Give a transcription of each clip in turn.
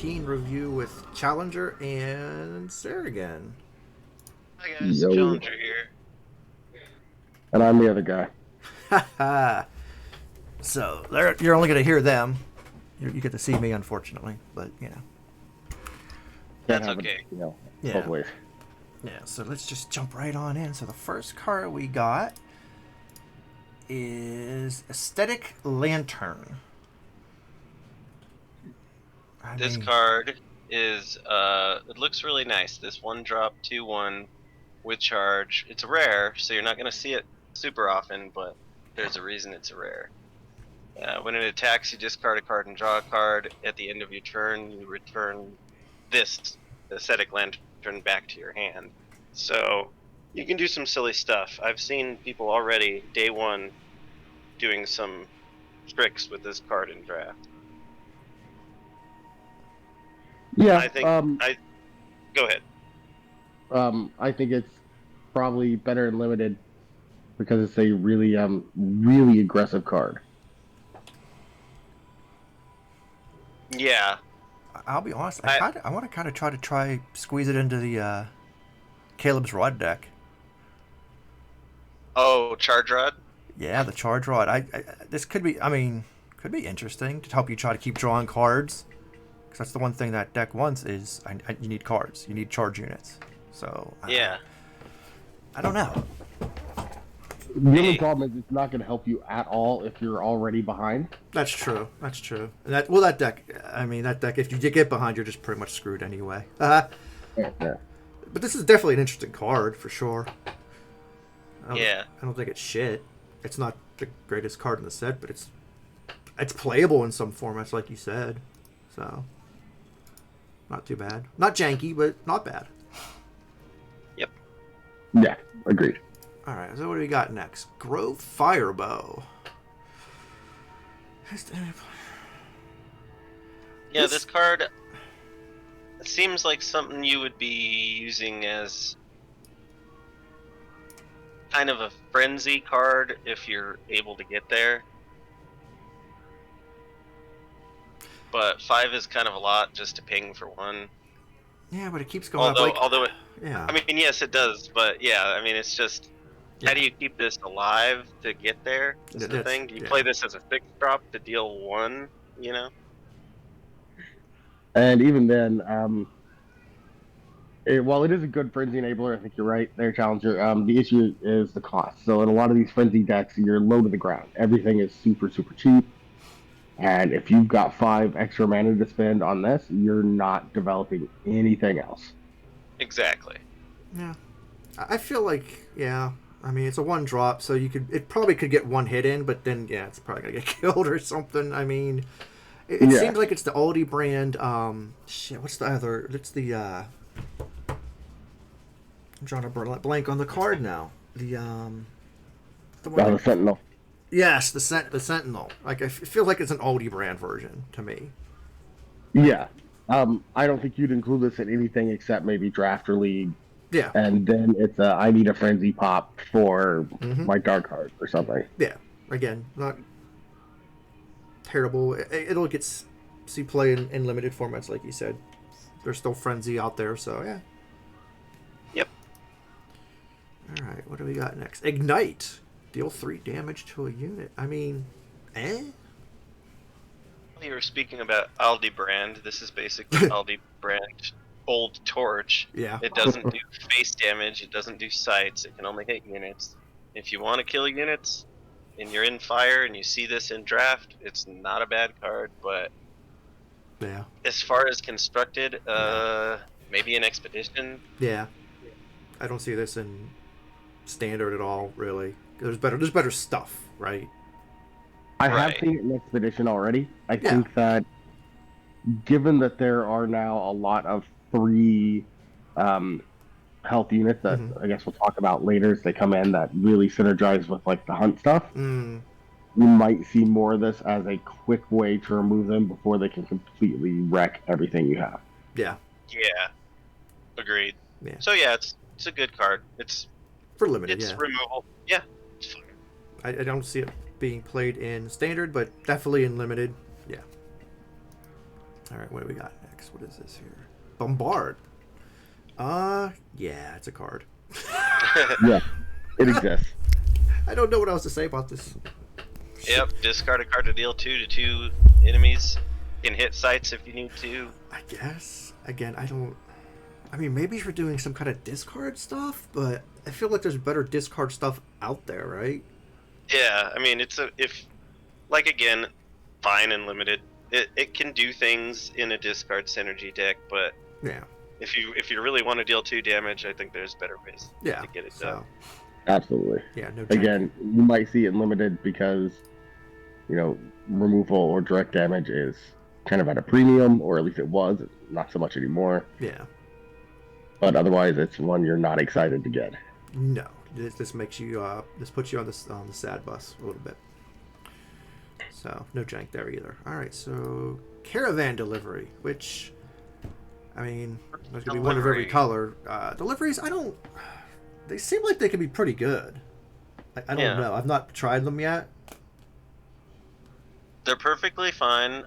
European review with Challenger and Seragyn. Hi guys, Yo. Challenger here. And I'm the other guy. Haha. So you're only going to hear them. You get to see me, unfortunately, but you know. That's Can't have okay. It, both Yeah. ways. Yeah. So let's just jump right on in. So the first card we got is Aesthetic Lantern. This card is, it looks really nice. This 1-drop, 2/1 with charge. It's a rare, so you're not going to see it super often, but there's a reason it's a rare. When it attacks, you discard a card and draw a card. At the end of your turn, you return this Aesthetic Lantern back to your hand. So you can do some silly stuff. I've seen people already, day one, doing some tricks with this card in draft. Yeah. I think go ahead. I think it's probably better in limited because it's a really really aggressive card. Yeah. I'll be honest. I want to try squeeze it into the Caleb's Rod deck. Oh, Charge Rod? Yeah, the Charge Rod. This could be. I mean, could be interesting to help you try to keep drawing cards. Because that's the one thing that deck wants is you need cards. You need charge units. So yeah. I don't know. The only problem is it's not going to help you at all if you're already behind. That's true. That's true. And that deck. I mean, that deck. If you get behind, you're just pretty much screwed anyway. Yeah. But this is definitely an interesting card for sure. I don't think it's shit. It's not the greatest card in the set, but it's playable in some formats, like you said. So not too bad. Not janky, but not bad. Yep. Yeah. Agreed. All right, so what do we got next? Grove Firebow. Yeah, this card seems like something you would be using as kind of a frenzy card if you're able to get there. But 5 is kind of a lot just to ping for 1. Yeah, but it keeps going. Although it, yeah. I mean, yes, it does, but yeah, I mean, it's just. Yeah. How do you keep this alive to get there? Is the thing. Do you play this as a 6-drop to deal 1? You know. And even then, while it is a good frenzy enabler, I think you're right there, Challenger. The issue is the cost. So in a lot of these frenzy decks, you're low to the ground. Everything is super cheap. And if you've got 5 extra mana to spend on this, you're not developing anything else. Exactly. Yeah. I feel like, I mean, it's a 1-drop, so it probably could get 1 hit in, but then, it's probably going to get killed or something. I mean, it seems like it's the Aldi brand, what's the other, it's the, I'm drawing a blank on the card now. The Sentinel. Yes, the Sentinel. Like, I feel like it's an Aldi brand version to me. Yeah. I don't think you'd include this in anything except maybe Draft or League. Yeah. And then it's I need a frenzy pop for my dark heart or something. Yeah. Again, not terrible. It'll get see play in limited formats, like you said. There's still frenzy out there, so yeah. Yep. All right, what do we got next? Ignite. Deal 3 damage to a unit. I mean, You were speaking about Aldi brand. This is basically Aldi brand old torch. Yeah. It doesn't do face damage. It doesn't do sights. It can only hit units. If you want to kill units and you're in fire and you see this in draft, it's not a bad card. But as far as constructed, maybe an expedition. Yeah. I don't see this in standard at all, really. There's better stuff, right? I have seen it in Expedition already. I think that given that there are now a lot of 3 health units that I guess we'll talk about later as they come in that really synergize with like the hunt stuff, you might see more of this as a quick way to remove them before they can completely wreck everything you have. Yeah. Yeah. Agreed. Yeah. So yeah, it's a good card. It's for limited. It's removal. Yeah. It's fine. I don't see it being played in standard, but definitely in limited. Yeah. All right, what do we got next? decks. What is this here? Bombard. Yeah, it's a card. Yeah, it exists. I don't know what else to say about this. Yep, discard a card to deal 2 to 2 enemies. You can hit sites if you need to. I guess. Again, I don't... I mean, maybe if you're doing some kind of discard stuff, but I feel like there's better discard stuff out there, right? Yeah, I mean, again, fine and limited. It can do things in a discard synergy deck, but yeah, if you really want to deal 2 damage, I think there's better ways to get it done. Absolutely. Yeah, no. Again, you might see it limited because, removal or direct damage is kind of at a premium, or at least it was. It's not so much anymore. Yeah. But otherwise, it's one you're not excited to get. No, this makes you this puts you on the sad bus a little bit. So no jank there either. All right, so Caravan Delivery, which, I mean, there's gonna be one of every color. Deliveries, they seem like they can be pretty good. I don't know. I've not tried them yet. They're perfectly fine.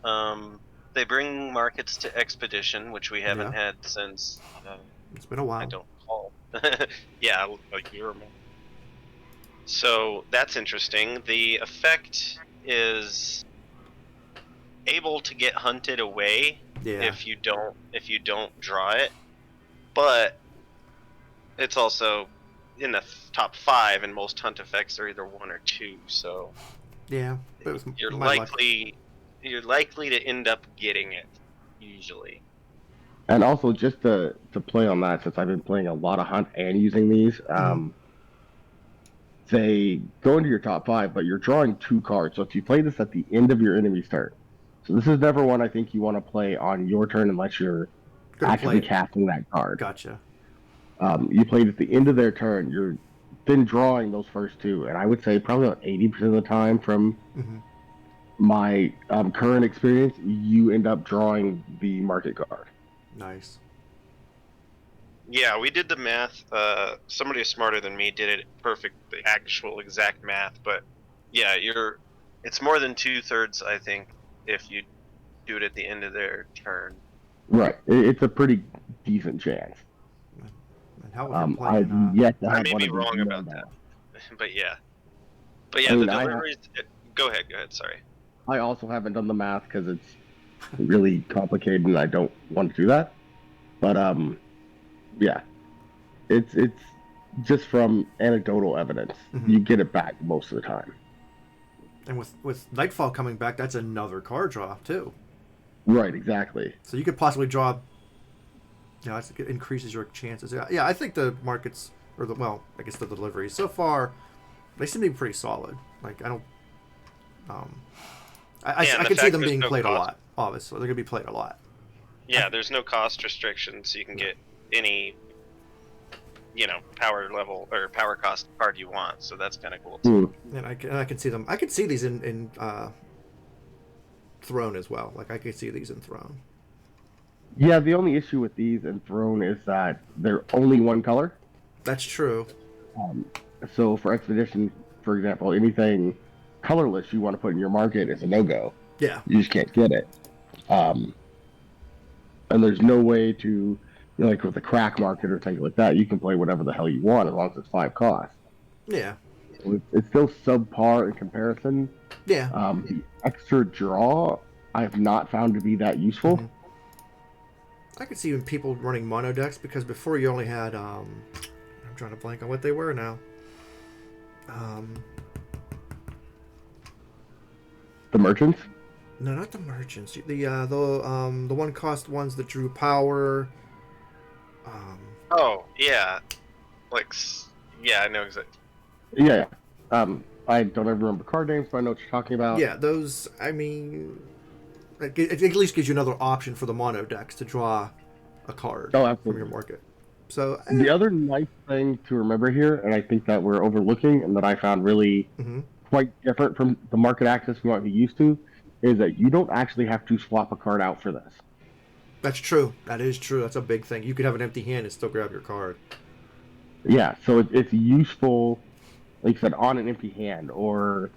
They bring markets to Expedition, which we haven't had since. It's been a while. I don't recall. Yeah, a year or more. So that's interesting. The effect is able to get hunted away if you don't draw it, but it's also in the top 5, and most hunt effects are either 1 or 2. So yeah, you're likely to end up getting it usually. And also, just to play on that, since I've been playing a lot of hunt and using these, they go into your top 5, but you're drawing 2 cards. So if you play this at the end of your enemy's turn, so this is never one I think you want to play on your turn unless you're actively casting that card. Gotcha. You played at the end of their turn, you're then drawing those first 2, and I would say probably about 80% of the time from my current experience, you end up drawing the market card. Nice. Yeah, we did the math. Somebody smarter than me did it perfect, the actual exact math. But yeah, it's more than 2/3, I think, if you do it at the end of their turn. Right. It's a pretty decent chance. And how I've yet to have I may be wrong about that. But yeah, the deliveries. Go ahead. Sorry. I also haven't done the math because it's really complicated and I don't want to do that. But yeah, it's just from anecdotal evidence. You get it back most of the time. And with Nightfall coming back, that's another card draw too. Right, exactly. So you could possibly draw. It increases your chances. Yeah, I think the markets, I guess the deliveries so far, they seem to be pretty solid. Like I don't. I can see them being played a lot. Obviously, they're gonna be played a lot. Yeah, there's no cost restriction, so you can get any, power level or power cost card you want. So that's kind of cool too. And I can see them. I could see these in Throne as well. Like I could see these in Throne. Yeah, the only issue with these in Throne is that they're only one color. That's true. So for Expedition, for example, anything colorless you want to put in your market is a no-go. Yeah. You just can't get it. And there's no way to, like with the crack market or things like that, you can play whatever the hell you want as long as it's 5 cost. Yeah. It's still subpar in comparison. Yeah. The extra draw I have not found to be that useful. I could see even people running mono decks because before you only had I'm trying to blank on what they were now. The merchants? No, not the merchants. The one cost ones that drew power. Oh yeah, I know exactly. Yeah. I don't ever remember card names, but I know what you're talking about. Yeah, those. I mean, it at least gives you another option for the mono decks to draw a card from your market. So the other nice thing to remember here, and I think that we're overlooking, and that I found really quite different from the market access we might be used to, is that you don't actually have to swap a card out for this. That's true. That is true. That's a big thing. You could have an empty hand and still grab your card. Yeah, so it's useful, like I said, on an empty hand or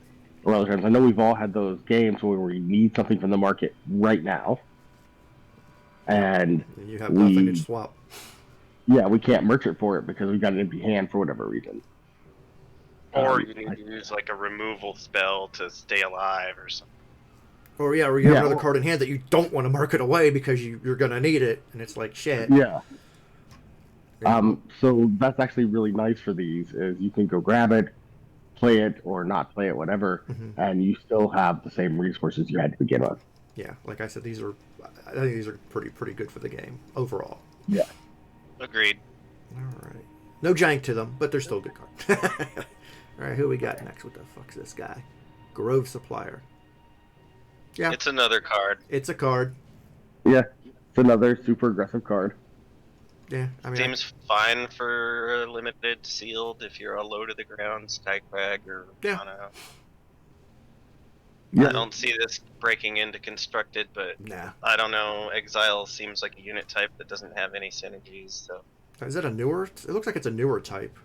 other times. I know we've all had those games where we need something from the market right now, and you have nothing to swap. Yeah, we can't merchant for it because we got an empty hand for whatever reason. Or you need to use like a removal spell to stay alive or something. Or you have another card in hand that you don't want to mark it away because you're gonna need it, and it's like shit. Yeah. So that's actually really nice for these. Is you can go grab it, play it, or not play it, whatever, and you still have the same resources you had to begin with. Yeah, like I said, I think these are pretty good for the game overall. Yeah. Agreed. All right. No jank to them, but they're still good cards. All right, who we got next? What the fuck's this guy? Grove Supplier. Yeah. It's another card. It's a card. Yeah. It's another super aggressive card. Yeah, I mean, seems fine for limited sealed if you're a low to the ground Skycrag or Mono. Yeah. I don't see this breaking into constructed, but I don't know. Exile seems like a unit type that doesn't have any synergies. So is it a newer? It looks like it's a newer type.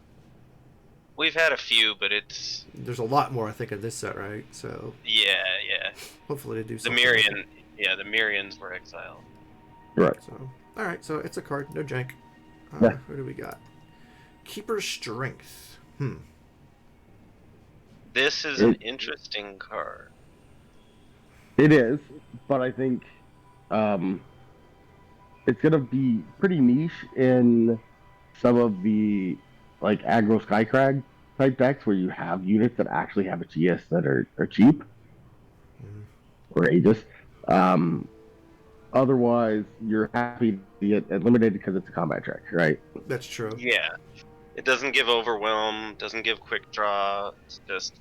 We've had a few, but there's a lot more I think in this set, right? So yeah. Hopefully they do something. The Myrian, the Myrians were Exile. Right. So all right, so it's a card, no jank. Who do we got? Keeper's Strength. This is an interesting card. It is, but I think it's gonna be pretty niche in some of the like aggro Skycrag type decks where you have units that actually have a GS that are cheap or Aegis. Otherwise, you're happy to get it limited because it's a combat trick, right? That's true. Yeah. It doesn't give Overwhelm, doesn't give Quick Draw. It's just...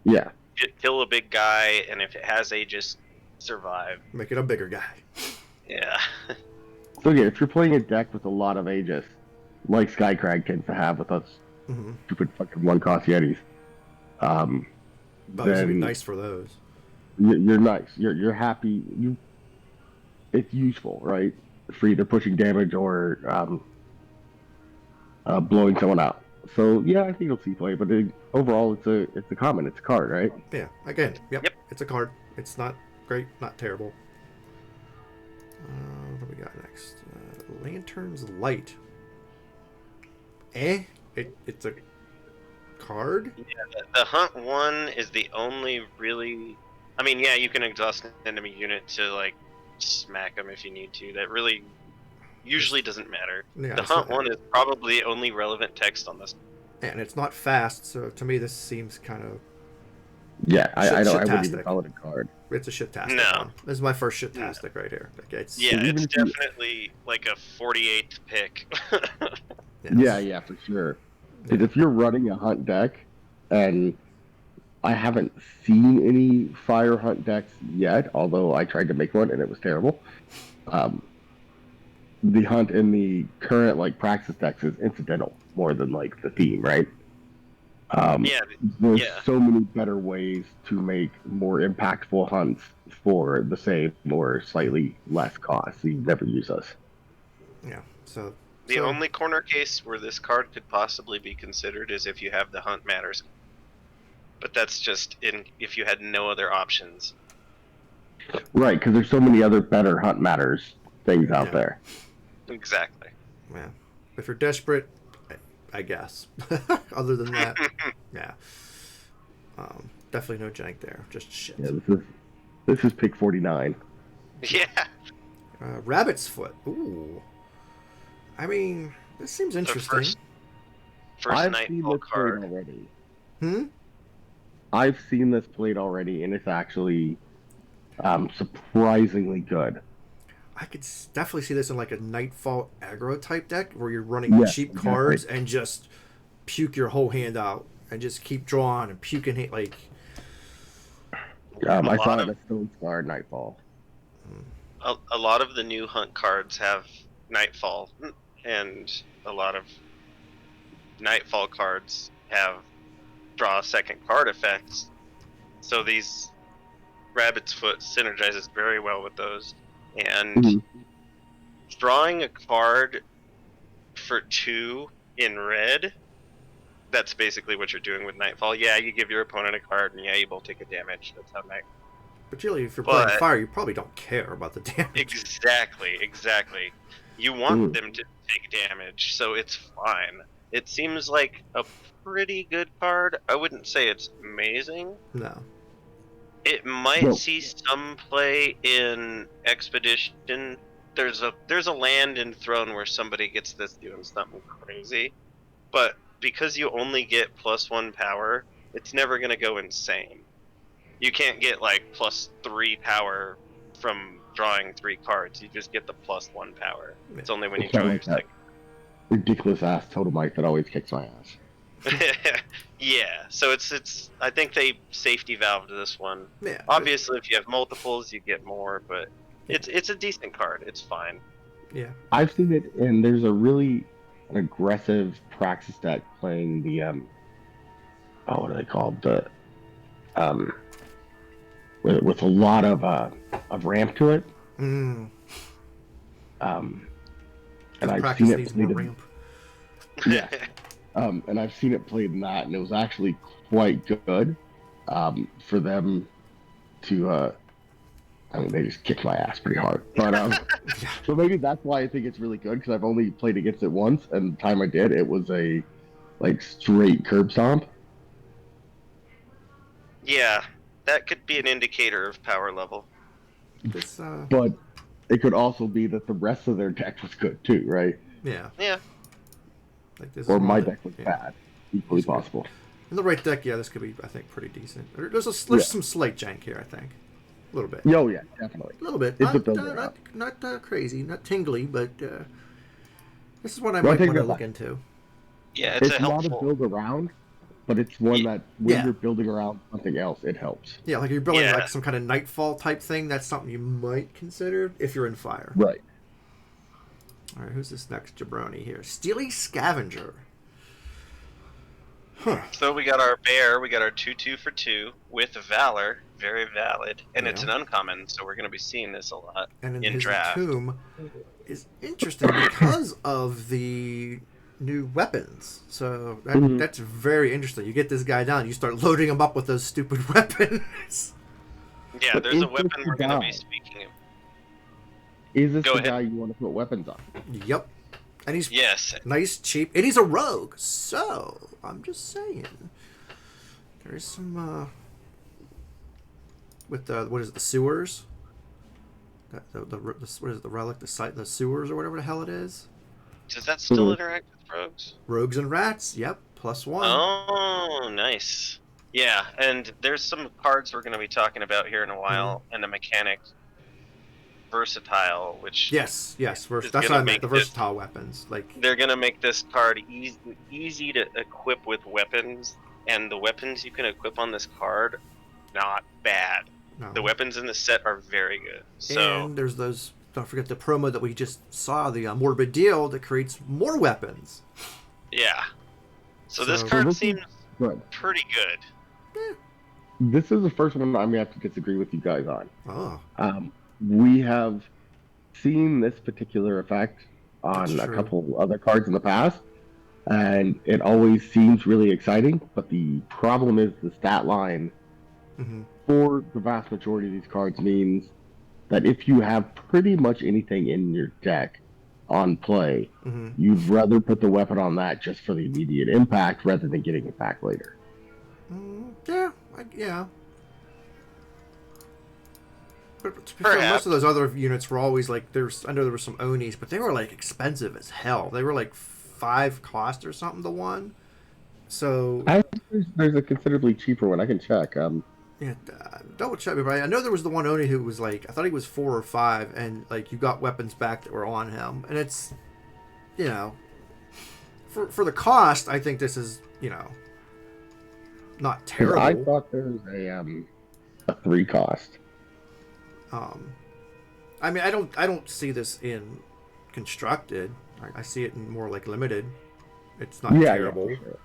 Yeah. Kill a big guy, and if it has Aegis, survive. Make it a bigger guy. Yeah. So again, if you're playing a deck with a lot of Aegis, like Skycrag tends to have with us stupid fucking one-cost Yetis, then would be nice for those. You're nice. You're happy. It's useful, right? For either pushing damage or blowing someone out. So yeah, I think you'll see play, but overall, it's a common. It's a card, right? Yeah. Again, yep. It's a card. It's not great, not terrible. What do we got next? Lantern's Light. It's a card. Yeah, the Hunt one is the only really. I mean, yeah, you can exhaust an enemy unit to like smack them if you need to. That really usually doesn't matter. Yeah, the Hunt one is probably the only relevant text on this. And it's not fast, so to me this seems kind of... Yeah, I wouldn't even call it a card. It's a shit-tastic one. This is my first shit-tastic right here. Okay, it's definitely like a 48th pick. Yeah, for sure. Because if you're running a Hunt deck, and I haven't seen any Fire Hunt decks yet, although I tried to make one and it was terrible. The Hunt in the current like Praxis decks is incidental more than like the theme, right? There's so many better ways to make more impactful hunts for the same or slightly less cost. So you never use us. Yeah. So the only corner case where this card could possibly be considered is if you have the Hunt Matters. But that's just if you had no other options. Right, because there's so many other better Hunt Matters things out there. Exactly. Yeah. If you're desperate, I guess. Other than that, yeah. Definitely no jank there. Just shit. Yeah, this is pick 49. Yeah. Rabbit's Foot. Ooh. I mean, this seems interesting. First Nightfall card already. I've seen this played already, and it's actually surprisingly good. I could definitely see this in like a Nightfall aggro type deck where you're running cheap cards and just puke your whole hand out and just keep drawing and puking like. I saw it at Stone Star Nightfall. A lot of the new Hunt cards have Nightfall, and a lot of Nightfall cards have draw a second card effects. So these Rabbit's Foot synergizes very well with those. And drawing a card for 2 in red, that's basically what you're doing with Nightfall. Yeah, you give your opponent a card, and yeah, you both take a damage. That's how But really, if you're playing fire, you probably don't care about the damage. Exactly. You want them to take damage, so it's fine. It seems like a pretty good card. I wouldn't say it's amazing. No. It might see some play in Expedition. There's a land in Throne where somebody gets this doing something crazy, but because you only get +1 power, it's never gonna go insane. You can't get like +3 power from drawing 3 cards. You just get the +1 power. It's only when you draw your second. Ridiculous ass totemite that always kicks my ass. Yeah, so it's. I think they safety valved this one. Yeah. Obviously, if you have multiples, you get more, but it's a decent card. It's fine. Yeah. I've seen it, and there's a really aggressive Praxis deck playing the what are they called? The with a lot of ramp to it. Mm. And I've seen it played ramp. Yeah. And I've seen it played in that, and it was actually quite good for them to. I mean, they just kicked my ass pretty hard, but so maybe that's why I think it's really good, because I've only played against it once, and the time I did, it was a straight curb stomp. Yeah, that could be an indicator of power level. But it could also be that the rest of their deck was good too, right? Yeah. Yeah. Like this or my deck was bad. Equally possible. In the right deck, yeah, this could be, I think, pretty decent. There's some slight jank here, I think. A little bit. Oh, yeah, definitely. A little bit. Not crazy, not tingly, but this is what I might want to look into. Yeah, it's not a build around, but it's one that when you're building around something else, it helps. Yeah, like you're building like some kind of Nightfall type thing. That's something you might consider if you're in fire. Right. All right, who's this next jabroni here? Steely Scavenger. Huh. So we got our bear. We got our 2/2 for 2 with Valor. Very valid. And it's an uncommon, so we're going to be seeing this a lot and in his draft. Tomb is interesting because of the new weapons. So that's very interesting. You get this guy down, you start loading him up with those stupid weapons. Yeah, there's a weapon we're going to be speaking of. Is this the guy you want to put weapons on? Yep. And he's nice, cheap, and he's a rogue. So, I'm just saying. There's some, with the, what is it, the sewers? What is it, the relic, the sewers, or whatever the hell it is? Does that still interact with rogues? Rogues and rats, yep, +1. Oh, nice. Yeah, and there's some cards we're going to be talking about here in a while, and the mechanic versatile, which yes, that's what I meant. The versatile weapons, like they're gonna make this card easy to equip with weapons, and the weapons you can equip on this card, not bad. No. The weapons in the set are very good. So and there's those. Don't forget the promo that we just saw, the Morbid Deal that creates more weapons. Yeah. So this card seems pretty good. Yeah. This is the first one I'm gonna have to disagree with you guys on. Oh. We have seen this particular effect on a couple other cards in the past, and it always seems really exciting, but the problem is the stat line for the vast majority of these cards means that if you have pretty much anything in your deck on play, you'd rather put the weapon on that just for the immediate impact rather than getting it back later. Yeah. But to be fair, most of those other units were always like, I know there were some Onis, but they were like expensive as hell. They were like 5 cost or something to one. So I think there's a considerably cheaper one. I can check. Double check me, but I know there was the one Oni who was like, I thought he was 4 or 5, and like you got weapons back that were on him, and it's, for the cost, I think this is not terrible. I thought there was a 3 cost. I mean, I don't see this in constructed. I see it in more like limited. It's not terrible. Yeah, sure.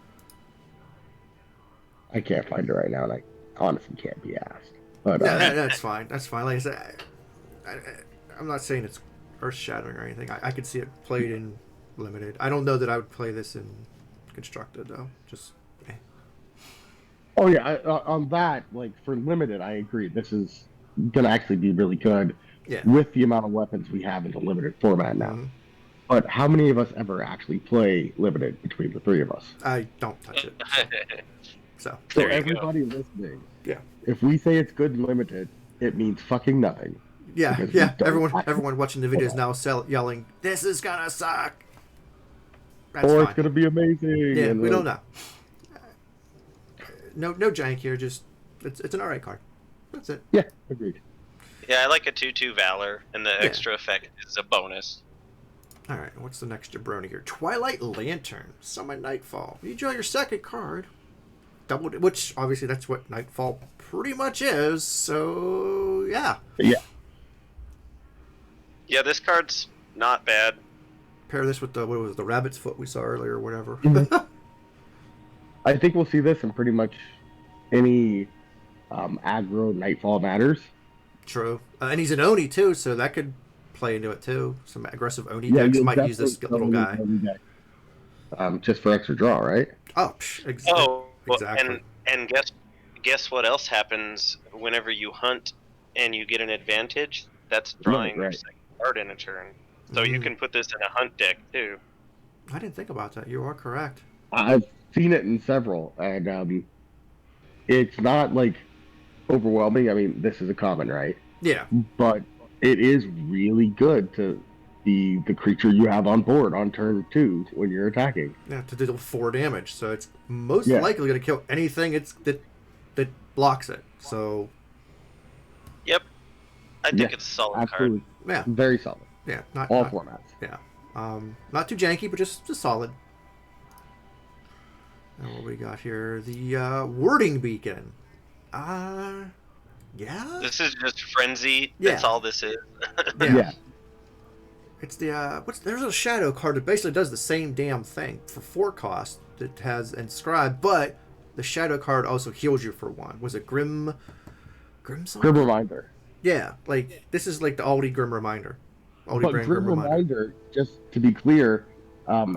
I can't find it right now, and I honestly can't be asked. But that's fine. That's fine. Like I said, I'm not saying it's earth-shattering or anything. I could see it played in limited. I don't know that I would play this in constructed though. Just. Oh yeah, on that, like for limited, I agree. This is going to actually be really good with the amount of weapons we have in the limited format now. Mm-hmm. But how many of us ever actually play limited between the three of us? I don't touch it. So everybody listening, if we say it's good and limited, it means fucking nothing. Yeah. Everyone watching the videos now yelling, "This is gonna suck." That's fine. It's gonna be amazing. Yeah, we don't know. No jank here. Just it's an alright card. That's it. Yeah, agreed. Yeah, I like a 2/2 Valor, and the extra effect is a bonus. Alright, what's the next jabroni here? Twilight Lantern. Summon Nightfall. You draw your second card. Which, obviously, that's what Nightfall pretty much is, so, yeah. Yeah, this card's not bad. Pair this with the rabbit's foot we saw earlier, or whatever. Mm-hmm. I think we'll see this in pretty much any aggro Nightfall matters. True. And he's an Oni, too, so that could play into it, too. Some aggressive Oni decks might use this little guy. Just for extra draw, right? Oh, exactly. And guess what else happens whenever you hunt and you get an advantage? That's drawing your second card in a turn. So you can put this in a hunt deck too. I didn't think about that. You are correct. I've seen it in several, and it's not like overwhelming. I mean, this is a common, right? Yeah. But it is really good to be the creature you have on board on turn 2 when you're attacking. Yeah, to deal 4 damage. So it's most likely going to kill anything that blocks it. So. Yep. I think it's a solid card. Yeah. Very solid. Yeah. All formats. Yeah. Not too janky, but just solid. And what we got here? The wording beacon. Yeah. This is just frenzy. That's all this is. Yeah. It's the there's a shadow card that basically does the same damn thing for 4 cost that has inscribed, but the shadow card also heals you for 1. Was it Grim something? Grim Reminder. Yeah, like this is like the Aldi Grim Reminder. But Grim Reminder, just to be clear,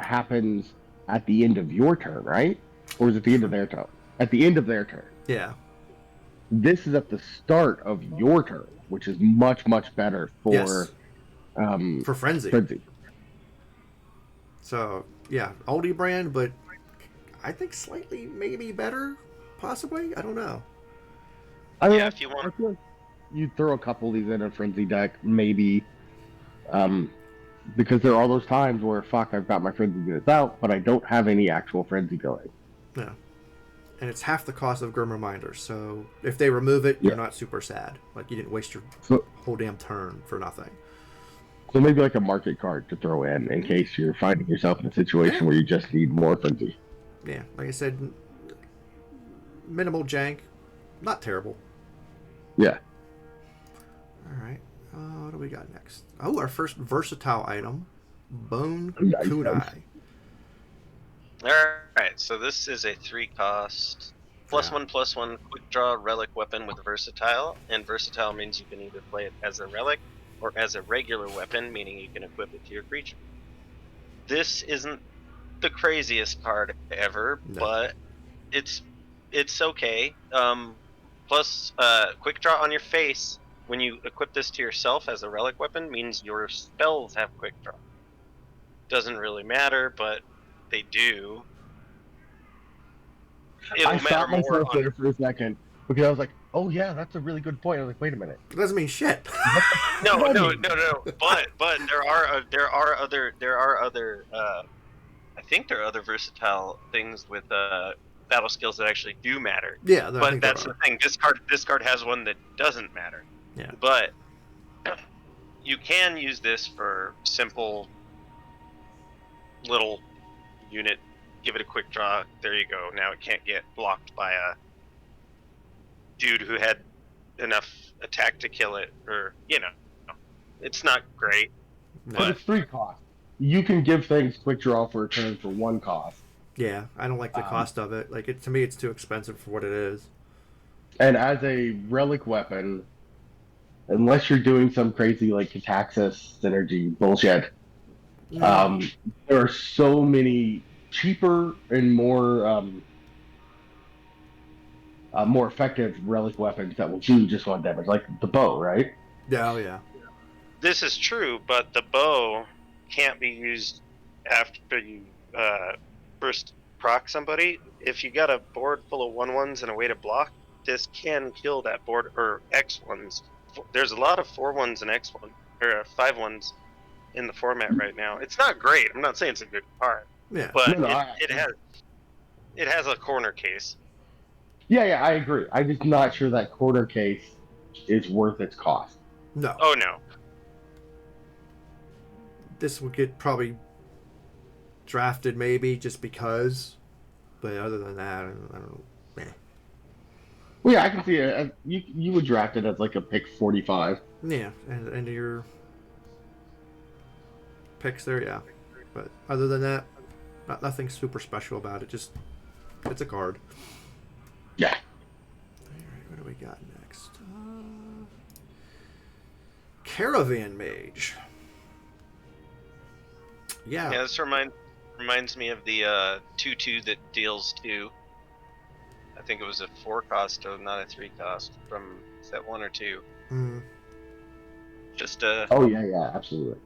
happens at the end of your turn, right? Or is it the end of their turn? At the end of their turn. Yeah. This is at the start of your turn, which is much, much better for Frenzy. So, yeah, Aldi brand, but I think slightly maybe better, possibly? I don't know. I mean, if you want, I feel like you'd throw a couple of these in a Frenzy deck, maybe, because there are those times where, I've got my Frenzy units out, but I don't have any actual Frenzy going. Yeah. And it's half the cost of Grim Reminder, so if they remove it, you're not super sad. Like, you didn't waste your whole damn turn for nothing. So maybe like a market card to throw in case you're finding yourself in a situation where you just need more Frenzy. Yeah, like I said, minimal jank, not terrible. Yeah. Alright, what do we got next? Oh, our first versatile item, Bone Kunai. Alright, so this is a 3 cost, +1/+1 quick draw relic weapon with versatile, and versatile means you can either play it as a relic or as a regular weapon, meaning you can equip it to your creature. This isn't the craziest card ever, but it's okay. Plus, quick draw on your face, when you equip this to yourself as a relic weapon, means your spells have quick draw. Doesn't really matter, but they do. I stopped myself there for a second because I was like, "Oh yeah, that's a really good point." I was like, "Wait a minute." It doesn't mean shit. No. But there are other. I think there are other versatile things with battle skills that actually do matter. Yeah, but that's the thing. This card has one that doesn't matter. Yeah. But you can use this for simple little unit. Give it a quick draw. There you go. Now it can't get blocked by a dude who had enough attack to kill it, or it's not great. But it's 3 cost. You can give things quick draw for a turn for 1 cost. Yeah, I don't like the cost of it. Like to me, it's too expensive for what it is. And as a relic weapon, unless you're doing some crazy like Cataxis synergy bullshit, there are so many cheaper and more more effective relic weapons that will do just 1 damage, like the bow, right? Yeah, oh yeah. This is true, but the bow can't be used after you first proc somebody. If you got a board full of 1/1s and a way to block, this can kill that board, or X1s. There's a lot of 4/1s and X1 or 5/1s in the format right now. It's not great. I'm not saying it's a good card. Yeah. But it has a corner case. Yeah, I agree. I'm just not sure that corner case is worth its cost. No. Oh no. This would get probably drafted maybe just because, but other than that, I don't know. Well, yeah, I can see it. You would draft it as like a pick 45. Yeah, and your picks there, yeah. But other than that, nothing super special about it. Just it's a card. Yeah. All right, what do we got next? Caravan Mage. Yeah. Yeah, this reminds me of the 2/2 that deals 2. I think it was a 4 cost, or not a 3 cost. From is that 1 or 2? Just a. Oh yeah, absolutely.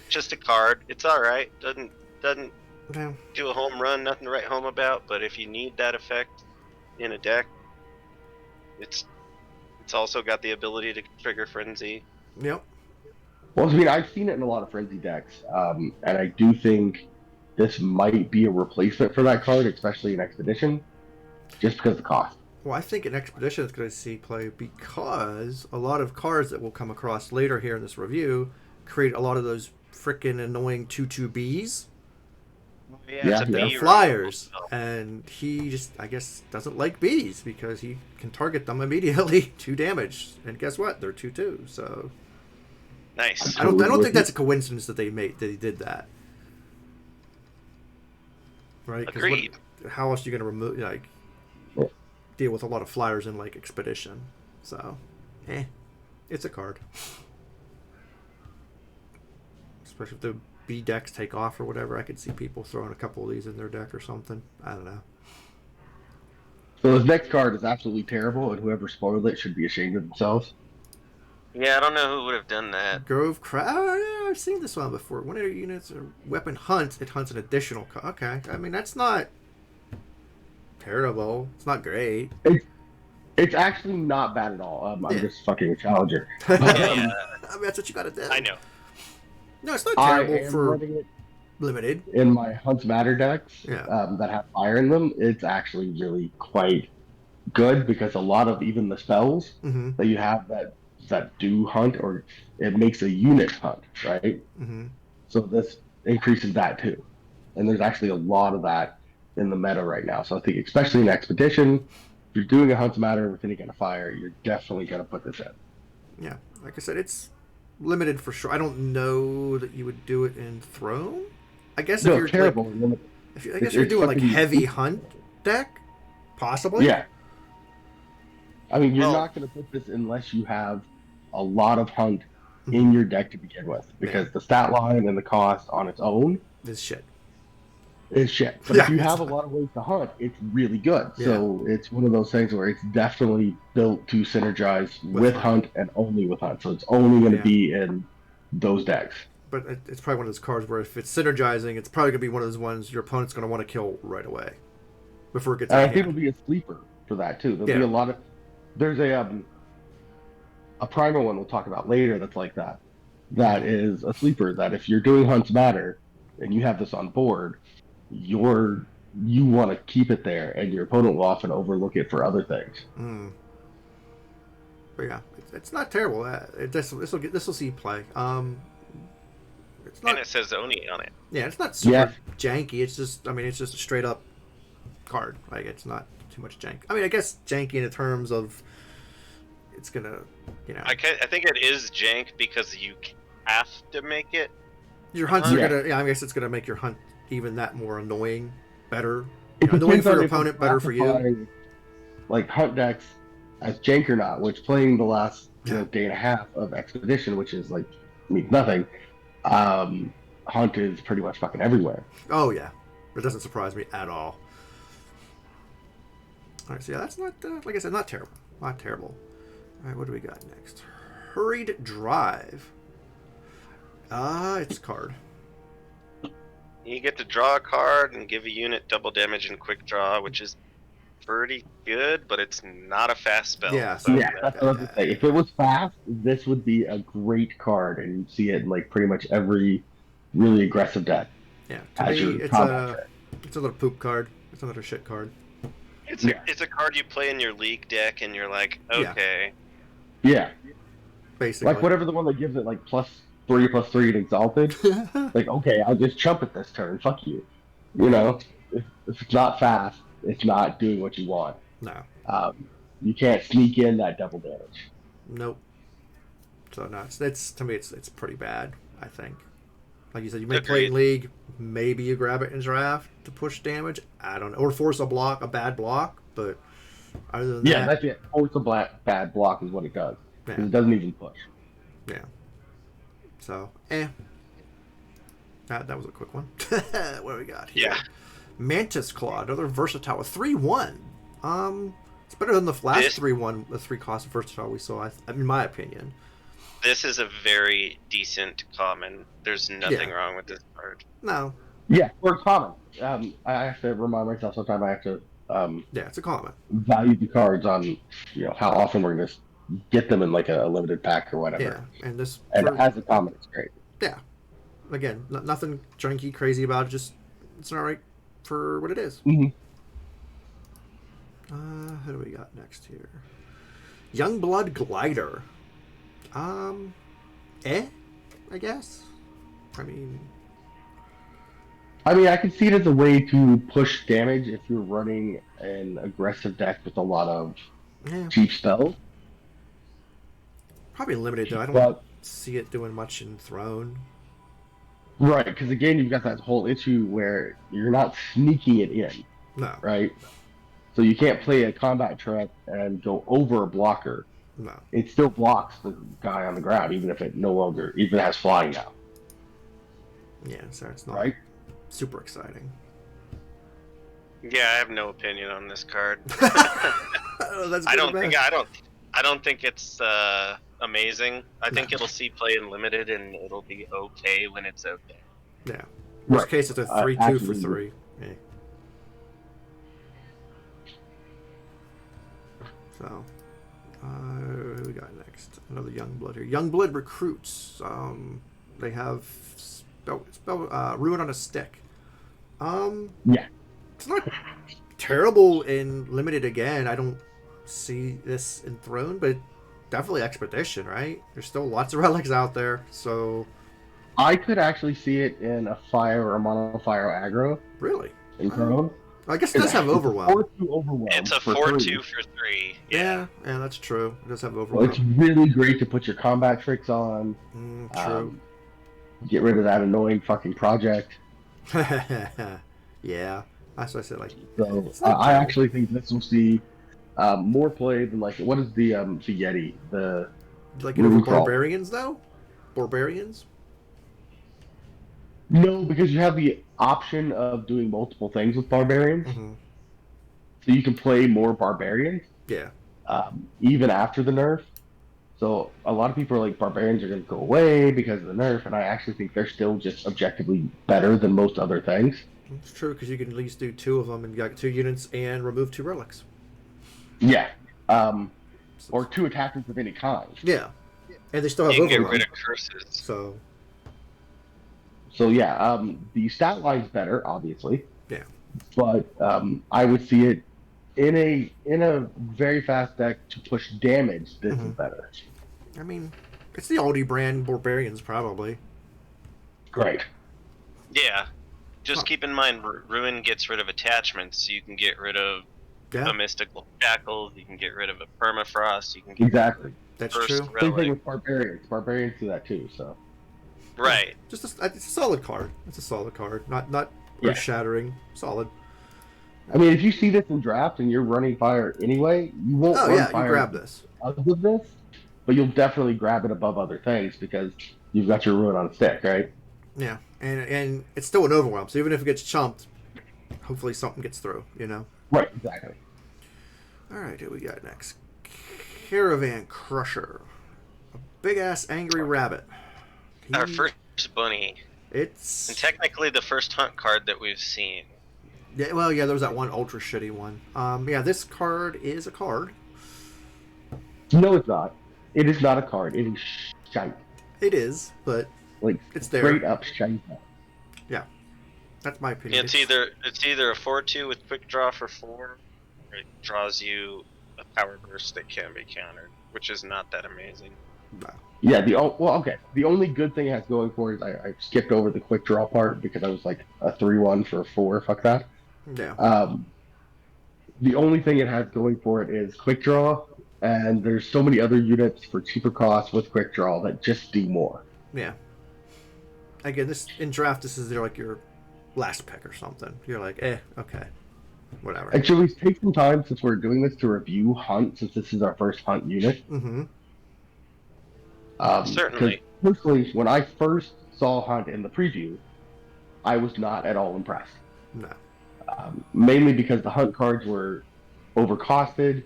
Just a card. It's all right. Doesn't Yeah. do a home run. Nothing to write home about. But if you need that effect in a deck, it's also got the ability to trigger frenzy. Yep. Well, I mean, I've seen it in a lot of frenzy decks, and I do think this might be a replacement for that card, especially in Expedition, just because of the cost. Well, I think in Expedition it's going to see play because a lot of cards that we'll come across later here in this review create a lot of those freaking annoying 2/2Bs. Yeah, They're flyers, and he just, I guess, doesn't like bees because he can target them immediately 2 damage, and guess what? They're 2/2. So Nice. I don't think that's a coincidence that he did that. Right? Agreed. How else are you going to remove deal with a lot of flyers in like Expedition? So, it's a card. Especially if the B decks take off or whatever, I could see people throwing a couple of these in their deck or something. I don't know. So this next card is absolutely terrible, and whoever spoiled it should be ashamed of themselves. Yeah, I don't know who would have done that. Grove Crab. Oh, yeah, I've seen this one before. One of your units or weapon hunts, it hunts an additional. Okay, I mean that's not terrible. It's not great. It's actually not bad at all. I'm just fucking a challenger. I mean, that's what you gotta do. I know. No, it's not terrible for running it limited. in my Hunts Matter decks Yeah. that have fire in them. It's actually really quite good because a lot of even the spells that you have that do hunt, or it makes a unit hunt, right? So this increases that too, and there's actually a lot of that in the meta right now. So I think especially in Expedition, if you're doing a Hunts Matter with any kind of fire, you're definitely gonna put this in. Yeah, like I said, it's limited for sure. I don't know that you would do it in Throne. I guess if you're terrible. Like, I guess you're doing like heavy hunt deck, possibly. Yeah. I mean, you're not going to put this unless you have a lot of hunt in your deck to begin with, because the stat line and the cost on its own is shit. But if you have a lot of ways to hunt, it's really good. Yeah. So it's one of those things where it's definitely built to synergize with hunt and only with hunt. So it's only going to be in those decks. But it's probably one of those cards where if it's synergizing, it's probably going to be one of those ones your opponent's going to want to kill right away before it gets. I think it'll be a sleeper for that too. There'll be a lot of. There's a primer one we'll talk about later that's like that. That is a sleeper that if you're doing Hunts Matter and you have this on board, you want to keep it there, and your opponent will often overlook it for other things. But yeah, it's not terrible. This will see play. It's not, and it says Oni on it. Yeah, it's not super janky. It's just, it's just a straight up card. Like, it's not too much jank. I mean, I guess janky in the terms of it's gonna, I think it is jank because you have to make it. Your hunts are gonna. Yeah, I guess it's gonna make your hunt even that more annoying, better. Annoying for your opponent, better for you. Like hunt decks as jank or not, which playing the last day and a half of Expedition, which is like means nothing. Hunt is pretty much fucking everywhere. Oh yeah, it doesn't surprise me at all. All right, so yeah, that's not like I said, not terrible. Not terrible. All right, what do we got next? Hurried Drive. It's a card. You get to draw a card and give a unit double damage in quick draw, which is pretty good, but it's not a fast spell. Yeah, so Yeah, that's what I was gonna say. If it was fast, this would be a great card, and you'd see it in like pretty much every really aggressive deck. Yeah, to me, it's a little poop card. It's another shit card. It's a card you play in your league deck, and you're like, okay. Yeah. Basically. Like whatever the one that gives it like +3/+3 and Exalted. Like, okay, I'll just chump it this turn. Fuck you. You know, if it's not fast, it's not doing what you want. No. You can't sneak in that double damage. Nope. So no, it's to me, it's pretty bad. I think. Like you said, you may play in league. Maybe you grab it in draft to push damage. I don't know, or force a bad block. But other than that, that's it. Force a bad block is what it does. Yeah. It doesn't even push. Yeah. So, that was a quick one. What do we got here? Yeah. Mantis Claw, another versatile, 3/1. It's better than the last 3/1, the 3-cost versatile we saw, in my opinion. This is a very decent common. There's nothing wrong with this card. No. Yeah, we're common. I have to remind myself sometimes I have to it's a common. value the cards on how often we're going to get them in like a limited pack or whatever. Yeah, and as a common, it's great. Yeah. Again, nothing junky, crazy about it. Just it's alright for what it is. Mm-hmm. Who do we got next here? Youngblood Glider. I guess. I mean, I can see it as a way to push damage if you're running an aggressive deck with a lot of cheap spells. Probably limited though. I don't see it doing much in Throne. Right, because again, you've got that whole issue where you're not sneaking it in. No. Right? So you can't play a combat threat and go over a blocker. No. It still blocks the guy on the ground, even if it no longer even has flying now. Yeah, so it's not super exciting. Yeah, I have no opinion on this card. That's I don't think it's amazing. I think it'll see play in limited, and it'll be okay when it's okay. Yeah. Worst case, it's a 3/2 for 3. Yeah. So, who we got next? Another Youngblood here. Youngblood Recruits. They have Ruin on a Stick. It's not terrible in limited again. I don't see this in Throne, but definitely Expedition, right? There's still lots of relics out there, so I could actually see it in a fire or a mono fire aggro. Really? In Throne. I guess it does have Overwhelm. 4/2 Overwhelm. It's a 4/2 for 3. Yeah, that's true. It does have Overwhelm. Well, it's really great to put your combat tricks on. True. Get rid of that annoying fucking project. Yeah, that's what I said. Like, so I actually think this will see more play than like what is the Yeti? The like over Barbarians though? Barbarians? No, because you have the option of doing multiple things with Barbarians. Mm-hmm. So you can play more Barbarians. Yeah. Even after the nerf. So a lot of people are like, Barbarians are going to go away because of the nerf, and I actually think they're still just objectively better than most other things. It's true, because you can at least do 2 of them, and you got 2 units and remove 2 relics. Yeah. Or 2 attachments of any kind. Yeah. And they still have Overwhelm. You can Overwhelm. get rid of curses. So yeah, the stat line's better, obviously. Yeah. But I would see it in a very fast deck to push damage. This is better. I mean, it's the Aldi brand Barbarians, probably. Great. Yeah. Just keep in mind, Ruin gets rid of attachments, so you can get rid of a Mystical Shackles, you can get rid of a Permafrost, you can get exactly. That's true. Relic. Same thing with Barbarians. Barbarians do that too, so. Right. It's a solid card. It's a solid card. Not earth-shattering. Solid. I mean, if you see this in draft and you're running fire anyway, you won't run fire you grab this. Out of this, but you'll definitely grab it above other things because you've got your Ruin on a stick, right? Yeah, and it's still an Overwhelm, so even if it gets chumped, hopefully something gets through, Right, exactly. Alright, who we got next? Caravan Crusher. A big-ass angry rabbit. Our first bunny. It's... And technically the first hunt card that we've seen. Yeah, well, yeah, there was that one ultra shitty one. Yeah, this card is a card. No, it's not. It is not a card. It is shite. It is, but like it's there. Straight up shite. Yeah, that's my opinion. Yeah, it's either a 4/2 with quick draw for 4, or it draws you a power burst that can be countered, which is not that amazing. No. Yeah, the only good thing it has going for it is I skipped over the quick draw part because I was like a 3/1 for a 4. Fuck that. Yeah. The only thing it has going for it is quick draw, and there's so many other units for cheaper costs with quick draw that just do more. Yeah. Again, this in draft, this is like your last pick or something. You're like, okay, whatever. And should we take some time since we're doing this to review Hunt, since this is our first Hunt unit? Mm-hmm. Certainly. Personally, when I first saw Hunt in the preview, I was not at all impressed. No. Mainly because the Hunt cards were overcosted.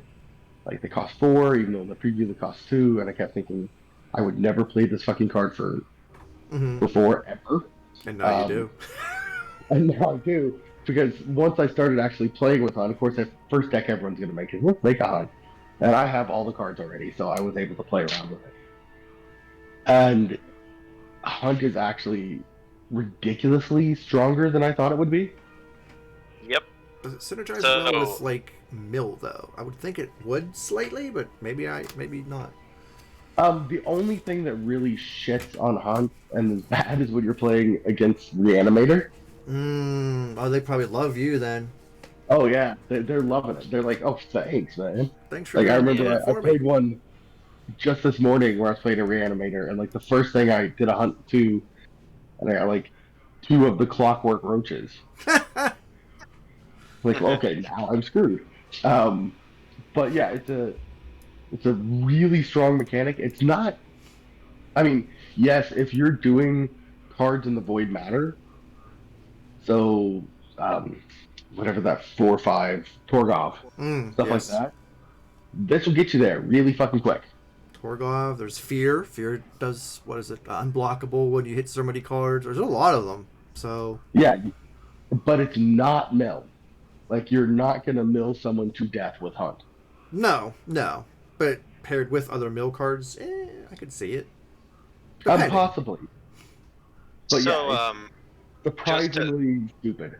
Like, they cost 4, even though in the preview they cost 2, and I kept thinking, I would never play this fucking card for 4 ever. And now you do. And now I do. Because once I started actually playing with Hunt, of course, the first deck everyone's going to make is, let's make a Hunt. And I have all the cards already, so I was able to play around with it. And Hunt is actually ridiculously stronger than I thought it would be. Yep. Does it synergize well with, like, Mill, though? I would think it would slightly, but maybe not. The only thing that really shits on Hunt and is bad is when you're playing against Reanimator. Oh, they probably love you then. Oh, yeah. They're loving it. They're like, oh, thanks, man. Thanks for I remember I played one just this morning where I was playing a Reanimator, and, like, the first thing I did a Hunt 2, and I got, like, 2 of the Clockwork Roaches. Like, okay, now I'm screwed. But, yeah, it's a really strong mechanic. It's not... I mean, yes, if you're doing cards in the Void Matter, so, whatever that 4/5 Torgov, stuff like that, this will get you there really fucking quick. Torgov, there's Fear. Fear does, what is it, unblockable when you hit so many cards. There's a lot of them, so... Yeah, but it's not mill. Like, you're not going to mill someone to death with Hunt. No. But paired with other mill cards, I could see it. Possibly. But so, yeah, surprisingly stupid.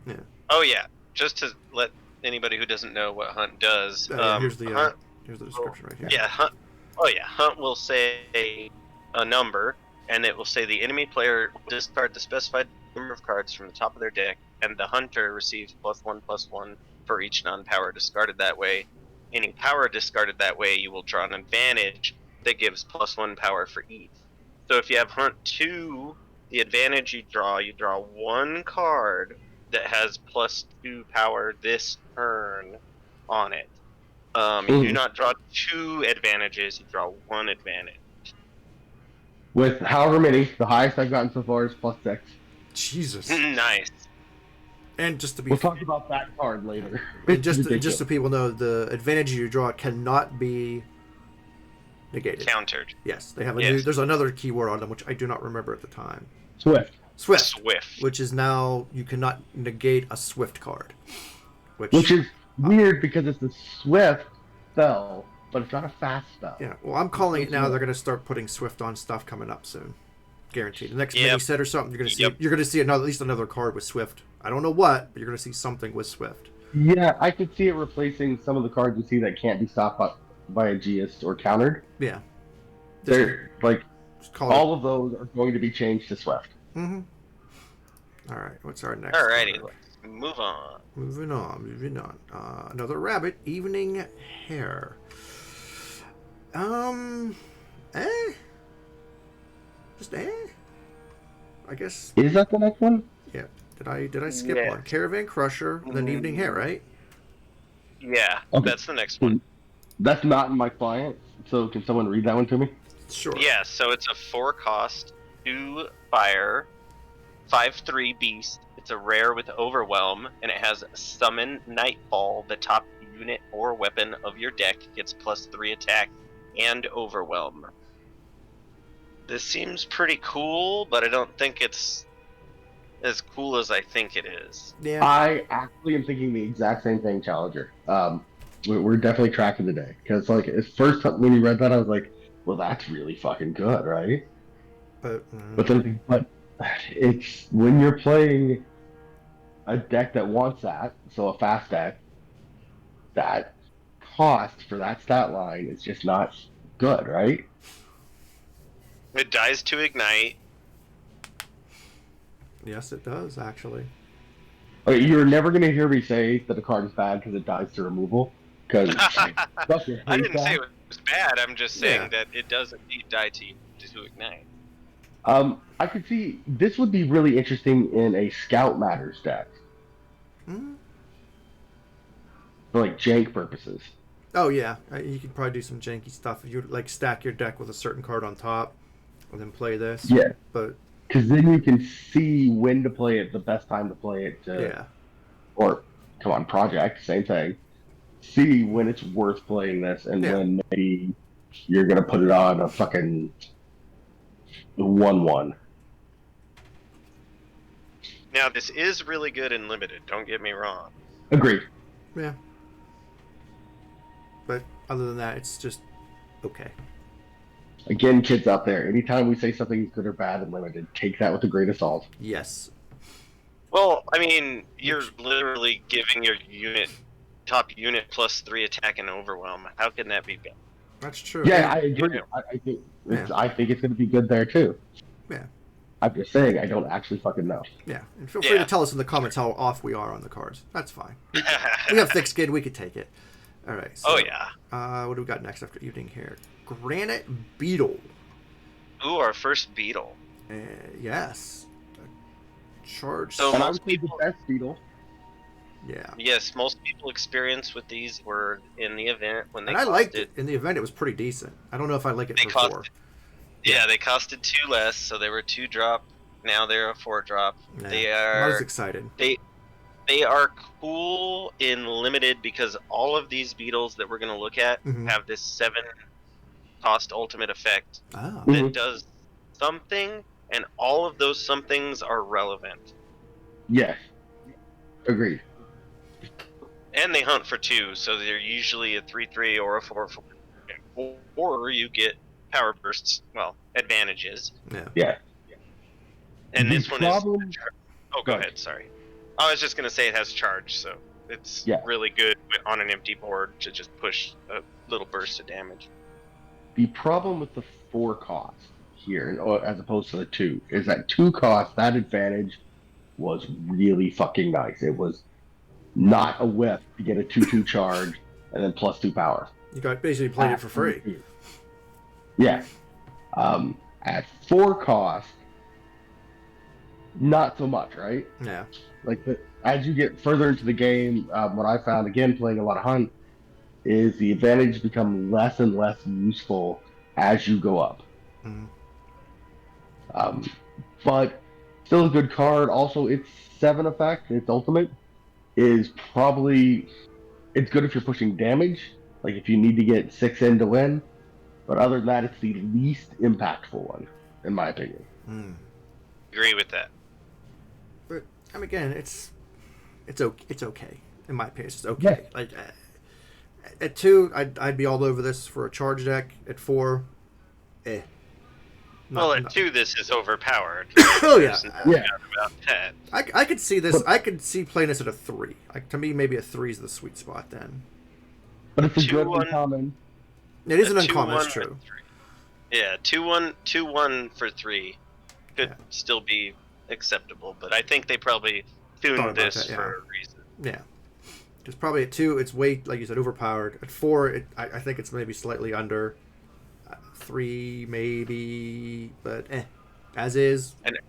Yeah. Oh, yeah. Just to let anybody who doesn't know what Hunt does. Here's the description right here. Yeah, Hunt. Oh, yeah. Hunt will say a number, and it will say the enemy player will discard the specified number of cards from the top of their deck, and the hunter receives +1/+1 for each non-power discarded that way. Any power discarded that way, you will draw an advantage that gives +1 power for each. So if you have Hunt 2, the advantage you draw 1 card that has +2 power this turn on it. You do not draw 2 advantages, you draw 1 advantage. With however many, the highest I've gotten so far is +6. Jesus. Nice. And just to be... We'll talk about that card later. And just so people know, the advantage you draw cannot be negated. Countered. Yes, they have a new... There's another keyword on them, which I do not remember at the time. Swift. Which is now, you cannot negate a Swift card. Which is weird because it's a Swift spell, but it's not a fast spell. Yeah, well, I'm calling it now. They're going to start putting Swift on stuff coming up soon. Guaranteed. The next mini set or something, you're going to see at least another card with Swift. I don't know what, but you're going to see something with Swift. Yeah, I could see it replacing some of the cards you see that can't be stopped by a Geist or countered. Yeah. They're like, all of those are going to be changed to Swift. Mm-hmm. All right, what's our next? Alrighty, let's move on. Moving on. Another rabbit, Evening Hair. Just I guess. Is that the next one? Yeah. Did I skip one? Caravan Crusher, then Evening Hair, right? Yeah, okay. That's the next one. That's not in my client, so can someone read that one to me? Sure. Yeah, so it's a 4-cost, 2 fire, 5/3 beast. It's a rare with Overwhelm, and it has Summon Nightfall. The top unit or weapon of your deck gets +3 attack and overwhelm. This seems pretty cool, but I don't think it's as cool as I think it is. Yeah. I actually am thinking the exact same thing, Challenger. We're definitely tracking the day. Because, like, at first, when you read that, I was like, well, that's really fucking good, right? But it's when you're playing a deck that wants that, so a fast deck, that cost for that stat line is just not good, right? It dies to ignite. Yes, it does, actually. Okay, you're never going to hear me say that a card is bad because it dies to removal. Because I didn't say it was bad. I'm just saying that it does indeed die to ignite. I could see this would be really interesting in a Scout Matters deck. Mm-hmm. For, like, jank purposes. Oh, yeah. You could probably do some janky stuff. If you, like, stack your deck with a certain card on top and then play this. Yeah. But because then you can see when to play it, the best time to play it. Yeah. Or, come on, Project, same thing. See when it's worth playing this and when maybe you're going to put it on a fucking 1/1. Now, this is really good in limited, don't get me wrong. Agreed. Yeah. But other than that, it's just okay. Again, kids out there, anytime we say something's good or bad in limited, take that with a grain of salt. Yes. Well, I mean, you're literally giving your top unit +3 attack and overwhelm. How can that be bad? That's true. Yeah, I agree. I think it's going to be good there too. Yeah. I'm just saying, I don't actually fucking know. Yeah, and feel free to tell us in the comments how off we are on the cards. That's fine. We have thick skin. We could take it. All right. So, what do we got next after evening here? Granite Beetle. Ooh, our first Beetle. Yes. Charge. So and I would say the best Beetle. Yeah. Yes, most people experience with these were in the event when they. And I liked it in the event. It was pretty decent. I don't know if I like it before. Yeah, they costed 2 less, so they were 2-drop. Now they're a 4-drop. Yeah, They are. I was excited. They are cool in limited because all of these beetles that we're going to look at have this 7-cost ultimate effect that does something, and all of those somethings are relevant. Yes. Agreed. And they hunt for 2, so they're usually a 3/3 or a 4/4. Or you get power bursts, advantages. Yeah. And this one is. Oh, go ahead. Sorry. I was just gonna say it has charge, so it's really good on an empty board to just push a little burst of damage. The problem with the 4 cost here, as opposed to the 2, is that 2 cost, that advantage was really fucking nice. It was not a whip to get a 2/2 charge and then +2 power. You got basically played it for free. Yeah. At 4 cost, not so much, right? Yeah. Like, as you get further into the game, what I found, again, playing a lot of Hunt, is the advantage become less and less useful as you go up. But still a good card. Also, its 7 effect, its ultimate, is probably... It's good if you're pushing damage, like if you need to get 6 in to win. But other than that, it's the least impactful one, in my opinion. Agree with that. But again, it's okay in my opinion. It's okay. Yeah. Like at 2, I'd be all over this for a charge deck. At 4, At 2, this is overpowered. Oh yeah. About that. I could see this. I could see playing this at a 3. Like, to me, maybe a 3 is the sweet spot then. But it's a good uncommon. It is an uncommon. That's true. Yeah, 2/1 for 3 could still be acceptable, but I think they probably tuned this for a reason. Yeah, because probably at 2, it's way, like you said, overpowered. At 4, I think it's maybe slightly under. 3 maybe, but as is. And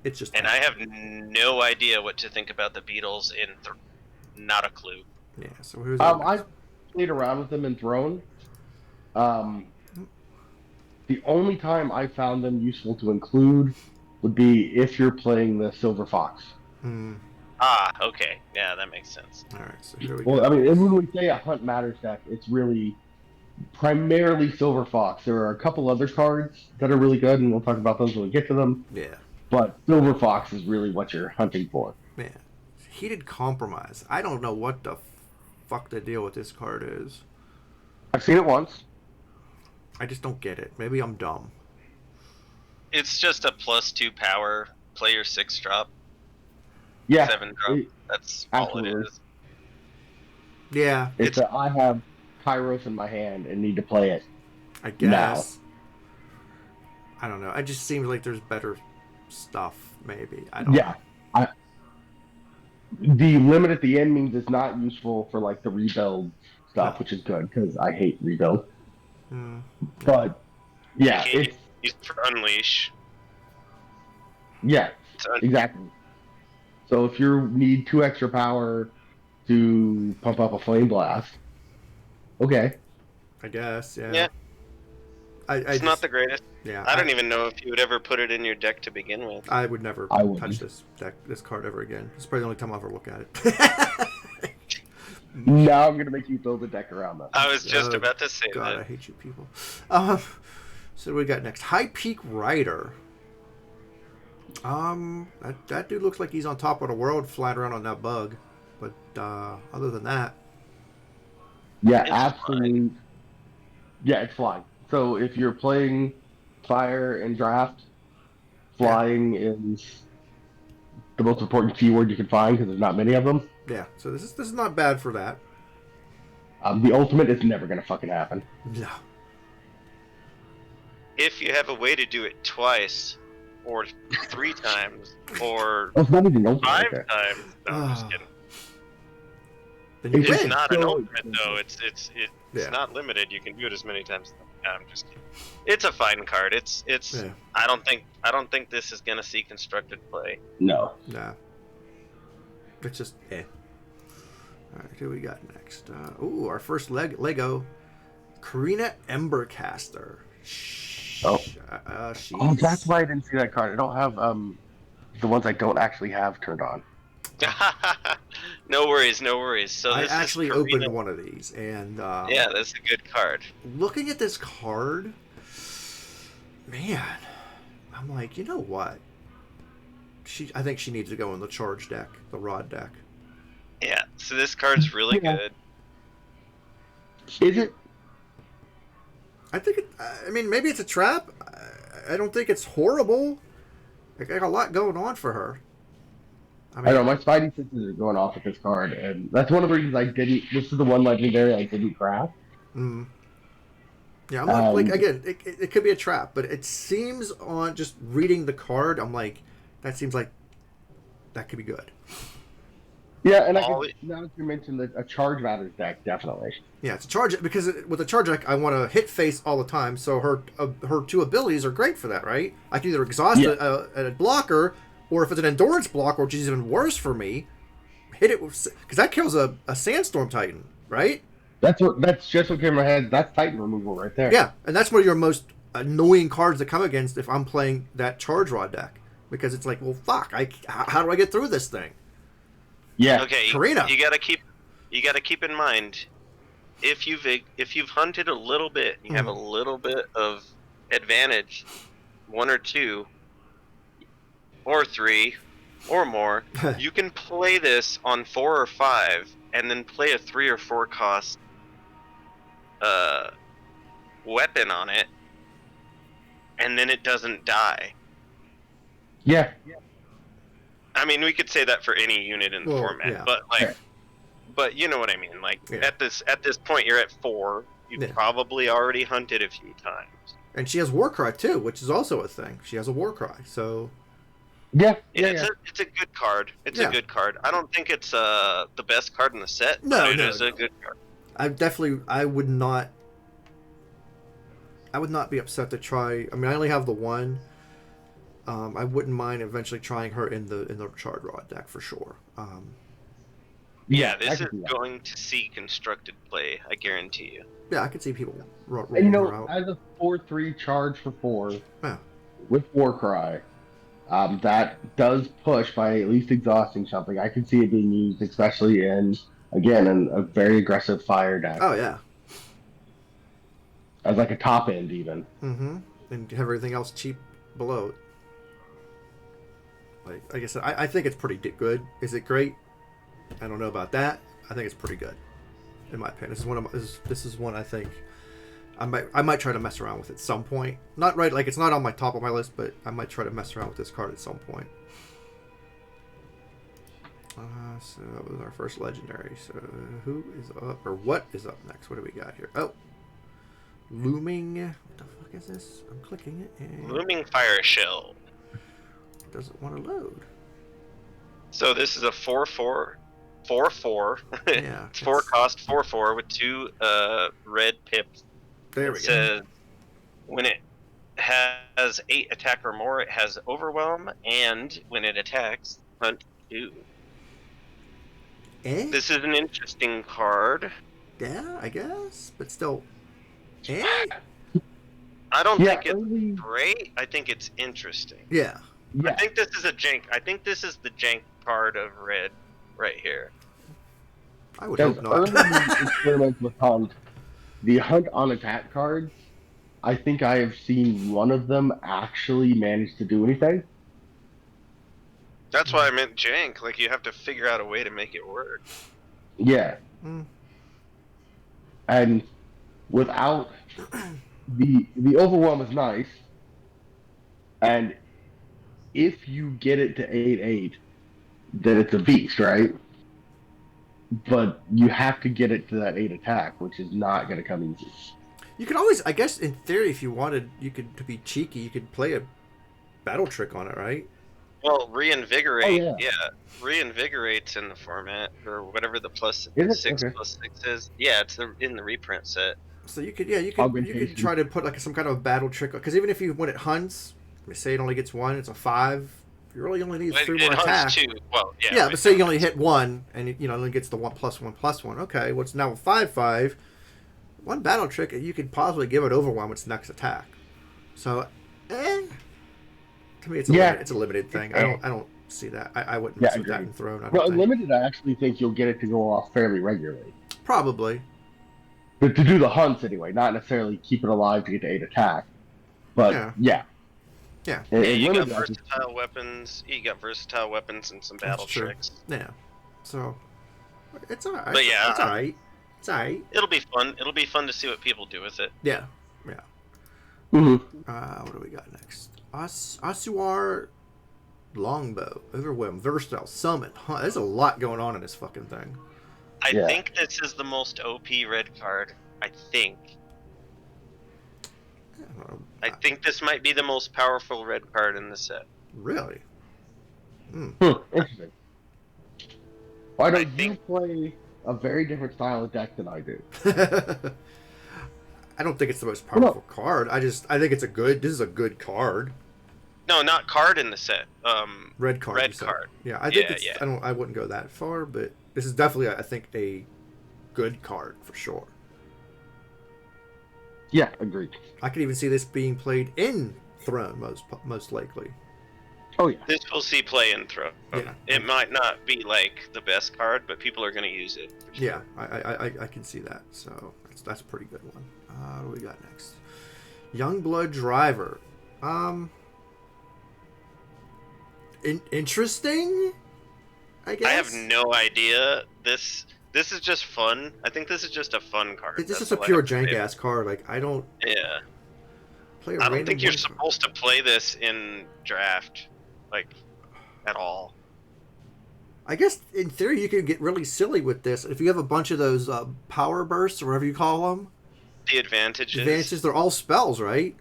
it's just. And I have no idea what to think about the Beatles in not a clue. Yeah. So who's? I played around with them in Throne. The only time I found them useful to include would be if you're playing the Silver Fox. Ah, okay. Yeah, that makes sense. All right, so here we Well, go. I mean, when we say a Hunt Matters deck, it's really primarily Silver Fox. There are a couple other cards that are really good, and we'll talk about those when we get to them. Yeah. But Silver Fox is really what you're hunting for. Man, Heated Compromise. I don't know what the fuck the deal with this card is. I've seen it once. I just don't get it. Maybe I'm dumb. It's just a +2 power, play your 6-drop, Yeah. 7-drop. That's all it is. Yeah. It's I have Kairos in my hand and need to play it. I guess. Now. I don't know. It just seems like there's better stuff, maybe. I don't know. The limit at the end means it's not useful for like the rebuild stuff, which is good because I hate rebuild. But yeah, it's used for Unleash. Yeah, exactly. So if you need 2 extra power to pump up a Flame Blast, okay. I guess, yeah. Yeah. It's not the greatest. Yeah. I don't even know if you would ever put it in your deck to begin with. I would never touch this card ever again. It's probably the only time I'll ever look at it. Now I'm going to make you build a deck around that. I was just about to say God, that. I hate you people. So what we got next? High Peak Rider. That dude looks like he's on top of the world flying around on that bug. But other than that... Yeah, absolutely. Yeah, it's flying. So if you're playing Fire and Draft, flying is the most important keyword you can find because there's not many of them. Yeah, so this is not bad for that. The ultimate is never going to fucking happen. No. If you have a way to do it twice, or 3 times, or it's not even ultimate 5 right times, no, I'm just kidding. It's not an ultimate though. It's not limited. You can do it as many times. No, I'm just kidding. It's a fine card. It's. Yeah. I don't think this is gonna see constructed play. No. Nah. It's just eh. All right, who we got next? Our first Lego, Karina Ember Caster. That's why I didn't see that card. I don't have the ones I don't actually have turned on. No worries. So I this actually opened one of these, and yeah, that's a good card. Looking at this card, man, I'm like, you know what? I think she needs to go in the charge deck, the rod deck. Yeah, so this card's really good. Is it? I think I mean, maybe it's a trap. I don't think it's horrible. I got a lot going on for her. I know, my spidey senses are going off with this card, and that's one of the reasons I didn't. This is the one legendary I didn't craft. Yeah, I'm not, like, again, it could be a trap, but it seems on just reading the card, I'm like, that seems like that could be good. Yeah, and now that you mentioned that a charge matters deck, definitely. Yeah, it's a charge, because with a charge deck, I want to hit face all the time, so her 2 abilities are great for that, right? I can either exhaust a blocker, or if it's an endurance blocker, which is even worse for me, hit it with, because that kills a Sandstorm Titan, right? That's just what came in my head. That's Titan removal right there. Yeah, and that's one of your most annoying cards to come against if I'm playing that charge rod deck, because it's like, well, fuck, how do I get through this thing? Yeah. Okay, Karina. You gotta keep in mind, if you've hunted a little bit, you have a little bit of advantage, 1 or 2, or 3, or more. You can play this on 4 or 5, and then play a 3 or 4 cost weapon on it, and then it doesn't die. Yeah. I mean, we could say that for any unit in the format, but you know what I mean. Like at this point, you're at 4. You've probably already hunted a few times. And she has Warcry too, which is also a thing. She has a Warcry, so it's a good card. It's a good card. I don't think it's the best card in the set. But it is a good card. I would not be upset to try. I mean, I only have the one. I wouldn't mind eventually trying her in the Charred Rod deck for sure. This is going to see constructed play, I guarantee you. Yeah, I could see people rolling her out. As a 4/3 charge for 4 with Warcry, that does push by at least exhausting something. I can see it being used, especially in a very aggressive fire deck. Oh yeah. As like a top end even. Mm-hmm. And have everything else cheap below it. Like I said, I think it's pretty good. Is it great? I don't know about that. I think it's pretty good, in my opinion. This is one I think I might try to mess around with at some point. Not right, like it's not on my top of my list, but I might try to mess around with this card at some point. So that was our first legendary. So who is up, or what is up next? What do we got here? Oh, Looming. What the fuck is this? I'm clicking it. And Looming Fire Shell. It doesn't want to load. So this is a 4/4. 4/4. Yeah. It's 4 cost 4/4 with 2 red pips. There we It go. says when it has 8 attack or more, it has Overwhelm, and when it attacks, hunt 2. Eh? This is an interesting card. Yeah, I guess, but still. Eh? I don't think it's early... great. I think it's interesting. Yeah. Yeah. I think this is a jank. I think this is the jank card of red right here. I would Those hope not. early experiments with Hunt, the Hunt on attack cards, I think I have seen one of them actually manage to do anything. That's why I meant jank. Like, you have to figure out a way to make it work. Yeah. Mm. And without the overwhelm is nice, and if you get it to 8/8, then it's a beast, right? But you have to get it to that 8 attack, which is not going to come easy. You could always, I guess, in theory, if you wanted, you could, to be cheeky, you could play a battle trick on it, right? Well, reinvigorate. Oh, yeah. Reinvigorate's in the format, or whatever the Is it? 6 Okay. plus 6 is. Yeah, it's in the reprint set. So you could, you could try to put like some kind of battle trick, because even if when it hunts, say it only gets 1, it's a 5. You really only need 3 more attack. 2. Well, yeah. Yeah, but say you only hit 1, and it only gets the 1+1+1. Okay, well it's now a 5/5. One battle trick, you could possibly give it overwhelm its next attack. So, to me, it's a limited thing. I don't see that. I wouldn't mess with that in Throne. Well, limited, I actually think you'll get it to go off fairly regularly. Probably. But to do the hunts anyway, not necessarily keep it alive to get to 8 attack. But yeah. Yeah. You got versatile weapons. You got versatile weapons and some battle tricks. Yeah. So it's alright. But yeah, it's alright. It's alright. It'll be fun. It'll be fun to see what people do with it. Yeah. Mm-hmm. What do we got next? Asuar Longbow, Overwhelm, Versatile, Summon. There's a lot going on in this fucking thing. I think this is the most OP red card. I think this might be the most powerful red card in the set. Really? Interesting. Why don't you play a very different style of deck than I do? I don't think it's the most powerful card. I think it's this is a good card. No, not card in the set. Red card. Red card. Yeah, I think I wouldn't go that far, but this is definitely, I think, a good card for sure. Yeah, agreed. I could even see this being played in Throne most likely. Oh yeah. This will see play in Throne. Yeah. It might not be like the best card, but people are going to use it. For sure. Yeah, I can see that. So that's a pretty good one. What do we got next? Youngblood Driver. Interesting. I guess. I have no idea. This is just fun. I think this is just a fun card. This is a pure jank ass card. Like I don't. Yeah. I don't think you're supposed to play this in draft, like, at all. I guess in theory you could get really silly with this if you have a bunch of those power bursts or whatever you call them. The advantages. They're all spells, right?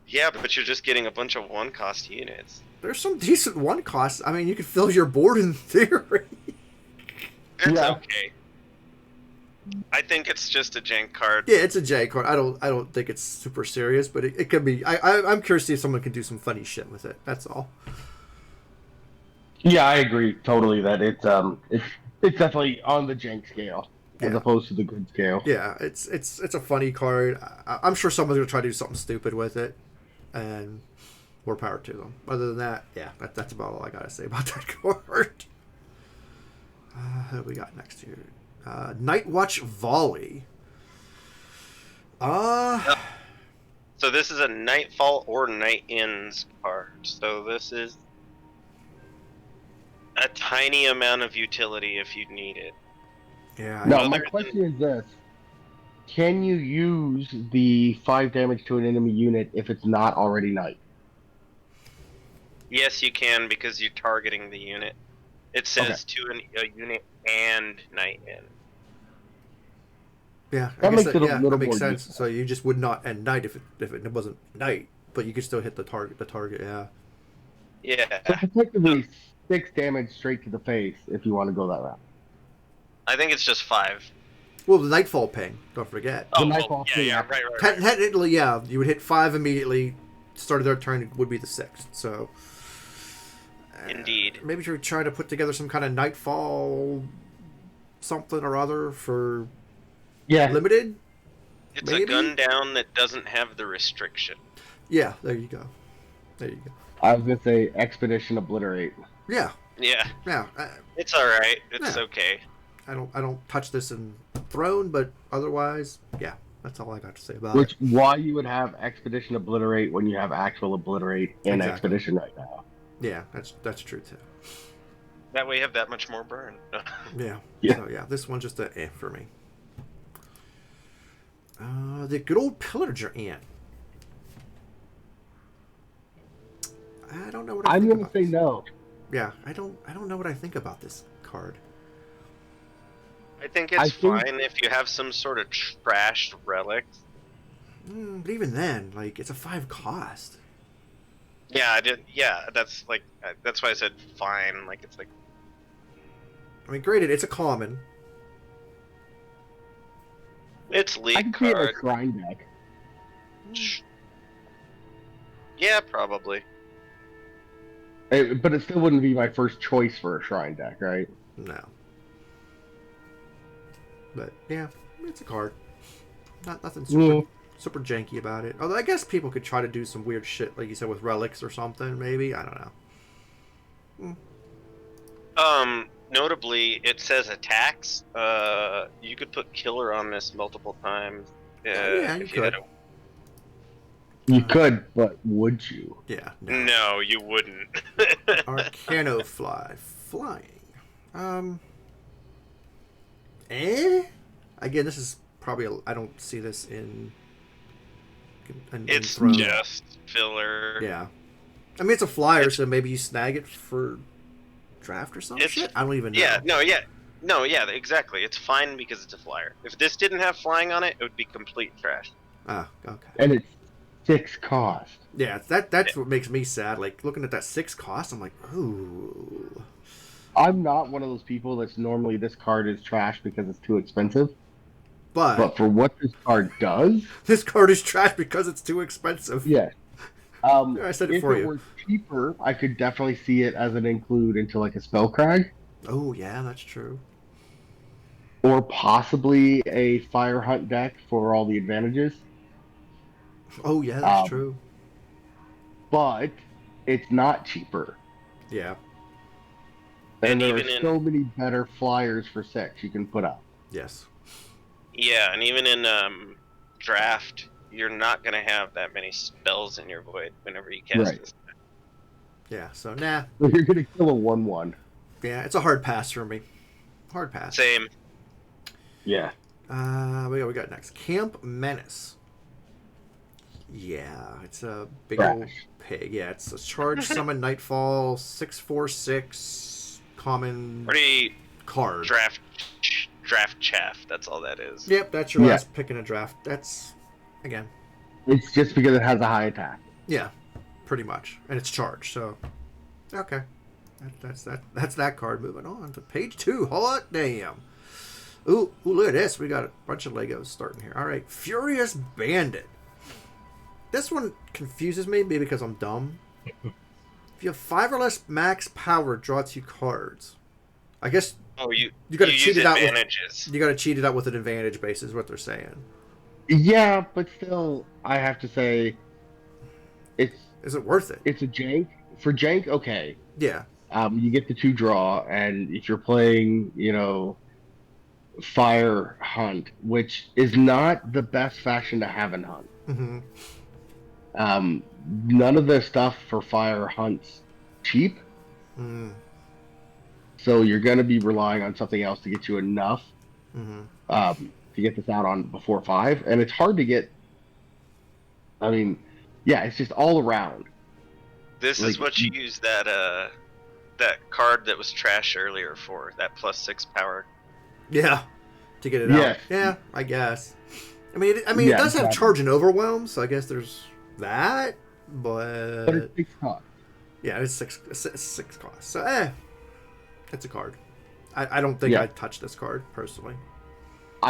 Yeah, but you're just getting a bunch of 1-cost units. There's some decent 1-costs. I mean, you could fill your board in theory. It's okay. I think it's just a jank card. Yeah, it's a jank card. I don't think it's super serious, but it could be. I'm curious to see if someone can do some funny shit with it. That's all. Yeah, I agree totally that it's definitely on the jank scale as opposed to the good scale. Yeah, it's a funny card. I'm sure someone's gonna try to do something stupid with it, and more power to them. Other than that, yeah, that's about all I gotta say about that card. Who we got next here? Night Watch Volley. So this is a Nightfall or Night Ends card. So this is a tiny amount of utility if you need it. Yeah. Now, my question is this. Can you use the 5 damage to an enemy unit if it's not already night? Yes, you can, because you're targeting the unit. It says to a unit and Night End. Yeah, that makes it a little that makes more sense. useful. So you just would not end night if it wasn't night, but you could still hit the target. Yeah. Yeah. So effectively 6 damage straight to the face if you want to go that route. I think it's just 5. Well, the Nightfall ping. Don't forget. Oh, Nightfall ping, right. Technically, yeah, you would hit 5 immediately. Start of their turn it would be the 6th. So. Indeed. Maybe you're trying to put together some kind of Nightfall something or other for limited. It's maybe? a gun down that doesn't have the restriction. Yeah, there you go. I was gonna say Expedition Obliterate. Yeah. Yeah. Yeah. It's all right. It's okay. I don't touch this in Throne, but otherwise, yeah, that's all I got to say about Which it. why you would have Expedition Obliterate when you have actual Obliterate in Exactly. Expedition right now. Yeah, that's true too. That way you have that much more burn. Yeah. Yeah. So yeah, this one's just a for me. The good old Pillager Ant. I don't know what I'm think gonna about say this. no. Yeah, I don't know what I think about this card. I think it's fine if you have some sort of trashed relics. But even then, like, it's a 5 cost. Yeah, I did. Yeah, that's why I said fine. Like it's like. I mean, granted, it's a common. It's I league can see it card. as Shrine deck. Yeah, probably. But it still wouldn't be my first choice for a Shrine deck, right? No. But yeah, it's a card. Nothing super janky about it. Although I guess people could try to do some weird shit, like you said, with relics or something. Maybe, I don't know. Notably, it says attacks. You could put killer on this multiple times. Yeah, you could. You could, but would you? Yeah. No, you wouldn't. Arcanofly. Flying. Again, this is probably I don't see this in it's Throne. just filler. Yeah. I mean, it's a flyer, so maybe you snag it for draft or some shit? I don't even know. Yeah, exactly. It's fine because it's a flyer. If this didn't have flying on it, it would be complete trash. Ah, okay. And it's 6 cost. Yeah, that's what makes me sad. Like, looking at that 6 cost, I'm like, ooh. I'm not one of those people that's normally this card is trash because it's too expensive. But for what this card does... This card is trash because it's too expensive. Yeah. I said it for you. If it were cheaper, I could definitely see it as an include into like a Spellcrag. Oh, yeah, that's true. Or possibly a Fire Hunt deck for all the advantages. Oh, yeah, that's true. But it's not cheaper. Yeah. And there are so many better flyers for 6 you can put up. Yes. Yeah, and even in draft, you're not going to have that many spells in your void whenever you cast this. Yeah, so nah. You're going to kill a 1/1. Yeah, it's a hard pass for me. Hard pass. Same. Yeah. We got next. Camp Menace. Yeah, it's a big old pig. Yeah, it's a charge summon Nightfall 6/4/6 common card. Draft chaff. That's all that is. Yep, that's your last pick in a draft. That's again. It's just because it has a high attack. Yeah, pretty much, and it's charged. So, okay, that's that. That's that card. Moving on to page 2. Hot damn. Ooh, look at this. We got a bunch of Legos starting here. All right, Furious Bandit. This one confuses me, maybe because I'm dumb. If you have 5 or less max power, draw 2 cards. I guess. Oh, you got to cheat it out. You got to cheat it out with an advantage base, is what they're saying. Yeah, but still, I have to say, it's Is it worth it? It's a jank. For jank, okay. Yeah. You get the 2 draw, and if you're playing, fire hunt, which is not the best fashion to have in hunt. Mm-hmm. None of the stuff for fire hunts cheap. Mm. So you're going to be relying on something else to get you enough to get this out on before 5, and it's hard to get. I mean, yeah, it's just all around. This is what you use that card that was trash earlier for, that +6 power. Yeah, to get it out. Yeah, I guess. I mean, it does have charge and overwhelm, so I guess there's that. But it's 6 cost. Yeah, it's 6 cost. So it's a card. I don't think I'd touch this card personally.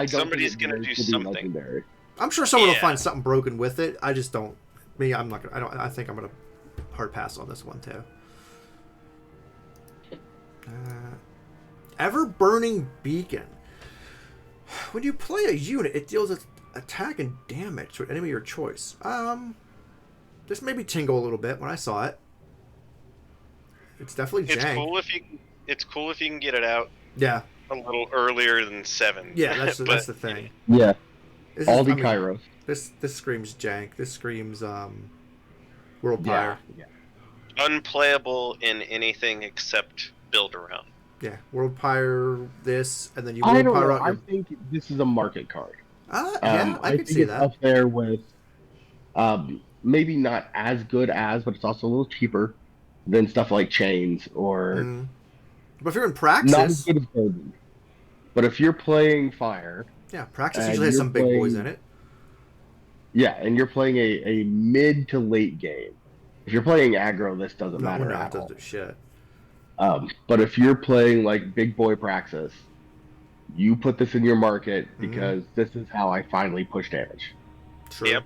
Somebody's gonna do something. Legendary. I'm sure someone will find something broken with it. I just don't. I'm not gonna. I think I'm gonna hard pass on this one too. Ever burning beacon. When you play a unit, it deals attack and damage to an enemy of your choice. This made me tingle a little bit when I saw it. It's definitely jank. It's cool if you can get it out. Yeah. A little earlier than 7. Yeah, that's the thing. Yeah. Aldi Kairos. This screams jank. This screams World Pyre. Yeah. Unplayable in anything except build around. Yeah, World Pyre this, and then you World Pyre out. I think this is a market card. Yeah, I could see that. Up there with, maybe not as good as, but it's also a little cheaper than stuff like Chains or. But if you're in Praxis, not as good as Golden. But if you're playing Fire, Praxis usually has some big boys in it. Yeah, and you're playing a mid to late game. If you're playing aggro, this doesn't matter at all. It doesn't do shit. But if you're playing like big boy Praxis, you put this in your market because this is how I finally push damage. True. Yep.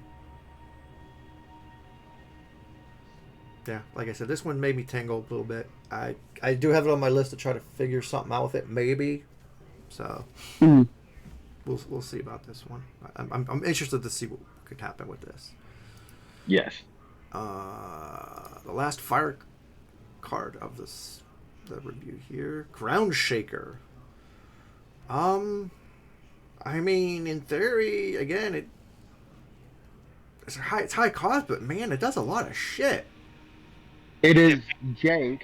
Yeah, like I said, this one made me tingle a little bit. I do have it on my list to try to figure something out with it, maybe. So we'll see about this one. I'm interested to see what could happen with this. Yes. The last fire card of the review here, Ground Shaker. I mean, in theory, again, it's high cost, but man, it does a lot of shit. It is jank,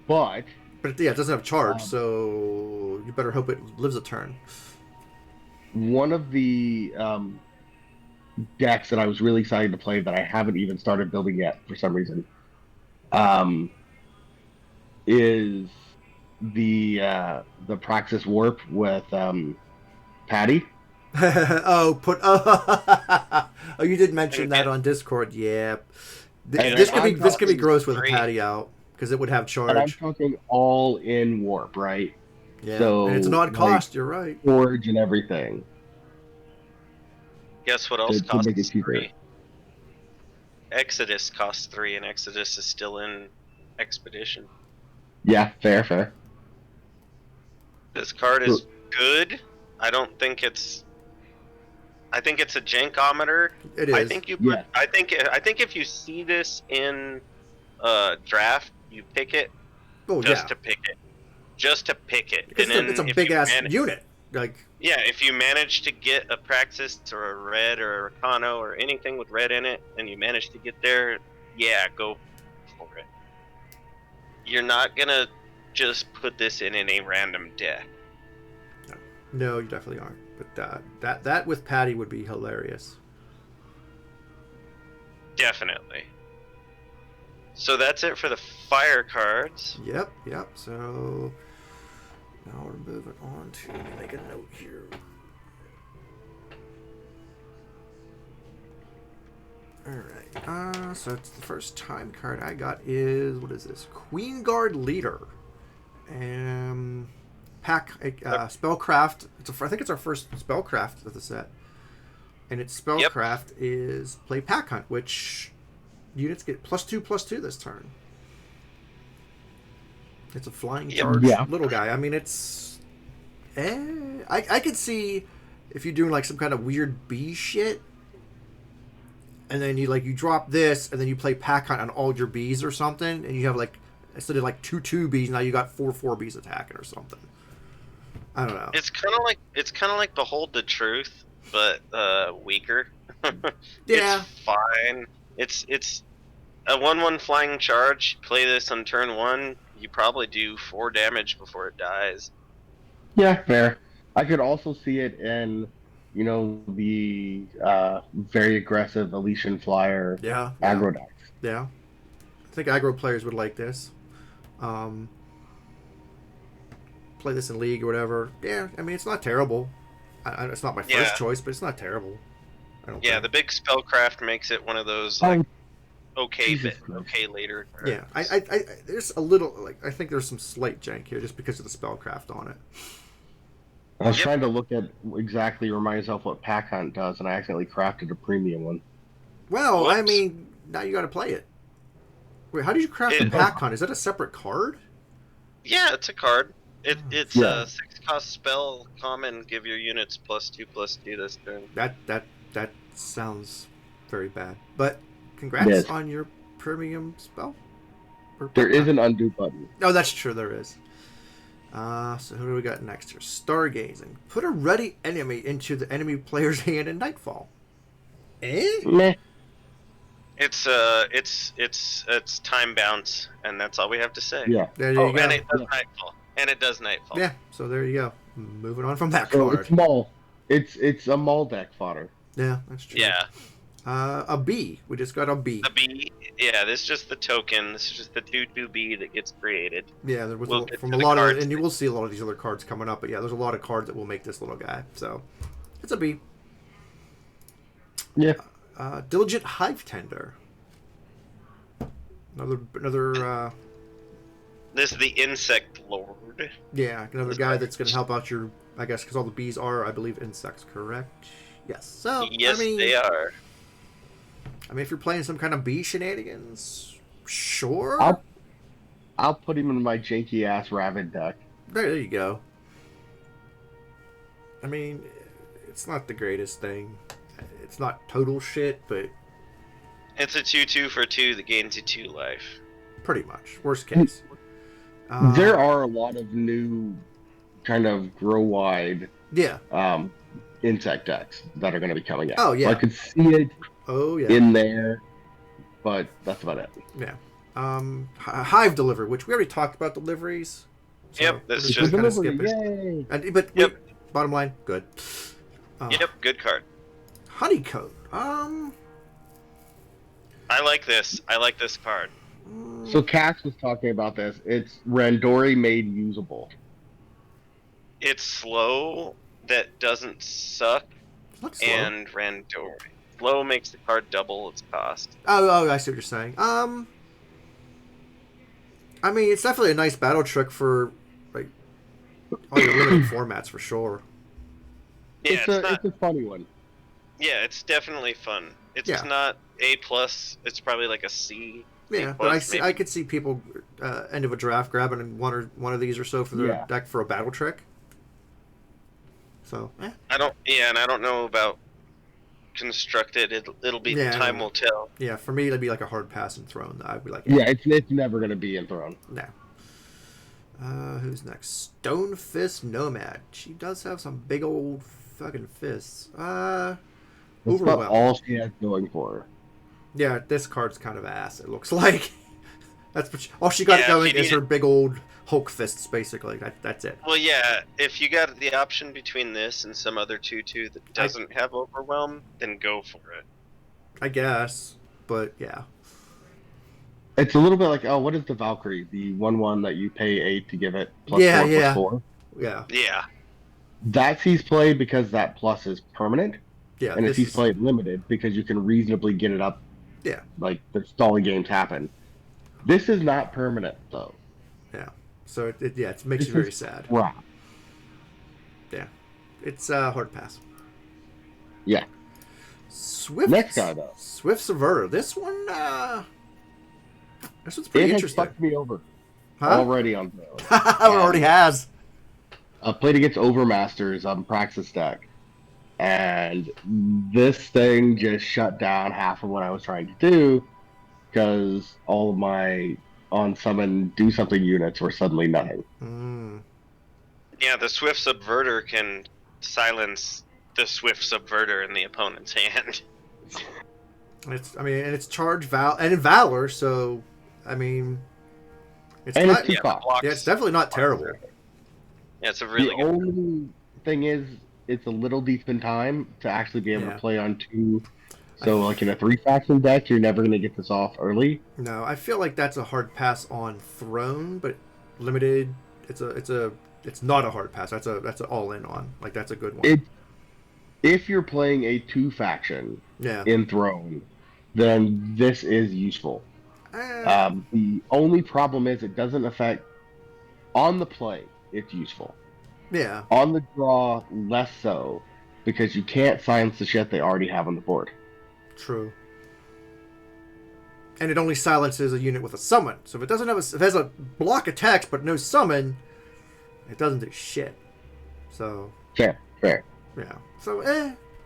but it doesn't have charge, so you better hope it lives a turn. One of the decks that I was really excited to play that I haven't even started building yet for some reason is the Praxis Warp with Patty. Oh, you did mention that on Discord. Yeah. This could be gross with a Patty out because it would have charge. And I'm talking all in warp, right? Yeah. So and it's an odd cost. You're right. Forge and everything. Guess what else costs 3? Exodus costs 3, and Exodus is still in Expedition. Yeah, fair. This card is good. I think it's a jankometer. It is. I think if you see this in draft, you pick it to pick it. Just to pick it. And then it's a big ass unit. If you manage to get a Praxis or a Red or a Recano or anything with red in it, and you manage to get there, go for it. You're not gonna just put this in a random deck. No, you definitely aren't. But that with Patty would be hilarious. Definitely. So that's it for the fire cards. Yep. So now we're moving on to make a note here. Alright. So it's the first time card I got is, what is this? Queen Guard Leader. Spellcraft. I think it's our first spellcraft of the set. And its spellcraft is play Pack Hunt, which units get +2/+2 this turn. It's a flying charge little guy. I mean, it's I could see if you're doing like some kind of weird bee shit. and then you drop this, and then you play Pack Hunt on all your bees or something, and you have instead of 2/2 bees, now you got 4/4 bees attacking or something. I don't know. It's kind of like Behold the Truth, but weaker. Yeah. It's fine. It's a 1/1 flying charge. Play this on turn 1. You probably do 4 damage before it dies. Yeah, fair. I could also see it in, the very aggressive Elysian Flyer aggro decks. Yeah. I think aggro players would like this. Play this in League or whatever. Yeah, I mean, it's not terrible. It's not my first choice, but it's not terrible. Yeah, the big spellcraft makes it one of those okay later. Yeah, I there's a little I think there's some slight jank here just because of the spellcraft on it. I was trying to look at exactly remind myself what Pack Hunt does, and I accidentally crafted a premium one. Well, Whoops. I mean, now you got to play it. Wait, how did you craft the Pack Hunt? Is that a separate card? Yeah, it's a card. It's a 6-cost spell, common. Give your units +2/+2 this turn. That sounds very bad. But congrats on your premium spell. There is an undo button. Oh, that's true. There is. So who do we got next here? Stargazing. Put a ready enemy into the enemy player's hand in Nightfall. Meh. It's time bounce, and that's all we have to say. Yeah. There you go. And it does Nightfall. And it does Nightfall. Yeah. So there you go. Moving on from that So card. it's Maul. It's a Maul deck fodder. Yeah, that's true. Yeah. A bee. We just got a bee. A bee. Yeah, this is just the token. This is just the 2/2 bee that gets created. Yeah, there was We'll a lot of, and you will see a lot of these other cards coming up. But yeah, there's a lot of cards that will make this little guy. So it's a bee. Yeah. Diligent Hive Tender. Another. This is the Insect Lord. Yeah, another guy that's going to help out your. I guess because all the bees are, I believe, insects. Correct. Yes. So yes, they are. I mean, if you're playing some kind of bee shenanigans, sure. I'll put him in my janky ass Raven deck. There you go. I mean, it's not the greatest thing. It's not total shit, but It's a 2/2 for 2 that gains you 2 life. pretty much. Worst case. There are a lot of new kind of grow wide insect decks that are going to be coming out. Oh, yeah. So I could see it in there, but that's about it. Yeah. Hive Delivery, which we already talked about deliveries. So Yep, that's just just kind of skip Yay! it. But Yep. bottom line, good. Yep, good card. Honeycoat. I like this. I like this card. So Cass was talking about this. It's Randori made usable. It's slow that doesn't suck, Looks slow. and Randori. Slow makes the card double its cost. Oh, I see what you're saying. I mean, it's definitely a nice battle trick for like all your limited formats for sure. Yeah, It's a funny one. Yeah, it's definitely fun. It's not A+. It's probably like a C. Yeah, but I could see people end of a draft grabbing one of these or so for their deck for a battle trick. So I don't know about constructed. It'll be time will tell. Yeah, for me it'd be like a hard pass and Throne. I'd be like, it's never gonna be in Throne. No. Who's next? Stone Fist Nomad. She does have some big old fucking fists. That's Overwhelm. about all she has going for her. Yeah, this card's kind of ass. It looks like that's what all she got going is her big old Hulk fists. Basically, that's it. Well, yeah. If you got the option between this and some other 2/2 that doesn't have Overwhelm, then go for it. I guess, but yeah. It's a little bit like, what is the Valkyrie? The 1/1 that you pay 8 to give it +4/+4? Yeah. Yeah. That sees play because that plus is permanent. Yeah. And it sees play limited because you can reasonably get it up. Yeah. Like the stalling games happen. This is not permanent though. Yeah. So it makes you very sad. Wow. Yeah. It's hard pass. Yeah. Swift. Next guy though. Swift Subverter. This one's pretty interesting. It has fucked me over already on Throne. It already has. Played against Overmasters on Praxis deck. and this thing just shut down half of what I was trying to do because all of my on summon do something units were suddenly nothing. Yeah, the Swift Subverter can silence the Swift Subverter in the opponent's hand. It's charge Valor, so it's and not, it's 2 cost. Yeah, it's definitely not terrible. Yeah, it's a really the good. Only thing is, it's a little deep in time to actually be able to play on 2. So, like in a 3-faction deck, you're never going to get this off early. No, I feel like that's a hard pass on Throne, but limited. It's not a hard pass. That's a all in on. Like, that's a good one. If you're playing a 2-faction in Throne, then this is useful. The only problem is it doesn't affect on the play. It's useful. Yeah. On the draw, less so, because you can't silence the shit they already have on the board. True. And it only silences a unit with a summon. So if it doesn't have if it has a block attacks but no summon, it doesn't do shit. So fair. Yeah. So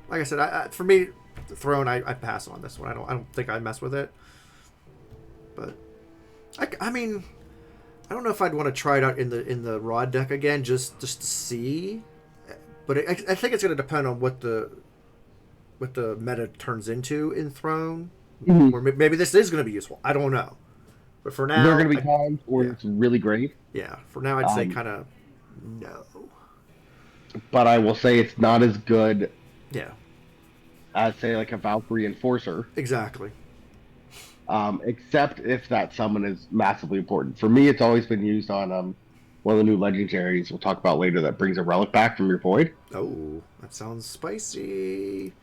like I said, I for me, the Throne, I pass on this one. I don't think I'd mess with it. But I don't know if I'd want to try it out in the raw deck again, just to see. But I think it's going to depend on what the meta turns into in Throne. Mm-hmm. Or maybe this is going to be useful. I don't know. But for now, there are going to be times where it's really great. Yeah. For now, I'd say kind of no. But I will say it's not as good. Yeah. As say like a Valkyrie Enforcer. Exactly. Except if that summon is massively important. For me, it's always been used on one of the new legendaries we'll talk about later that brings a relic back from your void. Oh, that sounds spicy.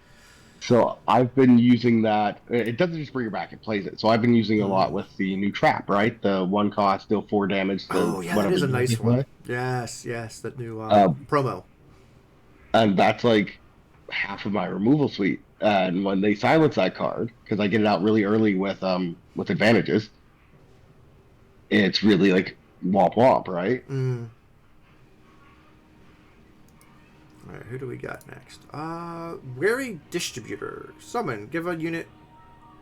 So I've been using that. It doesn't just bring it back; it plays it. So I've been using it a lot with the new trap, right? The 1 cost, deal 4 damage. Oh yeah, that is a nice one. Yes, that new promo. And that's like half of my removal suite. And when they silence that card, because I get it out really early with advantages, it's really like womp womp, right? All right, who do we got next? Wary Distributor. Summon. Give a unit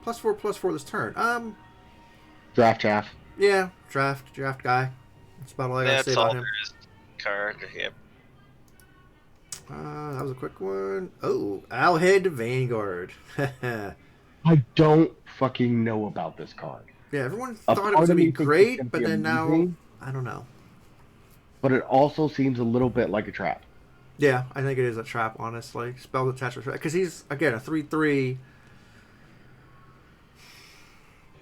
+4/+4 this turn. Draft chaff. Yeah, draft guy. That's about all I gotta say about him. Card. Yep. That was a quick one. Oh, Owlhead Vanguard. I don't fucking know about this card. Yeah, everyone thought it was gonna be great, but then now I don't know. But it also seems a little bit like a trap. Yeah, I think it is a trap, honestly. Spell attached because he's again a 3/3.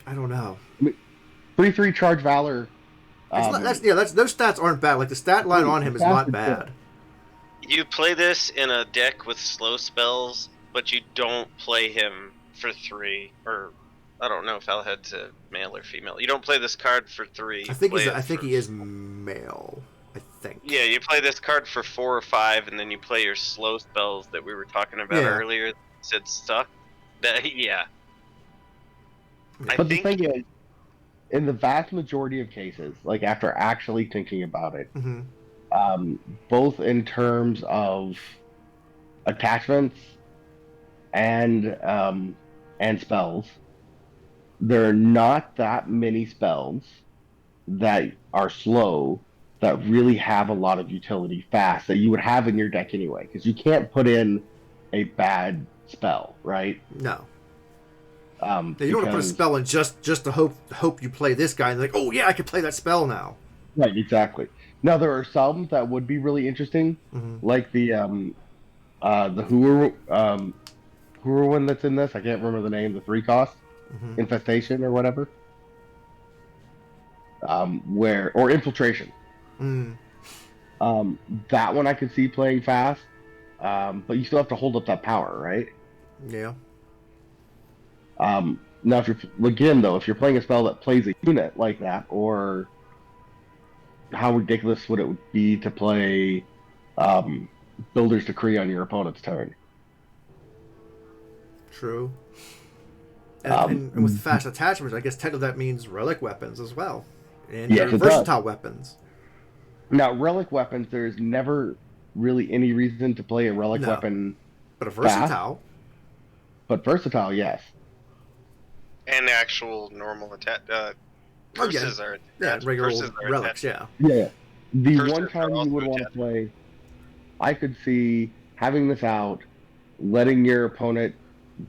I don't know. 3/3 charge valor. Those stats aren't bad. Like the stat line on him is not bad. You play this in a deck with slow spells, but you don't play him for 3, or I don't know if Owlhead's a male or female. You don't play this card for 3. I think he is male. I think. Yeah, you play this card for 4 or 5, and then you play your slow spells that we were talking about earlier. That said stuck. Yeah. But the thing is, in the vast majority of cases, like after actually thinking about it, both in terms of attachments and spells, there are not that many spells that are slow that really have a lot of utility fast that you would have in your deck anyway, because you can't put in a bad spell, right? No. You don't want to put a spell in just to hope you play this guy and like, oh yeah, I can play that spell now. Right, exactly. Now there are some that would be really interesting, like the Hurried one that's in this. I can't remember the name. The 3 cost infestation or whatever. Or infiltration. That one I could see playing fast, but you still have to hold up that power, right? Yeah. Now, if you're playing a spell that plays a unit like that, or how ridiculous would it be to play Builder's Decree on your opponent's turn? True. And with fast attachments, I guess technically that means relic weapons as well, and versatile weapons. Now, relic weapons, there's never really any reason to play a relic weapon But a versatile. But versatile, yes. And actual normal attack. Curses are regular old relics, Yeah. The Curses one time are you would also want to play, I could see having this out, letting your opponent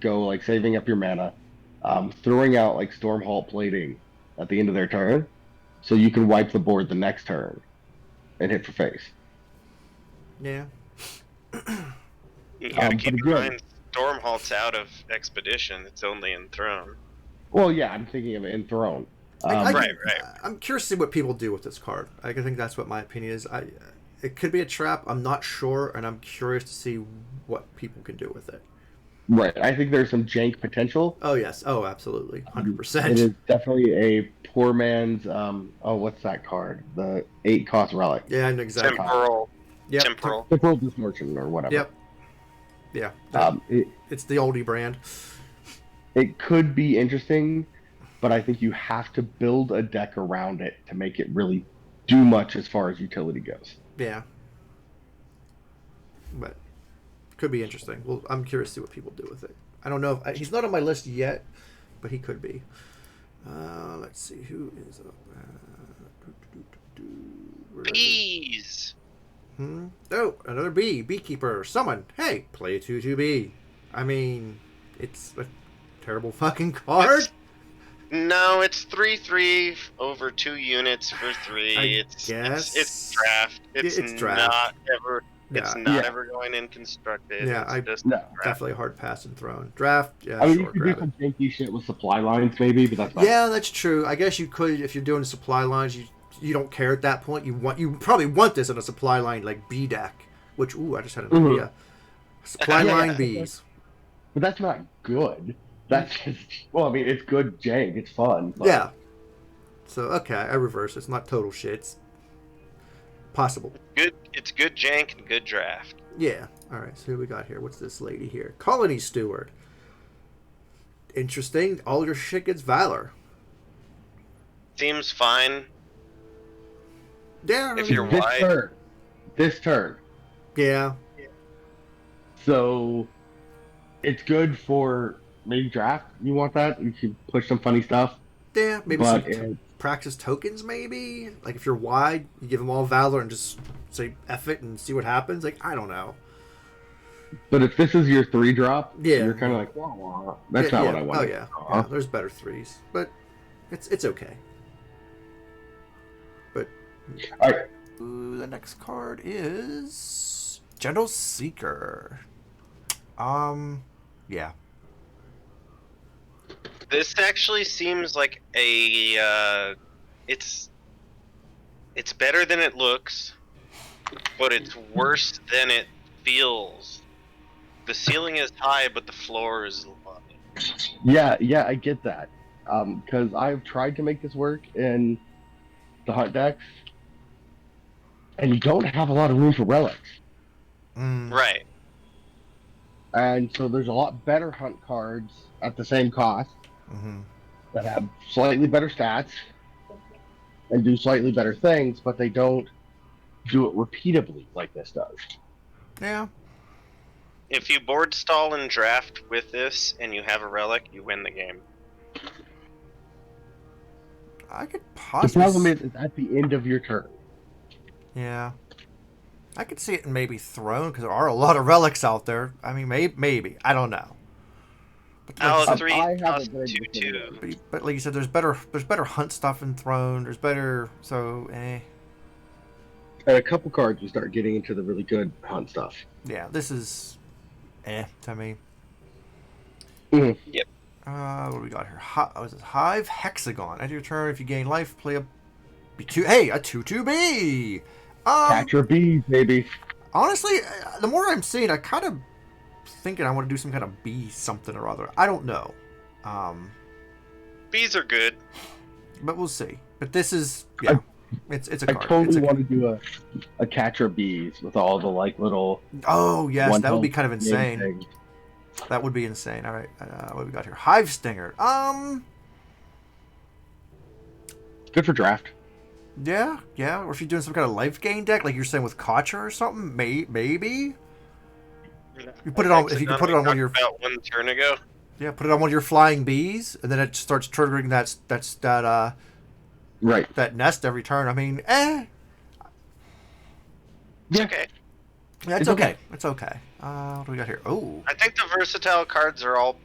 go, like, saving up your mana, throwing out, like, Stormhalt Plating at the end of their turn, so you can wipe the board the next turn and hit for face. Yeah. You gotta keep in mind, Stormhalt's out of Expedition. It's only in Throne. Well, yeah, I'm thinking of it in Throne. Right. I'm curious to see what people do with this card. I think that's what my opinion is. It could be a trap. I'm not sure, and I'm curious to see what people can do with it. Right. I think there's some jank potential. Oh, yes. Oh, absolutely. 100%. It is definitely a poor man's, what's that card? The 8-cost relic. Yeah, an exact. Temporal. Yep. Temporal Misfortune or whatever. Yep. Yeah. It's the oldie brand. It could be interesting, but I think you have to build a deck around it to make it really do much as far as utility goes. Yeah. But could be interesting. Well, I'm curious to see what people do with it. I don't know if he's not on my list yet, but he could be. Let's see who is up. Bees. Oh, another bee. Beekeeper. Summon. Hey, play a 2/2 I mean, it's a terrible fucking card. No, it's 3/3 over 2 units for 3. It's draft. It's draft. Not ever going in constructed. Yeah, definitely a hard pass and thrown. Draft, yeah. I mean, you could do some janky shit with supply lines, maybe, but that's not. Yeah, that's true. I guess you could if you're doing supply lines. You don't care at that point. You probably want this in a supply line like B deck, which I just had an idea. Supply line bees. But that's not good. That's just it's good jank. It's fun. But... Yeah. So okay, I reverse. It's not total shit. It's possible. It's good jank and good draft. Yeah. All right. So who we got here? What's this lady here? Colony Steward. Interesting. All your shit gets valor. Seems fine. Yeah. If you're this turn. Yeah. So it's good for maybe draft. You want that? You can push some funny stuff. Yeah, maybe some practice tokens. Maybe like if you're wide, you give them all valor and just say F it and see what happens. Like I don't know. But if this is your 3-drop, you're kind of like, wah. That's not what I want. Oh yeah, there's better 3s, but it's okay. But all right. The next card is Gentle Seeker. Yeah. This actually seems like a it's better than it looks, but it's worse than it feels. The ceiling is high, but the floor is low. Yeah, I get that. Because I've tried to make this work in the hunt decks, and you don't have a lot of room for relics. Right. And so there's a lot better hunt cards at the same cost that have slightly better stats and do slightly better things, but they don't do it repeatably like this does. Yeah. If you board stall and draft with this and you have a relic, you win the game. I could possibly... The problem is it's at the end of your turn. Yeah. I could see it in maybe Throne, because there are a lot of relics out there. I mean, maybe. I don't know. But like, 3 cost 2/2. But like you said, there's better hunt stuff in Throne. There's better... So, And a couple cards you start getting into the really good hunt stuff. Yeah, this is... to me. Yep. What do we got here? Hive Hexagon. At your turn, if you gain life, play a 2/2 Catch your bees, baby. Honestly, the more I'm seeing, I kind of thinking I want to do some kind of bee something or other. I don't know. Bees are good, but we'll see. But this is it's a card. I totally want to do a catcher bees with all the like little. Oh yes, that would be kind of insane. Things. That would be insane. All right, what have we got here? Hive Stinger. Good for draft. Yeah. Or if you're doing some kind of life gain deck, like you're saying with Kocher or something, maybe. You put it on if you can put it on one of your about 1 turn ago. Yeah, put it on one of your flying bees, and then it starts triggering that nest every turn. I mean, It's okay. Yeah, it's okay. It's okay. What do we got here? Oh, I think the versatile cards are all.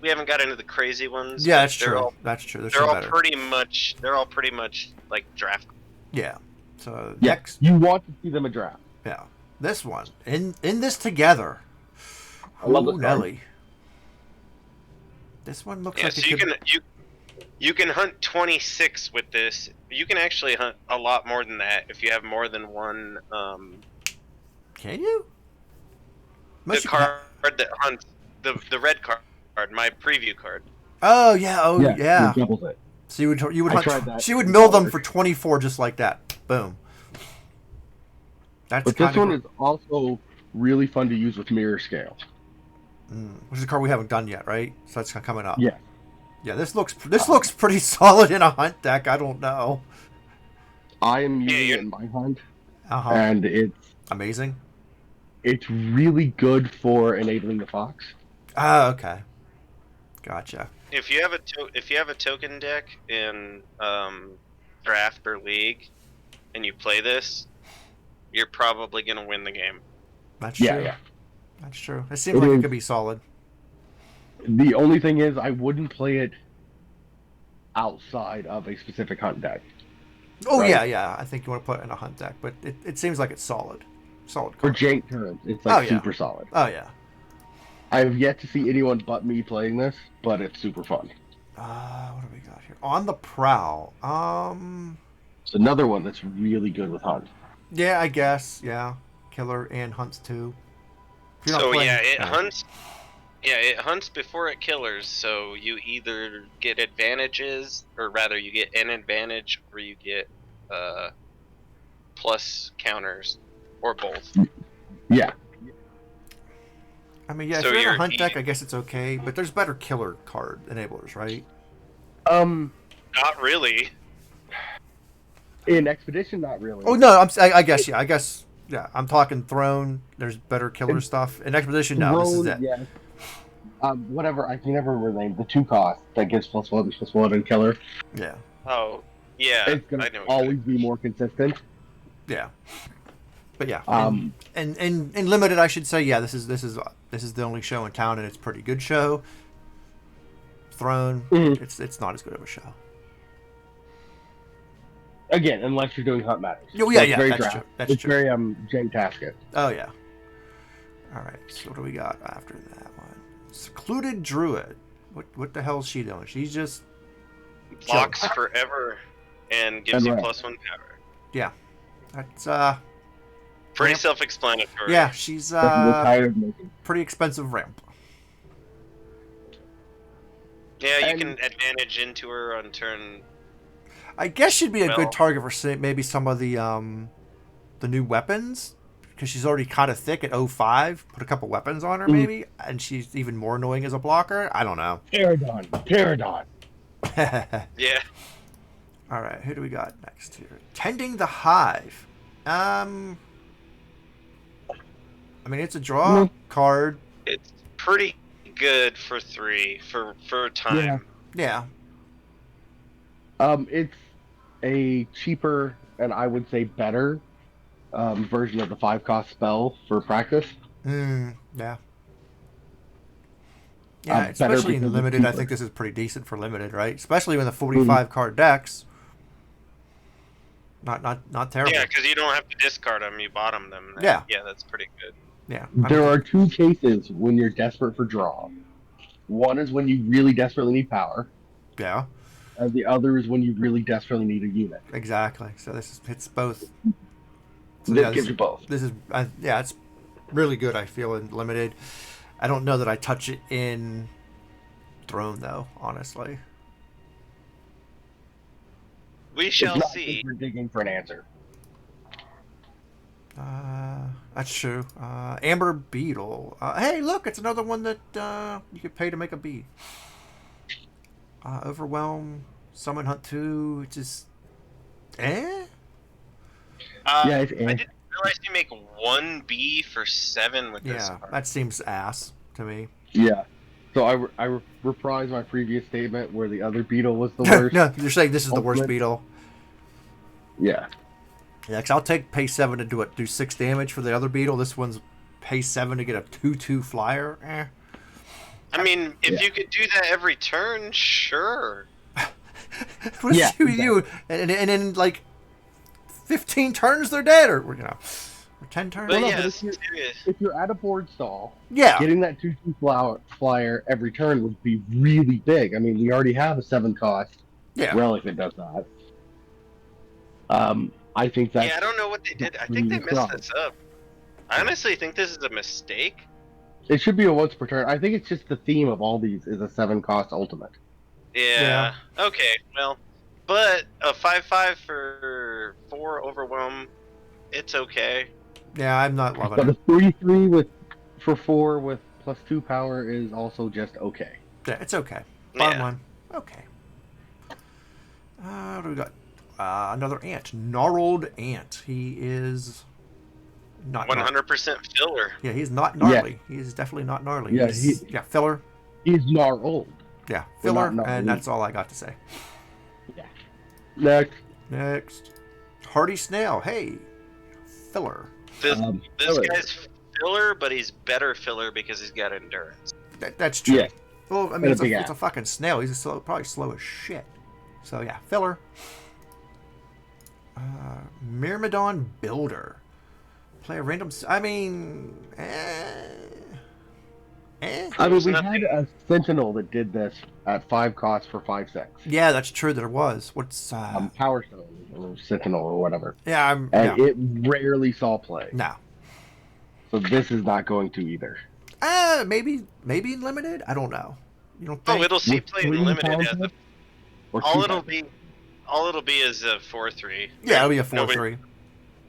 We haven't got into the crazy ones. Yeah, that's true. That's true. They're all pretty much. They're all pretty much like draft. Yeah. So next, you want to see them a draft. Yeah. This one in this together. I love this Nelly. This one looks like so you can hunt 26 with this. You can actually hunt a lot more than that if you have more than one. Can you? The card that hunts the red card, my preview card. Oh yeah! Oh yeah! Doubles it. So you would hunt. She would mill them for 24 just like that. Boom. But this one is also really fun to use with mirror scale. Which is a card we haven't done yet, right? So that's coming up. Yeah. Yeah, this looks pretty solid in a hunt deck. I don't know. I am using it in my hunt, and it's amazing. It's really good for enabling the fox. Oh, okay. Gotcha. If you have a token deck in draft or league, and you play this, you're probably gonna win the game. That's true. Yeah. That's true. It seems like it could be solid. The only thing is, I wouldn't play it outside of a specific hunt deck. Oh right? Yeah. I think you want to put it in a hunt deck, but it seems like it's solid. Solid card. For Jank turns, it's like super solid. Oh yeah. I have yet to see anyone but me playing this, but it's super fun. What do we got here? On the Prowl. It's another one that's really good with hunt. Yeah, I guess. Yeah, killer and hunts too. So it hunts. Yeah, it hunts before it killers. So you either get advantages, or rather, you get an advantage, or you get plus counters, or both. Yeah. I mean, yeah, so if you're in a hunt deck, I guess it's okay, but there's better killer card enablers, right? Not really. In Expedition, not really. Oh no, I guess yeah. I'm talking Throne. There's better killer stuff. In Expedition, no, this is it. Yeah. Whatever. I can never remember the name. The 2 cost that gives +1/+1 and killer. Yeah. Oh, yeah. It's gonna always be more consistent. Yeah. But yeah. And in limited, I should say, yeah. This is the only show in town, and it's a pretty good show. Throne, it's not as good of a show. Again, unless you're doing Hunt Matters. Oh, yeah, that's true. It's very Jank-tastic. Oh, yeah. All right, so what do we got after that one? Secluded Druid. What the hell is she doing? She's just... blocks forever and gives you +1 power. Yeah. That's, pretty self-explanatory. Yeah, she's, pretty expensive ramp. Yeah, you can advantage into her on turn... I guess she'd be a good target for maybe some of the new weapons, because she's already kind of thick at 05. Put a couple weapons on her, maybe, and she's even more annoying as a blocker. I don't know. Pterodon. Yeah. All right, who do we got next here? Tending the Hive. I mean, it's a draw card. It's pretty good for 3 for time. Yeah. It's a cheaper and I would say better version of the 5-cost spell for practice. Yeah. Yeah, especially in limited, I think this is pretty decent for limited, right? Especially in the 45 card decks. Not terrible. Yeah, because you don't have to discard them; you bottom them. Yeah, that's pretty good. Yeah. There are 2 cases when you're desperate for draw. One is when you really desperately need power. Yeah. And the other is when you really desperately need a unit. Exactly. So it's both. So this gives you both. This is it's really good. I feel in limited. I don't know that I touch it in Throne though. Honestly. We shall see. We're digging for an answer. That's true. Amber Beetle. Hey, look, it's another one that you could pay to make a bee. Overwhelm, Summon Hunt 2, just... Yeah, it's I realized you make 1B for 7 with this Yeah, card. that seems ass to me. Yeah. So I reprised my previous statement where the other Beetle was the worst. No, you're saying this is the worst Ultimate. Beetle. Yeah. Yeah, because I'll take pay 7 to do 6 damage for the other Beetle. This one's pay 7 to get a 2/2 flyer. I mean, if you could do that every turn, sure. What's Yeah, you? And in like 15 turns they're dead, or 10 turns. But no, yeah, but if you're at a board stall, Yeah. getting that 2/2 flyer every turn would be really big. I mean, we already have a 7 cost relic that does that. I think that. Yeah, I don't know what they did. I think they messed this up. I honestly think this is a mistake. It should be a once per turn. I think it's just the theme of all these is a 7 cost ultimate. Yeah. Okay. Well, but a 5/5 for 4 overwhelm, it's okay. Yeah, I'm not loving But it. a 3/3 for 4 with +2 power is also just okay. Yeah, it's okay. Bottom line, okay. What do we got? Another ant, gnarled ant. He is not 100% filler. Yeah, he's not gnarly. Yeah. He's definitely not gnarly. Yeah, filler. He's gnarled. Yeah, filler, and that's all I got to say. Yeah. Next. Hardy Snail. Hey, filler. This filler. guy's filler, but he's better filler because he's got endurance. That's true. Yeah. Well, I mean, it's a fucking snail. He's probably slow as shit. So, yeah, filler. Myrmidon Builder. Play a random... I mean... I mean, we had a Sentinel that did this at 5 costs for 5/6. Yeah, that's true. There was. What's Power Stone or Sentinel or whatever. Yeah, it rarely saw play. No. So this is not going to either. Maybe in limited. I don't know. You don't think? Oh, it'll see play in limited. All it'll be is a 4/3. Yeah, it'll be a 4/3.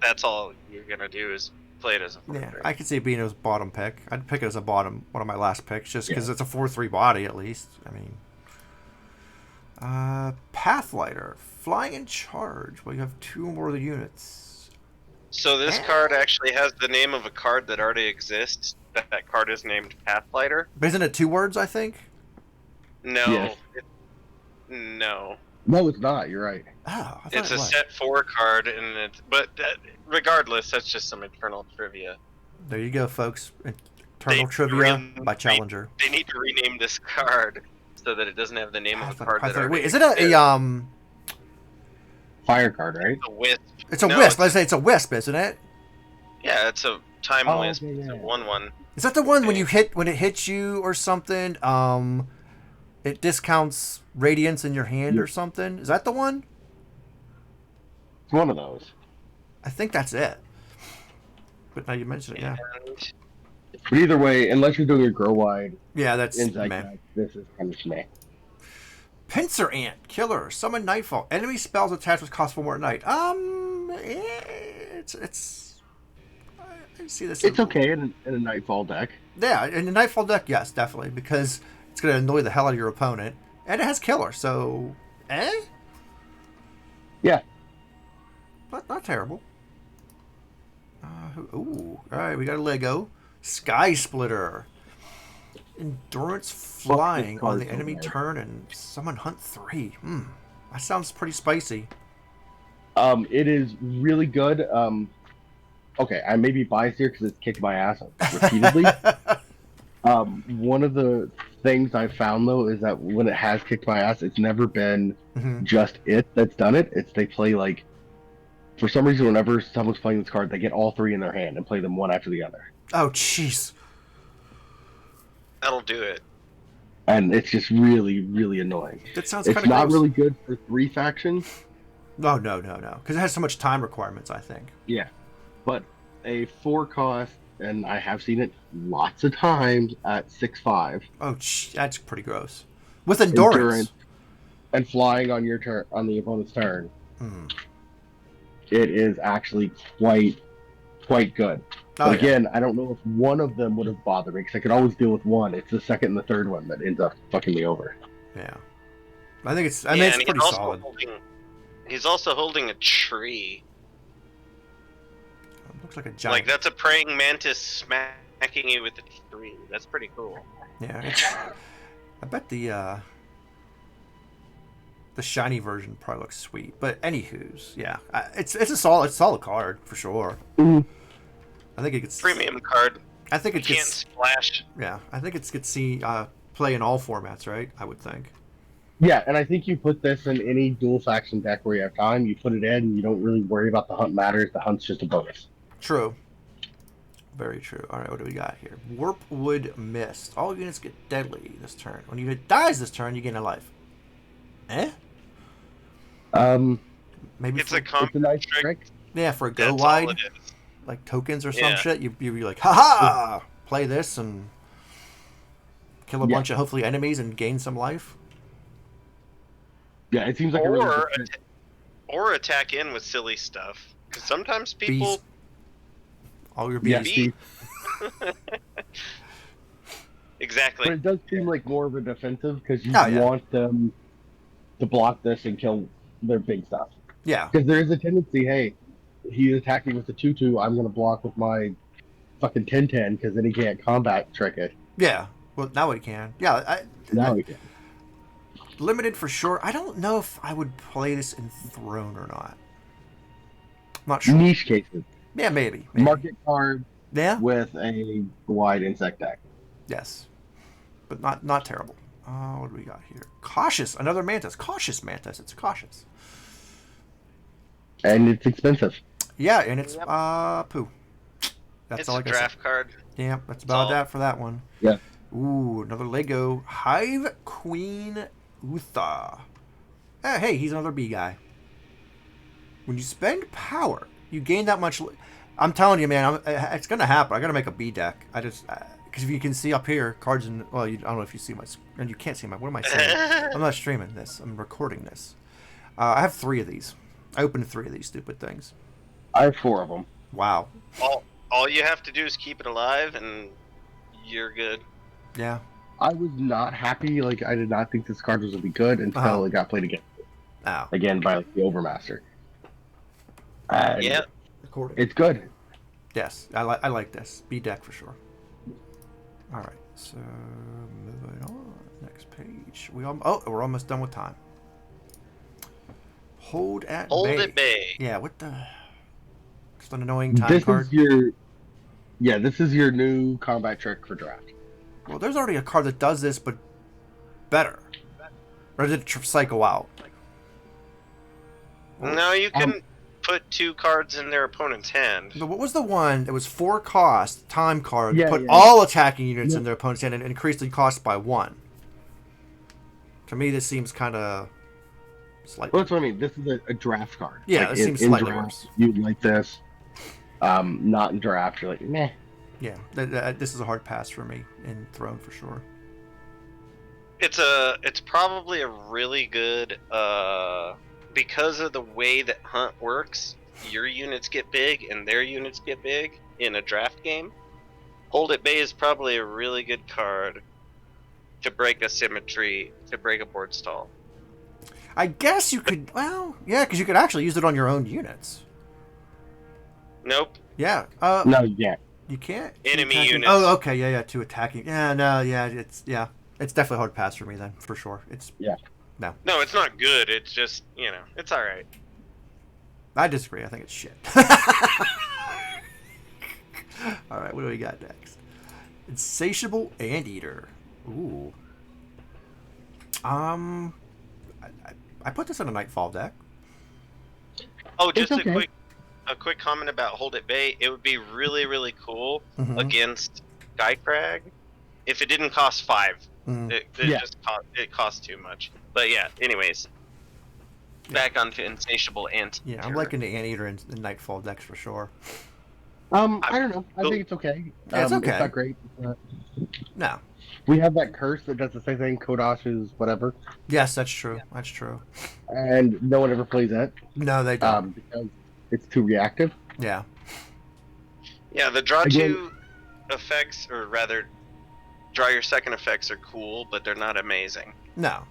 That's all you're gonna do is play it as a 4/3. Yeah, I could see it being his bottom pick. I'd pick it as one of my last picks, just because it's a 4/3 body at least. I mean, Pathlighter, flying in charge. Well, you have 2 more of the units. So this card actually has the name of a card that already exists. That card is named Pathlighter. But isn't it 2 words? I think. No. Yes. No. No, it's not. You're right. Oh, I thought It's a set 4 card, but regardless, that's just some internal trivia. There you go, folks. Internal trivia by Challenger. They need to rename this card so that it doesn't have the name of the card. Wait, is it a fire card, right? It's a wisp. It's a wisp. Let's say it's a wisp, isn't it? Yeah, it's a time wisp. Okay, It's a 1/1. Is that the one when it hits you or something? It discounts radiance in your hand or something. Is that the one? It's one of those. I think that's it. But now you mention it, yeah. But either way, unless you're doing a grow wide, that's inside this is kind of meh. Pincer Ant, killer, summon Nightfall. Enemy spells attached with cost 4 more at night. It's. I see this. It's okay in a Nightfall deck. Yeah, in the Nightfall deck, yes, definitely, because it's going to annoy the hell out of your opponent, and it has killer. So, Yeah. Not terrible. Ooh, all right, we got a Lego Sky Splitter. Endurance flying on the enemy turn and summon hunt 3. That sounds pretty spicy. It is really good. Okay, I may be biased here because it's kicked my ass repeatedly. One of the things I found though is that when it has kicked my ass, it's never been just it that's done it. It's they play like, for some reason, whenever someone's playing this card, they get all 3 in their hand and play them one after the other. Oh, jeez. That'll do it. And it's just really, really annoying. That sounds kind of It's not really good for 3 factions. No. Because it has so much time requirements, I think. Yeah. But a 4 cost, and I have seen it lots of times at 6/5. Oh, that's pretty gross. With endurance. And flying on your turn, on the opponent's turn. It is actually quite good. But again, I don't know if one of them would have bothered me, because I could always deal with one. It's the second and the third one that ends up fucking me over. Yeah. I think it's pretty solid. He's also holding a tree. Looks like a giant. Like, that's a praying mantis smacking you with a tree. That's pretty cool. Yeah, I bet the shiny version probably looks sweet. But anywho's, yeah, it's a solid card for sure. Mm. I think it gets Premium card. I think it You gets can't splash. Yeah, I think it gets seen play in all formats, right? I would think. Yeah, and I think you put this in any dual faction deck where you have time. You put it in, and you don't really worry about the hunt matters. The hunt's just a bonus. True. Very true. All right, what do we got here? Warpwood Mist. All units get deadly this turn. When you hit dies this turn, you gain a life. Eh? Maybe It's it's a nice trick. Yeah, for a go That's wide, all it is. like tokens or some Yeah. shit. You'd be like, haha! Play this and kill a Yeah. bunch of hopefully enemies and gain some life. Yeah, it seems like a really good fit. Or attack in with silly stuff. Because sometimes people... Bees. All your bees. Yeah. Bees. Exactly. But it does seem like more of a defensive because you Oh, yeah. want them to block this and kill their big stuff. Yeah. Because there is a tendency, hey, he's attacking with the 2/2, I'm going to block with my fucking 10/10 because then he can't combat trick it. Yeah. Well, now we can. Yeah. Now he can. Limited for sure. I don't know if I would play this in Throne or not. I'm not sure. Niche cases. Yeah, maybe. Market card Yeah. with a wide insect deck. Yes. But not terrible. What do we got here? Cautious. Another mantis. Cautious mantis. It's cautious. And it's expensive. Yeah, and it's Yep. poo. That's It's all a I can say. draft card. Yeah, that's about that for that one. Yeah. Ooh, another Lego. Hive Queen Utha. Hey, he's another bee guy. When you spend power, you gain that much. I'm telling you, man, it's going to happen. I got to make a bee deck. I just... Because if you can see up here, cards in... Well, I don't know if you see my... And you can't see my... What am I saying? I'm not streaming this. I'm recording this. I have 3 of these. I opened 3 of these stupid things. I have 4 of them. Wow. All you have to do is keep it alive, and you're good. Yeah. I was not happy. Like, I did not think this card was going to be good until it got played again. Oh. Again, by like, the Overmaster. And Yeah. Recording. it's good. Yes, I like this. B deck for sure. All right, so moving on. Next page. We're almost done with time. Hold at Hold bay. it bay. Yeah, what the? Just an annoying time This card. is your... Yeah, this is your new combat trick for draft. Well, there's already a card that does this, but better. Or did it cycle out? No, you can put 2 cards in their opponent's hand. But what was the one that was 4 cost time card? Yeah, Put yeah. all attacking units in their opponent's hand and increase the cost by 1. To me, this seems kind of slightly. Well, that's what I mean. This is a draft card. Yeah, like, it seems in slightly draft, worse. You like this. Not in draft. You're like, meh. Yeah, this is a hard pass for me in Throne for sure. It's probably a really good because of the way that Hunt works. Your units get big and their units get big in a draft game. Hold at Bay is probably a really good card to break a symmetry, to break a board stall. I guess you could. Well, yeah, because you could actually use it on your own units. Nope. Yeah. No, you can't. You can't. Enemy attacking. units. Oh, okay. Yeah. 2 attacking. Yeah. No. Yeah. It's definitely a hard pass for me then, for sure. It's. Yeah. No. No, it's not good. It's just, it's all right. I disagree. I think it's shit. All right. What do we got next? Insatiable Anteater. Ooh. I put this in a Nightfall deck. Oh, just It's okay. a quick comment about Hold It Bay. It would be really, really cool Mhm. against Skycrag if it didn't cost 5. Mhm. It costs too much. But yeah, anyways. Back onto Insatiable Ant. Yeah, I'm liking the Anteater in Nightfall decks for sure. I don't know. I think it's okay. Yeah, it's okay. It's not great. No. We have that curse that does the same thing. Kodash's whatever, Yes, that's true. That's true. and no one ever plays it No, they don't. because it's too reactive. Yeah. Yeah, the draw Again- 2 effects, or rather, draw your second effects are cool, but they're not amazing. No.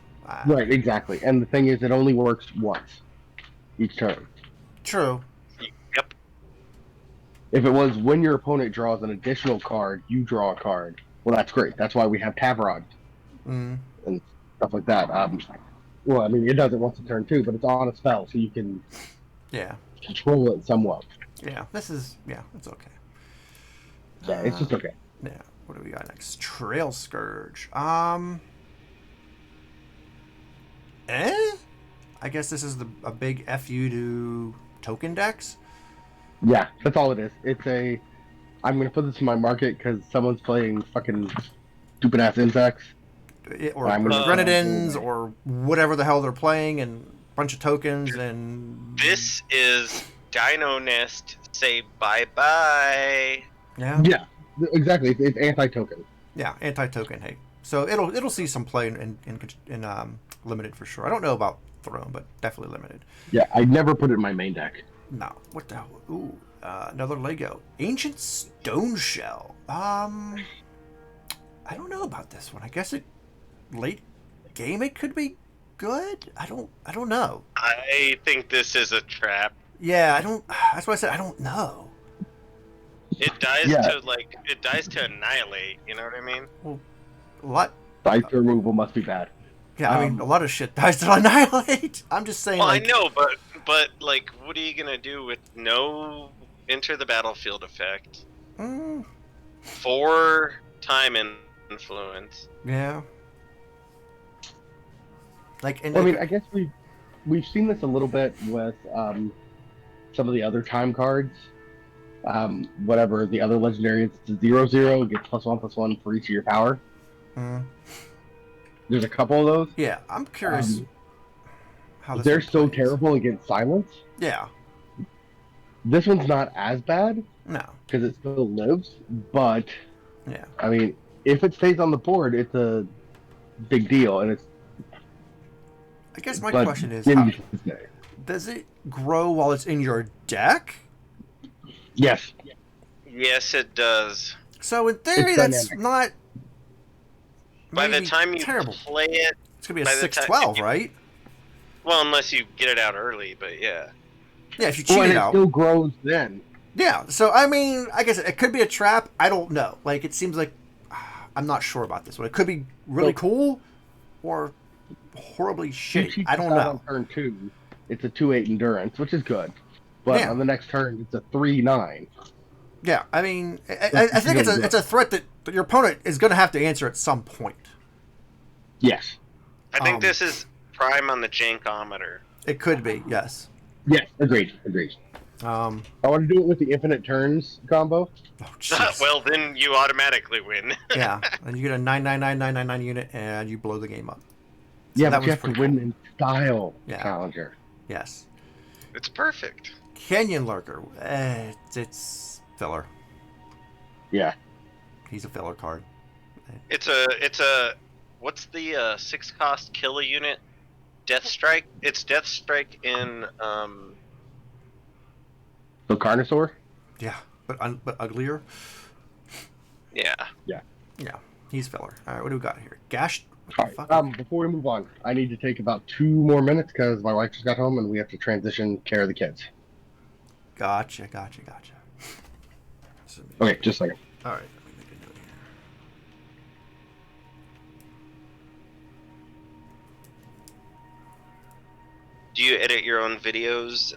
Right, exactly. And the thing is, it only works once each turn. True. Yep. If it was when your opponent draws an additional card, you draw a card. Well, that's great. That's why we have Tavarod and stuff like that. Well, I mean, it does it once a turn too, but it's on a spell, so you can control it somewhat. Yeah, it's okay. Yeah, it's just okay. Yeah, what do we got next? Trail Scourge. I guess this is a big FU to token decks. Yeah, that's all it is. I'm going to put this in my market because someone's playing fucking stupid ass insects. Or Grenadins, or whatever the hell they're playing, and a bunch of tokens, and... This is Dino Nest, say bye-bye. Yeah? Yeah, exactly. It's anti-token. Yeah, anti-token, hey. So it'll see some play in Limited for sure. I don't know about Throne, but definitely Limited. Yeah, I never put it in my main deck. No. What the hell? Ooh, another Lego. Ancient Stone Shell. I don't know about this one. I guess late game it could be good. I don't know. I think this is a trap. Yeah, that's why I said I don't know. It dies to annihilate, you know what I mean? Well, a lot. Dice removal must be bad. Yeah, I mean, a lot of shit dies to annihilate. I'm just saying. Well, I know, but like, what are you gonna do with no enter the battlefield effect? 4 time influence. Yeah. Like, I mean, I guess we've seen this a little bit with some of the other time cards. Whatever the other legendaries, it's a 0/0, it gets +1/+1 for each of your power. There's a couple of those. Yeah, I'm curious how this they're so terrible against silence. Yeah. This one's not as bad. No. Because it still lives, but yeah. I mean, if it stays on the board, it's a big deal, and it's. I guess my question is, does it grow while it's in your deck? Yes. Yes, it does. So in theory, that's not. By the time you play it, it's gonna be a 6/12, right? Well, unless you get it out early, but yeah. Yeah, if you cheat it out, it still grows then. Yeah. So I mean, I guess it could be a trap. I don't know. Like, it seems like I'm not sure about this one. It could be really cool, or horribly shitty. I don't know. On turn 2, it's a 2/8 endurance, which is good, but on the next turn, it's a 3/9. Yeah, I mean, I think it's a threat that your opponent is going to have to answer at some point. Yes. I think this is prime on the Jankometer. It could be, yes. Yes, agreed. I want to do it with the infinite turns combo. Oh, well, then you automatically win. Yeah, and you get a 99999 unit, and you blow the game up. So yeah, but you have to win in style, Challenger. Yes. It's perfect. Canyon Lurker. It's filler. Yeah. He's a filler card. It's a what's the 6-cost kill a unit? Death Strike? It's Death Strike in So Carnosaur? Yeah, but uglier. Yeah. Yeah, he's filler. All right, what do we got here? Gash. All right. Before we move on, I need to take about 2 more minutes because my wife just got home and we have to transition care of the kids. Gotcha. Okay, just a second. All right, let me make a note here. Do you edit your own videos?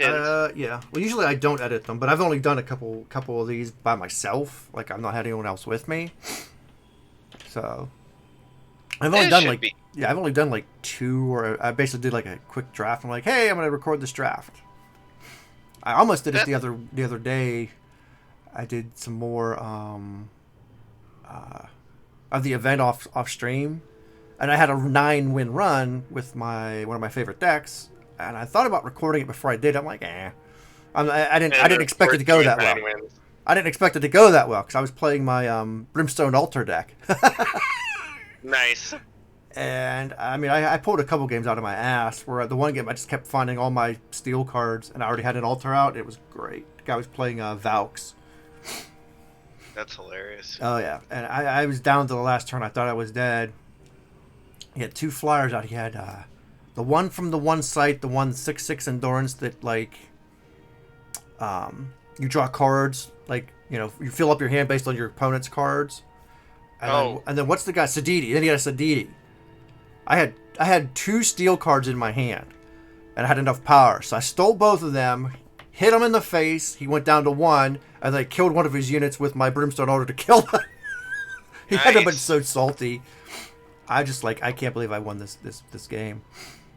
Yeah. Well, usually I don't edit them, but I've only done a couple of these by myself. Like, I've not had anyone else with me. So I've only done like 2, or I basically did like a quick draft. I'm like, hey, I'm gonna record this draft. I almost did it the other day. I did some more of the event off stream, and I had a 9-win run with one of my favorite decks, and I thought about recording it before I did. I'm like, I didn't expect it to go that well. I didn't expect it to go that well because I was playing my Brimstone Altar deck. Nice. And I mean, I pulled a couple games out of my ass. Where the one game I just kept finding all my steel cards, and I already had an altar out. It was great. The guy was playing Valks. That's hilarious. Oh yeah, and I was down to the last turn. I thought I was dead. He had 2 flyers out. He had the one from the one site, the one 6/6 endurance that like you draw cards, like, you fill up your hand based on your opponent's cards. And then what's the guy? Sadidi. Then he got a Sadidi. I had 2 steel cards in my hand, and I had enough power. So I stole both of them, hit him in the face. He went down to 1, and then I killed one of his units with my Brimstone Order to kill him. He had to have been so salty. I can't believe I won this game.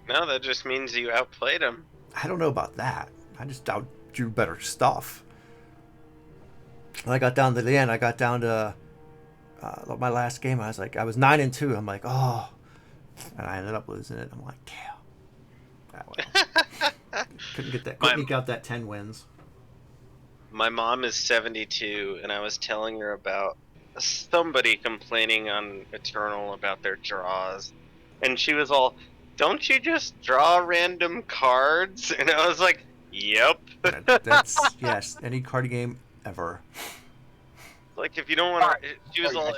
No, that just means you outplayed him. I don't know about that. I just outdrew better stuff. When I got down to the end, I got down to my last game. I was 9-2. I'm like, oh, and I ended up losing it. I'm like, damn. Couldn't eke out that 10 wins. My mom is 72, and I was telling her about somebody complaining on Eternal about their draws, and she was all, "Don't you just draw random cards?" And I was like, "Yep." That's yes, any card game ever. Like, if you don't want to, she was all.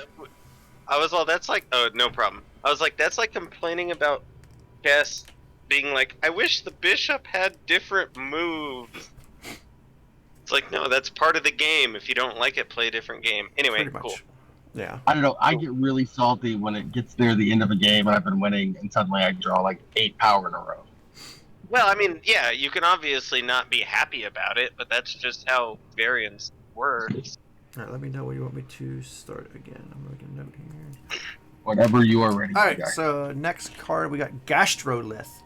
I was all, "That's like, oh, no problem." I was like, "That's like complaining about chess being like, I wish the bishop had different moves." It's like, no, that's part of the game. If you don't like it, play a different game. Anyway, cool. Yeah. I don't know. I get really salty when it gets near the end of a game and I've been winning, and suddenly I draw like 8 power in a row. Well, I mean, yeah, you can obviously not be happy about it, but that's just how variance works. All right, let me know where you want me to start again. I'm making a note here. Whenever you are ready. All right, so next card, we got Gastrolith.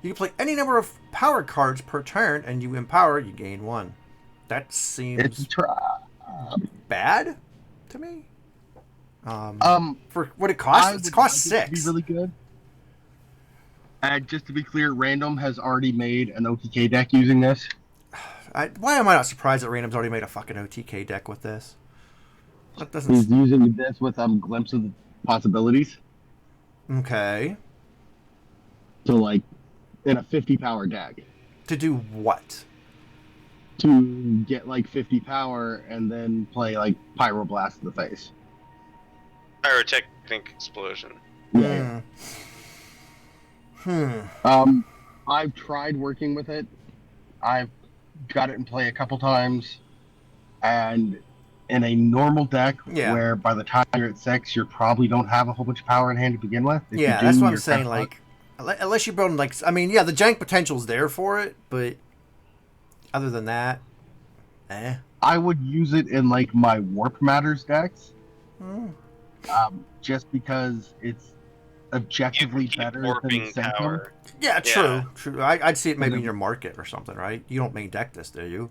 You can play any number of power cards per turn, and you empower, you gain 1. That seems bad to me. For what it costs, it costs 6. Be really good. And just to be clear, Random has already made an OTK deck using this. Why am I not surprised that Random's already made a fucking OTK deck with this? That doesn't. He's using this with Glimpse of the Possibilities. Okay. So, like, in a 50 power deck. To do what? To get like 50 power and then play like Pyroblast in the face. Pyrotechnic explosion. Yeah. I've tried working with it. I've got it in play a couple times, and in a normal deck where by the time you're at 6, you probably don't have a whole bunch of power in hand to begin with. Yeah, that's what I'm saying. Like, unless you're building, like, I mean, yeah, the jank potential's there for it, but other than that, I would use it in like my Warp Matters decks, just because it's objectively better than Sanctum. Yeah, true. I'd see it maybe in your market or something, right? You don't main deck this, do you?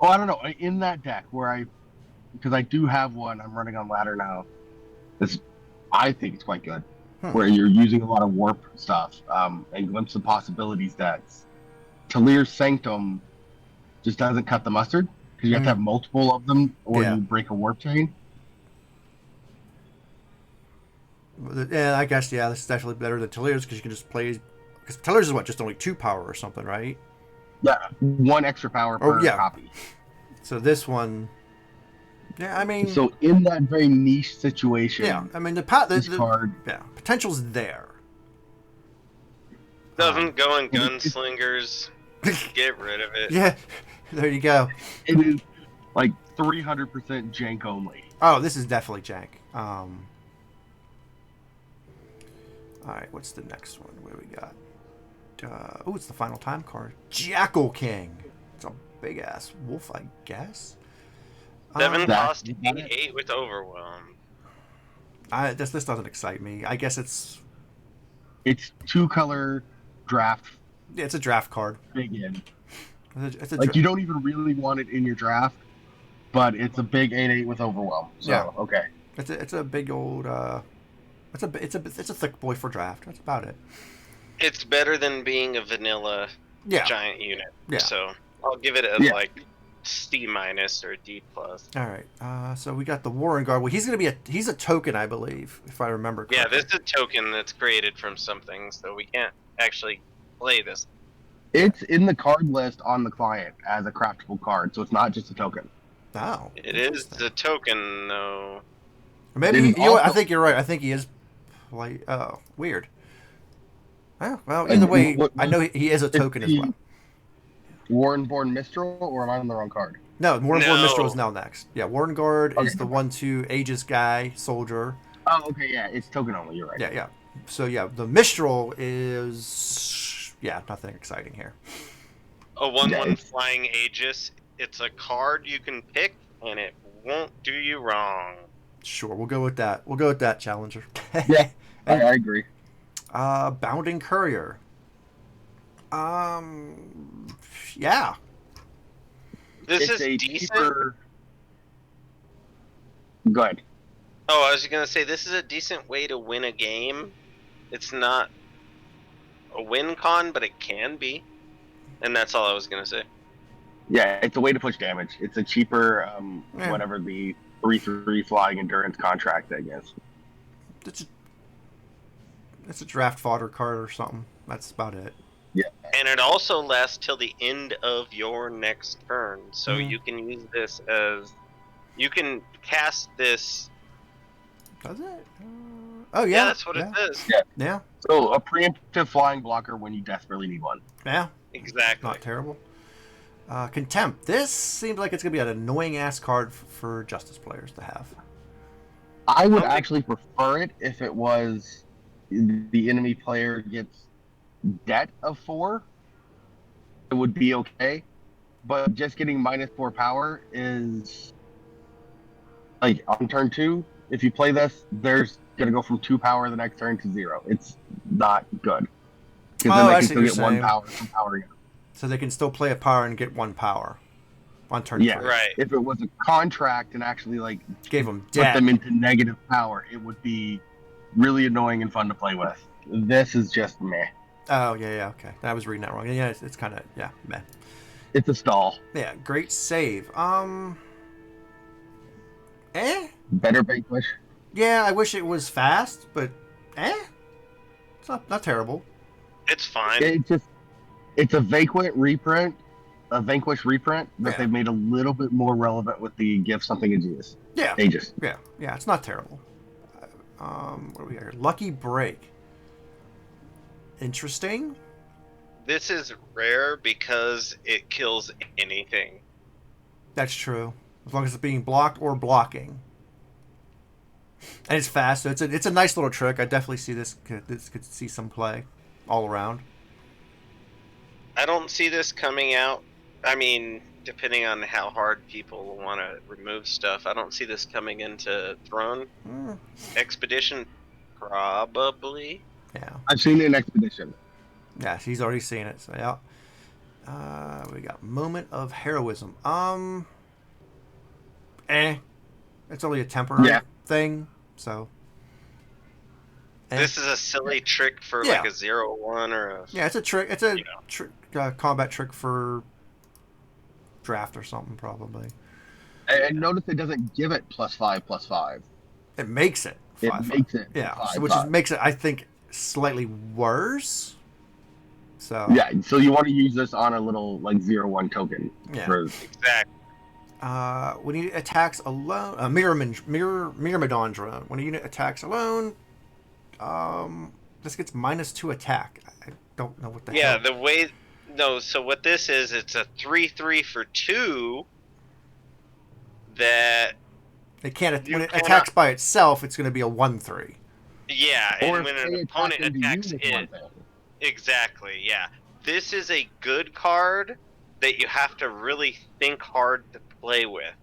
Oh, I don't know. In that deck because I do have one, I'm running on ladder now. I think it's quite good. Where you're using a lot of warp stuff and Glimpse of Possibilities decks. Talir's Sanctum just doesn't cut the mustard because you have to have multiple of them or you break a warp chain. Yeah, I guess, this is definitely better than Talir's because you can just play. Because Talir's is just only 2 power or something, right? Yeah, 1 extra power per copy. So this one. Yeah, I mean. So in that very niche situation. Yeah, I mean, the card. Yeah, potential's there. Doesn't go in gunslingers. Get rid of it. Yeah, there you go. It is like 300% jank only. Oh, this is definitely jank. All right, what's the next one? What do we got? It's the final time card. Jackal King. It's a big ass wolf, I guess. 7 cost 8 with Overwhelm. This doesn't excite me. I guess it's 2-color draft. Yeah, it's a draft card. Big in. You don't even really want it in your draft, but it's a big 8/8 with Overwhelm. So okay. It's a big old. It's a thick boy for draft. That's about it. It's better than being a vanilla giant unit. Yeah. So I'll give it a C- or a D+. All right. So we got the Warren Guard. Well, he's a token, I believe, if I remember correctly. Yeah, this is a token that's created from something, so we can't actually play this. It's in the card list on the client as a craftable card, so it's not just a token. Oh. It is the token, though. Maybe I think you're right. I think he is. Weird. Well, either way, I know he is a token as well. Warrenborn Mistral, or am I on the wrong card? No, Warden No. Guard Mistral is now next. Yeah, Warden Guard Okay. is the 1/2 Aegis guy, soldier. Oh, okay, yeah, it's token only. You're right. Yeah. So yeah, the Mistral is nothing exciting here. A 1/1 Yeah, it's- flying Aegis. It's a card you can pick, and it won't do you wrong. Sure, we'll go with that. We'll go with that, Challenger. Yeah, I agree. Bounding Courier. Yeah. This It's is a decent. cheaper... Go ahead. Oh, I was gonna say this is a decent way to win a game. It's not a win con, but it can be, and that's all I was gonna say. Yeah, it's a way to push damage. It's a cheaper, Yeah. whatever the 3/3 flying endurance contract, I guess. It's a draft fodder card or something. That's about it. And it also lasts till the end of your next turn, so Mhm. you can use this as you can cast this. Does it? Oh yeah. Yeah, that's what it says. Yeah. So, a preemptive flying blocker when you desperately need one. Yeah. Exactly. Not terrible. Contempt. This seems like it's gonna be an annoying ass card for Justice players to have. I would Okay. actually prefer it if it was the enemy player gets debt of 4. It would be okay. But just getting -4 power is like on turn 2. If you play this, there's gonna go from 2 power the next turn to 0. It's not good. Because Oh, then I they see can what still get you're 1 power from powering up. So they can still play a power and get 1 power on turn Yeah. 3. Right. If it was a contract and actually like Gave them put debt. them into negative power, it would be really annoying and fun to play with. This is just meh. Oh yeah. Okay, I was reading that wrong. Yeah, it's kind of meh. It's a stall. Yeah, great save. Better Vanquish. Yeah, I wish it was fast, but it's not terrible. It's fine. It's a Vanquish reprint that Yeah. they've made a little bit more relevant with the give something Aegis. Yeah, Aegis. yeah, it's not terrible. What do we got here? Lucky Break. Interesting. This is rare because it kills anything. That's true. As long as it's being blocked or blocking. And it's fast, so it's a nice little trick. I definitely see this could see some play all around. I don't see this coming out. I mean, depending on how hard people want to remove stuff, I don't see this coming into Throne. Expedition, probably. Yeah. I've seen it in Expedition. Yeah, he's already seen it, so yeah. We got Moment of Heroism. It's only a temporary thing, so. This is a silly trick for like a 0/1 or a. Yeah, it's a trick. It's a combat trick for draft or something, probably. And notice it doesn't give it +5/+5. It makes it. It makes it. Which makes it, I think, slightly worse. So. Yeah, so you want to use this on a little like 0/1 token. Yeah. Exactly. When he attacks alone, Myrmidon drone. When a unit attacks alone, this gets -2 attack. I don't know what the hell. Yeah, the way. No, so what this is, it's a 3/3 for 2 that. It can't. When it attacks by itself, it's going to be a 1/3. Yeah, Or and when an opponent attacks it. Exactly, yeah. This is a good card that you have to really think hard to play with.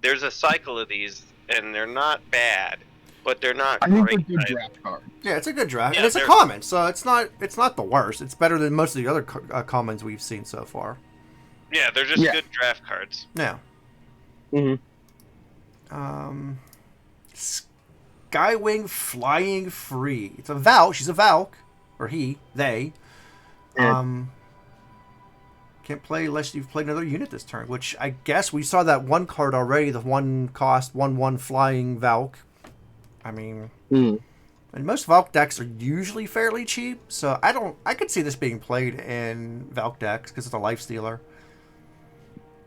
There's a cycle of these, and they're not bad, but they're not I think great. they're good draft cards. Yeah, it's a good draft, Yeah, and it's a common, so it's not the worst. It's better than most of the other commons we've seen so far. Yeah, they're just good draft cards. Yeah. Mm-hmm. Skywing Flying Free. It's a Valk. She's a Valk, or they. Yeah. Can't play unless you've played another unit this turn, which I guess we saw that one card already, the 1-cost 1/1 flying Valk. I mean, and most Valk decks are usually fairly cheap, so I could see this being played in Valk decks because it's a lifestealer.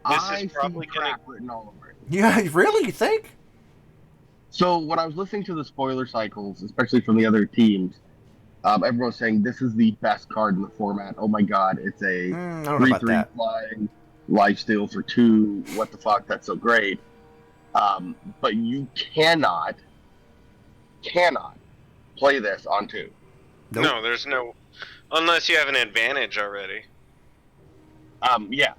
This is probably crap written all over it. Yeah, really? You think? So when I was listening to the spoiler cycles, especially from the other teams, everyone's saying this is the best card in the format. Oh my god, it's a I don't know about 3/3 that. flying lifesteal for 2. What the fuck? That's so great. But you cannot play this on 2. Nope. No, there's no, unless you have an advantage already. Yeah,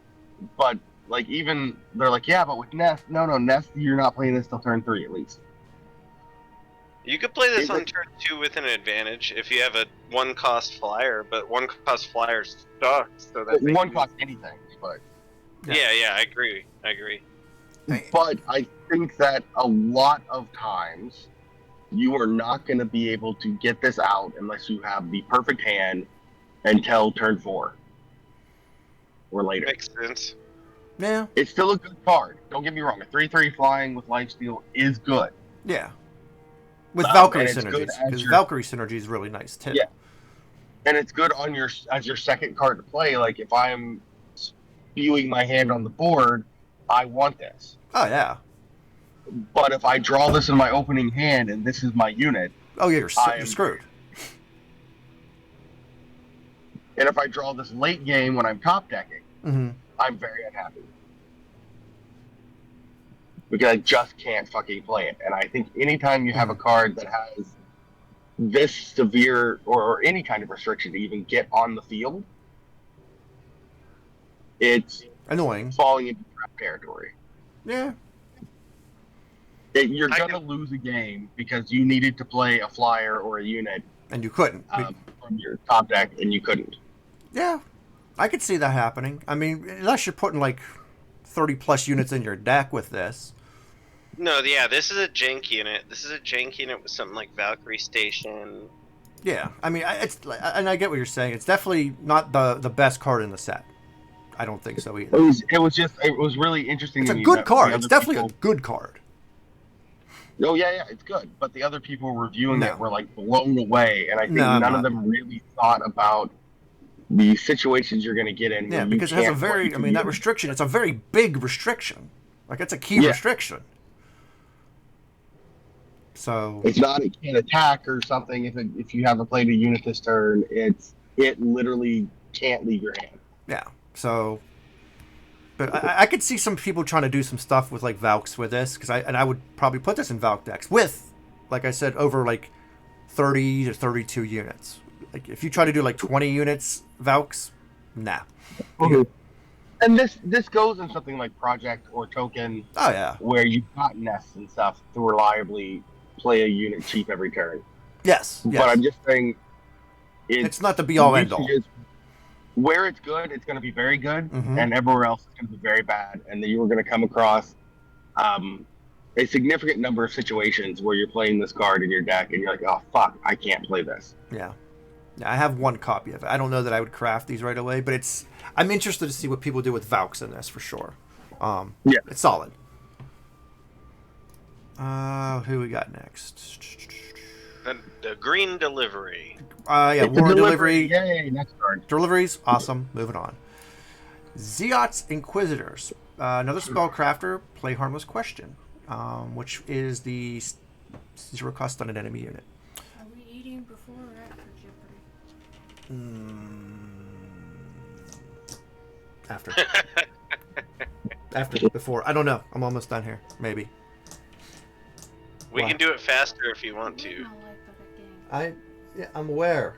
but like even they're like, yeah, but with Nest, no, Nest, you're not playing this till turn 3 at least. You could play this on turn 2 with an advantage if you have a 1-cost flyer, but 1-cost flyer sucks. So that 1 cost anything, but yeah, I agree. But I think that a lot of times you are not going to be able to get this out unless you have the perfect hand until turn 4 or later. Makes sense. Yeah. It's still a good card. Don't get me wrong. A 3/3 flying with lifesteal is good. Yeah. With Valkyrie synergies, because Valkyrie synergy is really nice too. Yeah. And it's good on as your second card to play. Like if I'm spewing my hand on the board, I want this. Oh yeah. But if I draw this in my opening hand and this is my unit, oh yeah, you're screwed. And if I draw this late game when I'm top decking, mm-hmm. I'm very unhappy. Because I just can't fucking play it. And I think anytime you have a card that has this severe or any kind of restriction to even get on the field, it's annoying. Falling into trap territory. Yeah. You're going to lose a game because you needed to play a flyer or a unit. And you couldn't. From your top deck, and you couldn't. Yeah. I could see that happening. I mean, unless you're putting like 30-plus units in your deck with this. No, yeah, this is a jank unit. This is a jank unit with something like Valkyrie Station. Yeah, I mean, and I get what you're saying. It's definitely not the best card in the set. I don't think so either. It was really interesting. It's a good card. It's definitely a good card. Oh yeah, it's good. But the other people reviewing it were like blown away, and I think none of them really thought about the situations you're going to get in. Yeah, because it has a very, that restriction. It's a very big restriction. Like it's a key restriction. So it's not it can't attack or something. If you haven't played a unit this turn, it literally can't leave your hand. Yeah. So, but I could see some people trying to do some stuff with like Valks with this because I would probably put this in Valk decks with, like I said, over like 30 to 32 units. Like if you try to do like 20 units Valks, nah. Mm-hmm. And this goes in something like Project or Token. Oh yeah. Where you've got nests and stuff to reliably play a unit cheap every turn. Yes. But I'm just saying, it's not the be all end all. Where it's good, it's going to be very good, and everywhere else it's going to be very bad. And then you are going to come across a significant number of situations where you're playing this card in your deck, and you're like, oh fuck, I can't play this. Yeah. I have one copy of it. I don't know that I would craft these right away, but I'm interested to see what people do with Valks in this for sure. It's solid. Who we got next? The Green Delivery. War Delivery. Yay, next card. Deliveries, awesome. Moving on. Zeot's Inquisitors. Another spellcrafter, play Harmless Question, which is the 0 cost on an enemy unit. Are we eating before or after Jeopardy? After. Before. I don't know. I'm almost done here. Maybe. We can do it faster if you want to. I'm aware.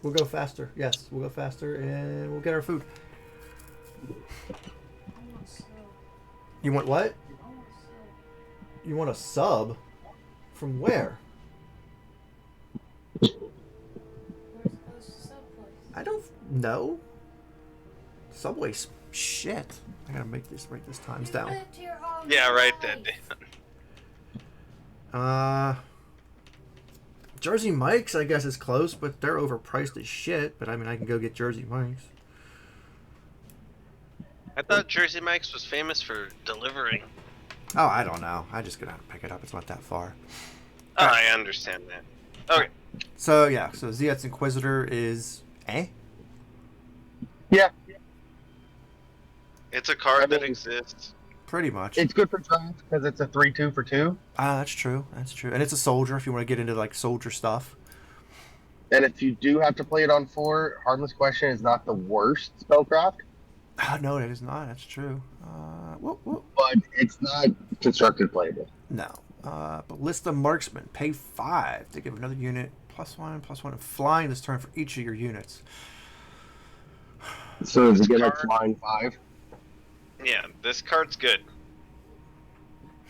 We'll go faster. Yes, we'll go faster, and we'll get our food. You want what? You want a sub? From where? I don't know. Subway's shit. I gotta write this times down. Yeah, write that down. Jersey Mike's, I guess, is close, but they're overpriced as shit. But I mean, I can go get Jersey Mike's. I thought Jersey Mike's was famous for delivering. Oh, I don't know. I just gotta pick it up. It's not that far. Oh, I understand that. Okay. So Zeot's Inquisitor is Yeah. It's a card that exists. Pretty much. It's good for draft because it's a 3/2 for 2. That's true. And it's a soldier if you want to get into like soldier stuff. And if you do have to play it on 4, Harmless Question is not the worst spellcraft. No, that is not. That's true. Whoop. But it's not constructed playable. No. Ballista Marksman. Pay 5 to give another unit +1/+1 of flying this turn for each of your units. So does it get like flying 5? Yeah, this card's good.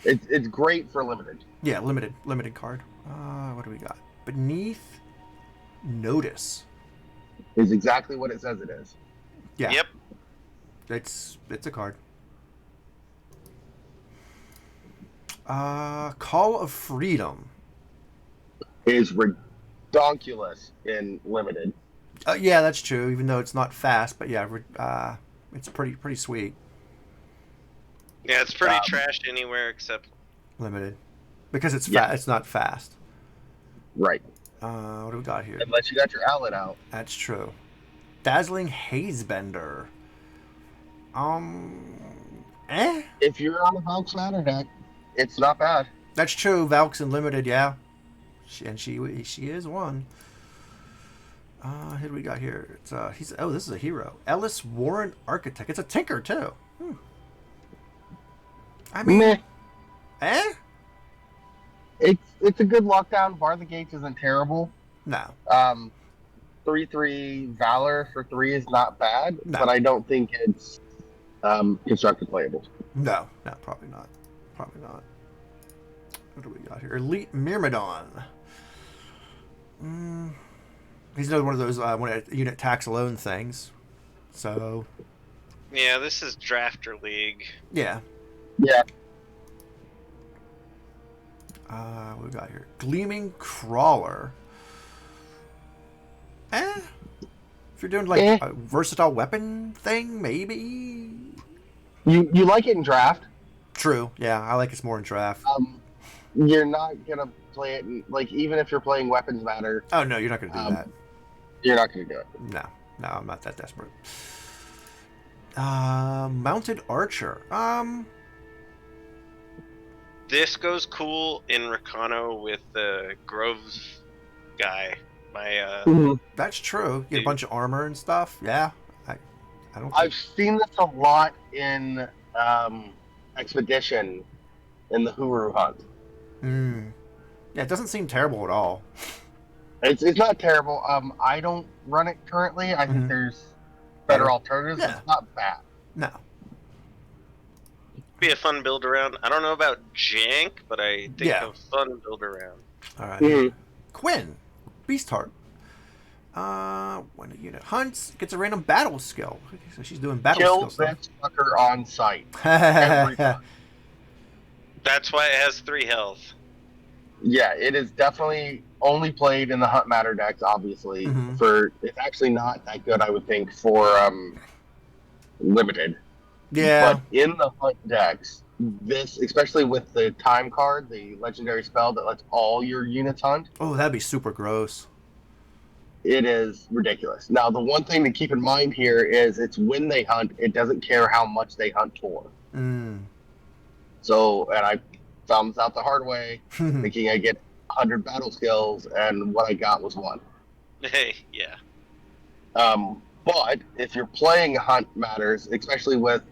It's great for limited. Yeah, limited card. What do we got? Beneath Notice. Is exactly what it says it is. Yeah. Yep. It's a card. Call of Freedom. Is redonkulous in limited. Yeah, that's true. Even though it's not fast, but yeah, it's pretty sweet. Yeah, it's pretty trash anywhere except Limited, because it's Yeah. it's not fast. Right. What do we got here? Unless you got your outlet out. That's true. Dazzling Hazebender. If you're on a Valk's Matter deck, it's not bad. That's true. Valk's in limited, yeah. She is one. Who do we got here? It's this is a hero. Ellis Warren Architect. It's a tinker too. I mean, Meh. It's a good lockdown. Bar the Gates isn't terrible. No. 3/3 Valor for 3 is not bad, No. but I don't think it's constructed playable. No, probably not. Probably not. What do we got here? Elite Myrmidon. He's another one of those one of unit tax alone things. So. yeah, this is Drafter League. Yeah. Yeah. What we got here? Gleaming Crawler. If you're doing like a versatile weapon thing, maybe. You like it in draft. True. Yeah, I like it more in draft. You're not gonna play it in, like, even if you're playing Weapons Matter. Oh no, you're not gonna do that. You're not gonna do it. No, I'm not that desperate. Mounted Archer. This goes cool in Rakano with the Groves guy. That's true. You get a bunch of armor and stuff. Yeah. I don't. I've seen this a lot in Expedition in the Huru hunt. Yeah, it doesn't seem terrible at all. It's not terrible. I don't run it currently. I think there's better alternatives. Yeah. It's not bad. No. Be a fun build around. I don't know about Jank, but I think a fun build around. All right. Quinn, Beast Heart. When a unit hunts, gets a random battle skill. So she's doing battle skill Kill this fucker on sight. Every time. That's why it has 3 health. Yeah, it is definitely only played in the Hunt Matter decks, obviously. It's actually not that good, I would think, for limited. Yeah. But in the Hunt decks, this, especially with the time card, the legendary spell that lets all your units hunt. Oh, that'd be super gross. It is ridiculous. Now, the one thing to keep in mind here is it's when they hunt, it doesn't care how much they hunt for. So, and I found this out the hard way, thinking I get 100 battle skills, and what I got was 1. Hey, yeah. But if you're playing Hunt Matters, especially with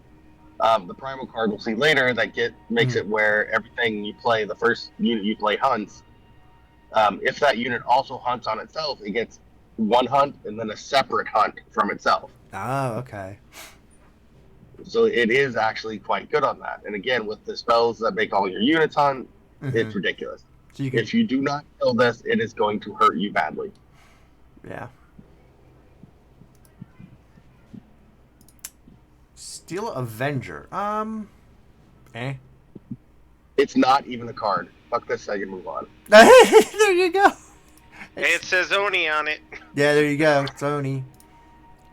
the Primal card we'll see later, that makes it where everything you play, the first unit you play hunts, if that unit also hunts on itself, it gets 1 hunt and then a separate hunt from itself. Oh, okay. So it is actually quite good on that. And again, with the spells that make all your units hunt, it's ridiculous. So if you do not kill this, it is going to hurt you badly. Yeah. Steel Avenger. It's not even a card. Fuck this, I can move on. There you go. Hey, it says Oni on it. Yeah, there you go. It's Oni.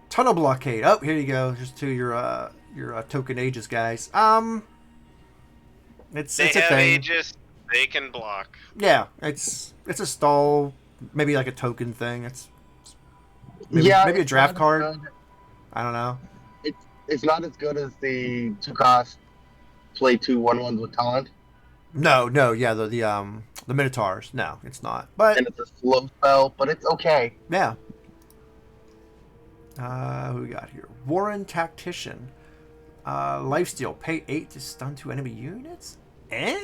Tunnel Blockade. Oh, here you go. Just to your token Aegis guys. It's a thing. Aegis. They can block. Yeah, it's a stall, maybe like a token thing. It's maybe a draft card. Good. I don't know. It's not as good as the 2-cost play 2 1/1s with talent. No, yeah, the Minotaurs. No, it's not. But and it's a slow spell, but it's okay. Yeah. Who we got here? Warren Tactician. Lifesteal. Pay 8 to stun 2 enemy units? Eh?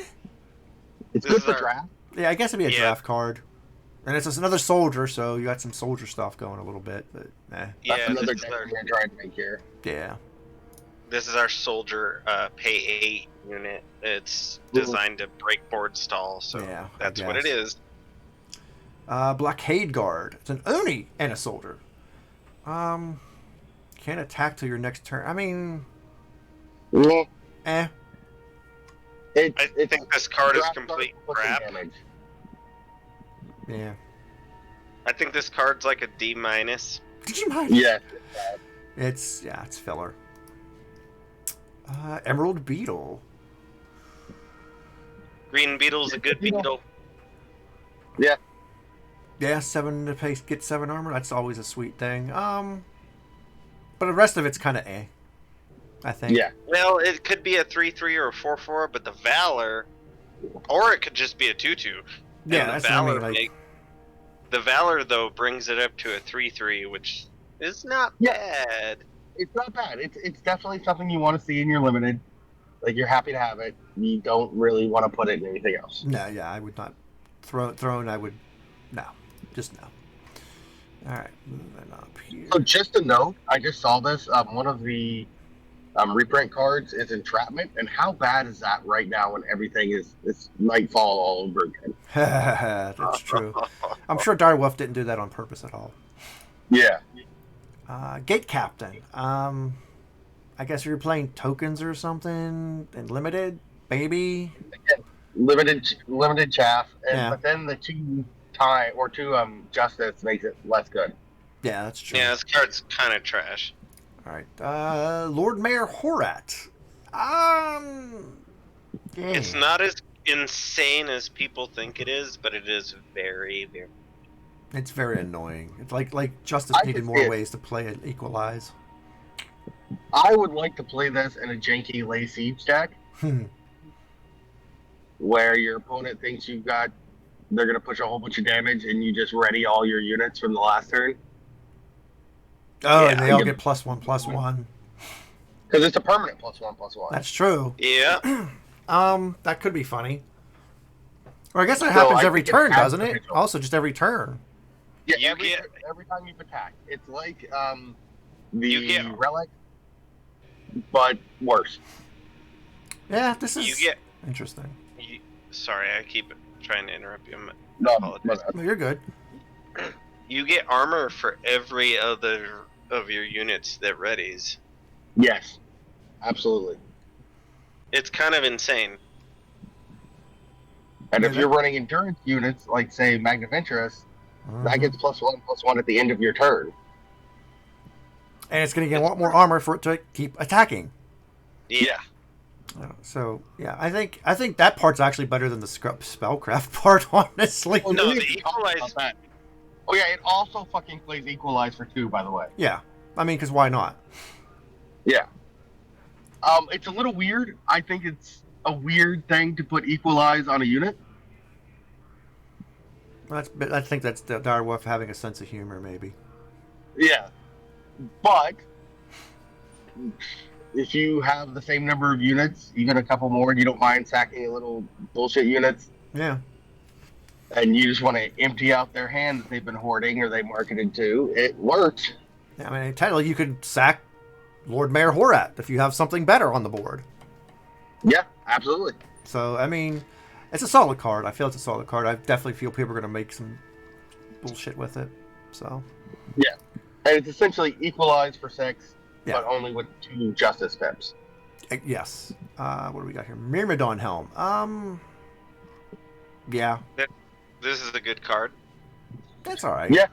It's This good is for our- draft. Yeah, I guess it'd be a Yeah. draft card. And it's just another soldier, so you got some soldier stuff going a little bit, but Yeah, That's another this is deck our we're trying to make here. yeah. This is our soldier pay 8 unit. It's designed to break board stall, so Yeah, I that's what it guess. is. Blockade Guard. It's an Oni and a soldier. Can't attack till your next turn. I mean, Yeah. eh. I think this card is draft complete card plus some crap. damage. Yeah. I think this card's like a D minus. Did you mind? Yeah. It's filler. Emerald Beetle. Green Beetle's a good beetle. Yeah. Yeah, 7 to pace, get 7 armor. That's always a sweet thing. But the rest of it's kind of eh. I think. Yeah. Well, it could be a 3/3 or a 4/4, but the Valor, or it could just be a 2/2. Yeah, And that's what I mean. Like, the Valor though brings it up to a 3/3, which is not Yeah. bad. It's not bad. It's definitely something you want to see in your limited. Like, you're happy to have it. You don't really want to put it in anything else. no, yeah, I would not thrown. I would no, just no. All right, moving up here. So just a note, I just saw this. One of the reprint cards is Entrapment, and how bad is that right now when everything is Nightfall all over again? That's true. I'm sure Direwolf didn't do that on purpose at all. Yeah. Gate Captain. I guess if you're playing tokens or something and limited, maybe. Limited chaff, and Yeah. but then the two justice makes it less good. Yeah, that's true. Yeah, this card's kind of trash. All right. Lord Mayor Horat. It's not as insane as people think it is, but it is very, very. It's very annoying. It's like Justice I needed can more see it. ways to play it, equalize. I would like to play this in a janky lay siege deck Hmm. where your opponent thinks they're going to push a whole bunch of damage, and you just ready all your units from the last turn. Oh, Yeah. and they all get +1/+1. Because it's a permanent +1/+1. That's true. Yeah. That could be funny. Or I guess that So happens I every think it turn, has doesn't it? potential. Also, just every turn. Yeah, You every, get- every time you've attacked. It's like You the get- Relic, but worse. Yeah, this is You get. interesting. Sorry, I keep trying to interrupt you. No, Apologies. but, No, you're good. You get armor for every other of your units that readies. yes, absolutely. It's kind of insane. And if Yeah, you're running endurance units, like say Magniventurous, that Mhm. gets +1/+1 at the end of your turn. And it's going to get a lot more armor for it to keep attacking. Yeah. So yeah, I think that part's actually better than the spellcraft part, honestly. No, we the need to talk about equalize- that. Oh yeah, it also fucking plays Equalize for 2, by the way. Yeah, I mean, because why not? Yeah. It's a little weird. I think it's a weird thing to put Equalize on a unit. I think that's the Direwolf having a sense of humor, maybe. Yeah. But if you have the same number of units, even a couple more, and you don't mind sacking little bullshit units, Yeah. and you just want to empty out their hand that they've been hoarding or they marketed to, it works. I mean, technically, you could sack Lord Mayor Horat if you have something better on the board. Yeah, absolutely. So, I mean, it's a solid card. I feel it's a solid card. I definitely feel people are going to make some bullshit with it. So, And it's essentially Equalize for 6, Yeah. but only with 2 Justice Pips. yes. What do we got here? Myrmidon Helm. Yeah, This is a good card. that's all right. Yeah.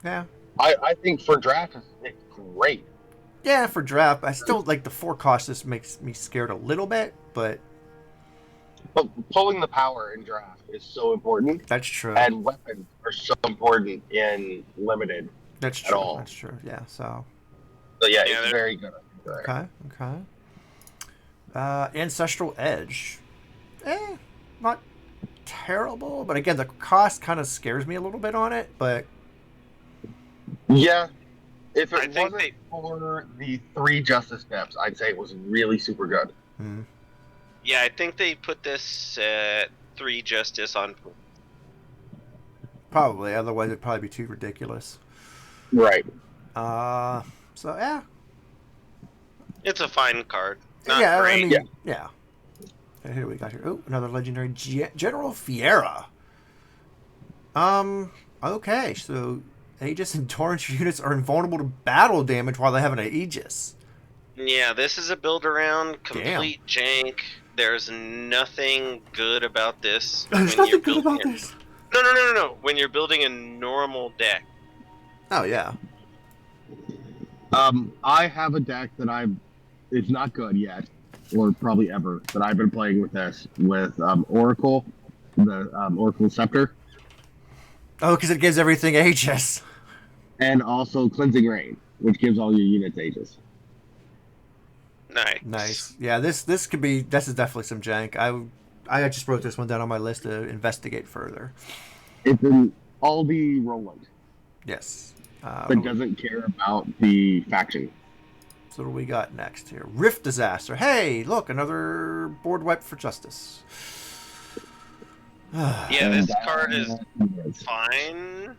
Yeah. I think for draft, it's great. Yeah, for draft, I still like the 4 cost. Just makes me scared a little bit, but But pulling the power in draft is so important, that's true. and weapons are so important in limited. That's at true. all. That's true. Yeah. So, So yeah, Yeah, it's they're- very good. There. okay. Ancestral Edge. Not terrible, but again, the cost kind of scares me a little bit on it. But Yeah, If it wasn't for the 3 justice steps, I'd say it was really super good. Hmm. Yeah, I think they put this at 3 justice on. Probably. Otherwise, it'd probably be too ridiculous. Right. So yeah. It's a fine card. Not yeah, great. I mean, yeah. Okay, who do we got here? Oh, another legendary General Fiera. Okay, so Aegis and Torrent units are invulnerable to battle damage while they have an Aegis. Yeah, this is a build around, complete jank. There's nothing good about this. There's nothing good about this. No. When you're building a normal deck. Oh, yeah. I have a deck that it's not good yet, or probably ever, but I've been playing with this, with Oracle, the Oracle Scepter. Oh, because it gives everything Aegis. And also Cleansing Rain, which gives all your units Aegis. Nice. Yeah, this is definitely some jank. I just wrote this one down on my list to investigate further. It's an Aldi Roland. Yes. That doesn't care about the faction. So what do we got next here? Rift Disaster. Hey, look, another board wipe for justice. Yeah, this card is fine.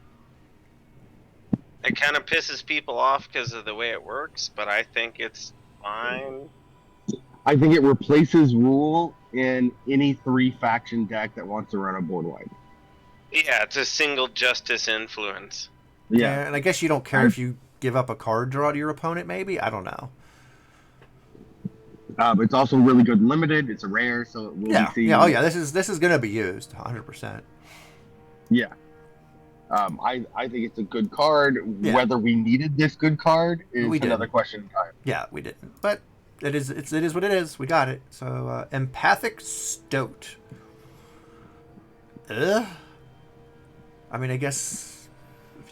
It kind of pisses people off because of the way it works, but I think it's fine. I think it replaces Rule in any 3 faction deck that wants to run a board wipe. Yeah, it's a single justice influence. Yeah, and I guess you don't care if you give up a card draw to your opponent, maybe? I don't know. It's also really good limited. It's a rare, so it will be seen. Yeah, oh yeah, this is going to be used, 100%. Yeah. I think it's a good card. Yeah. Whether we needed this good card is another question. Yeah, we didn't. But it is what it is. We got it. So, Empathic Stoat. I mean, I guess...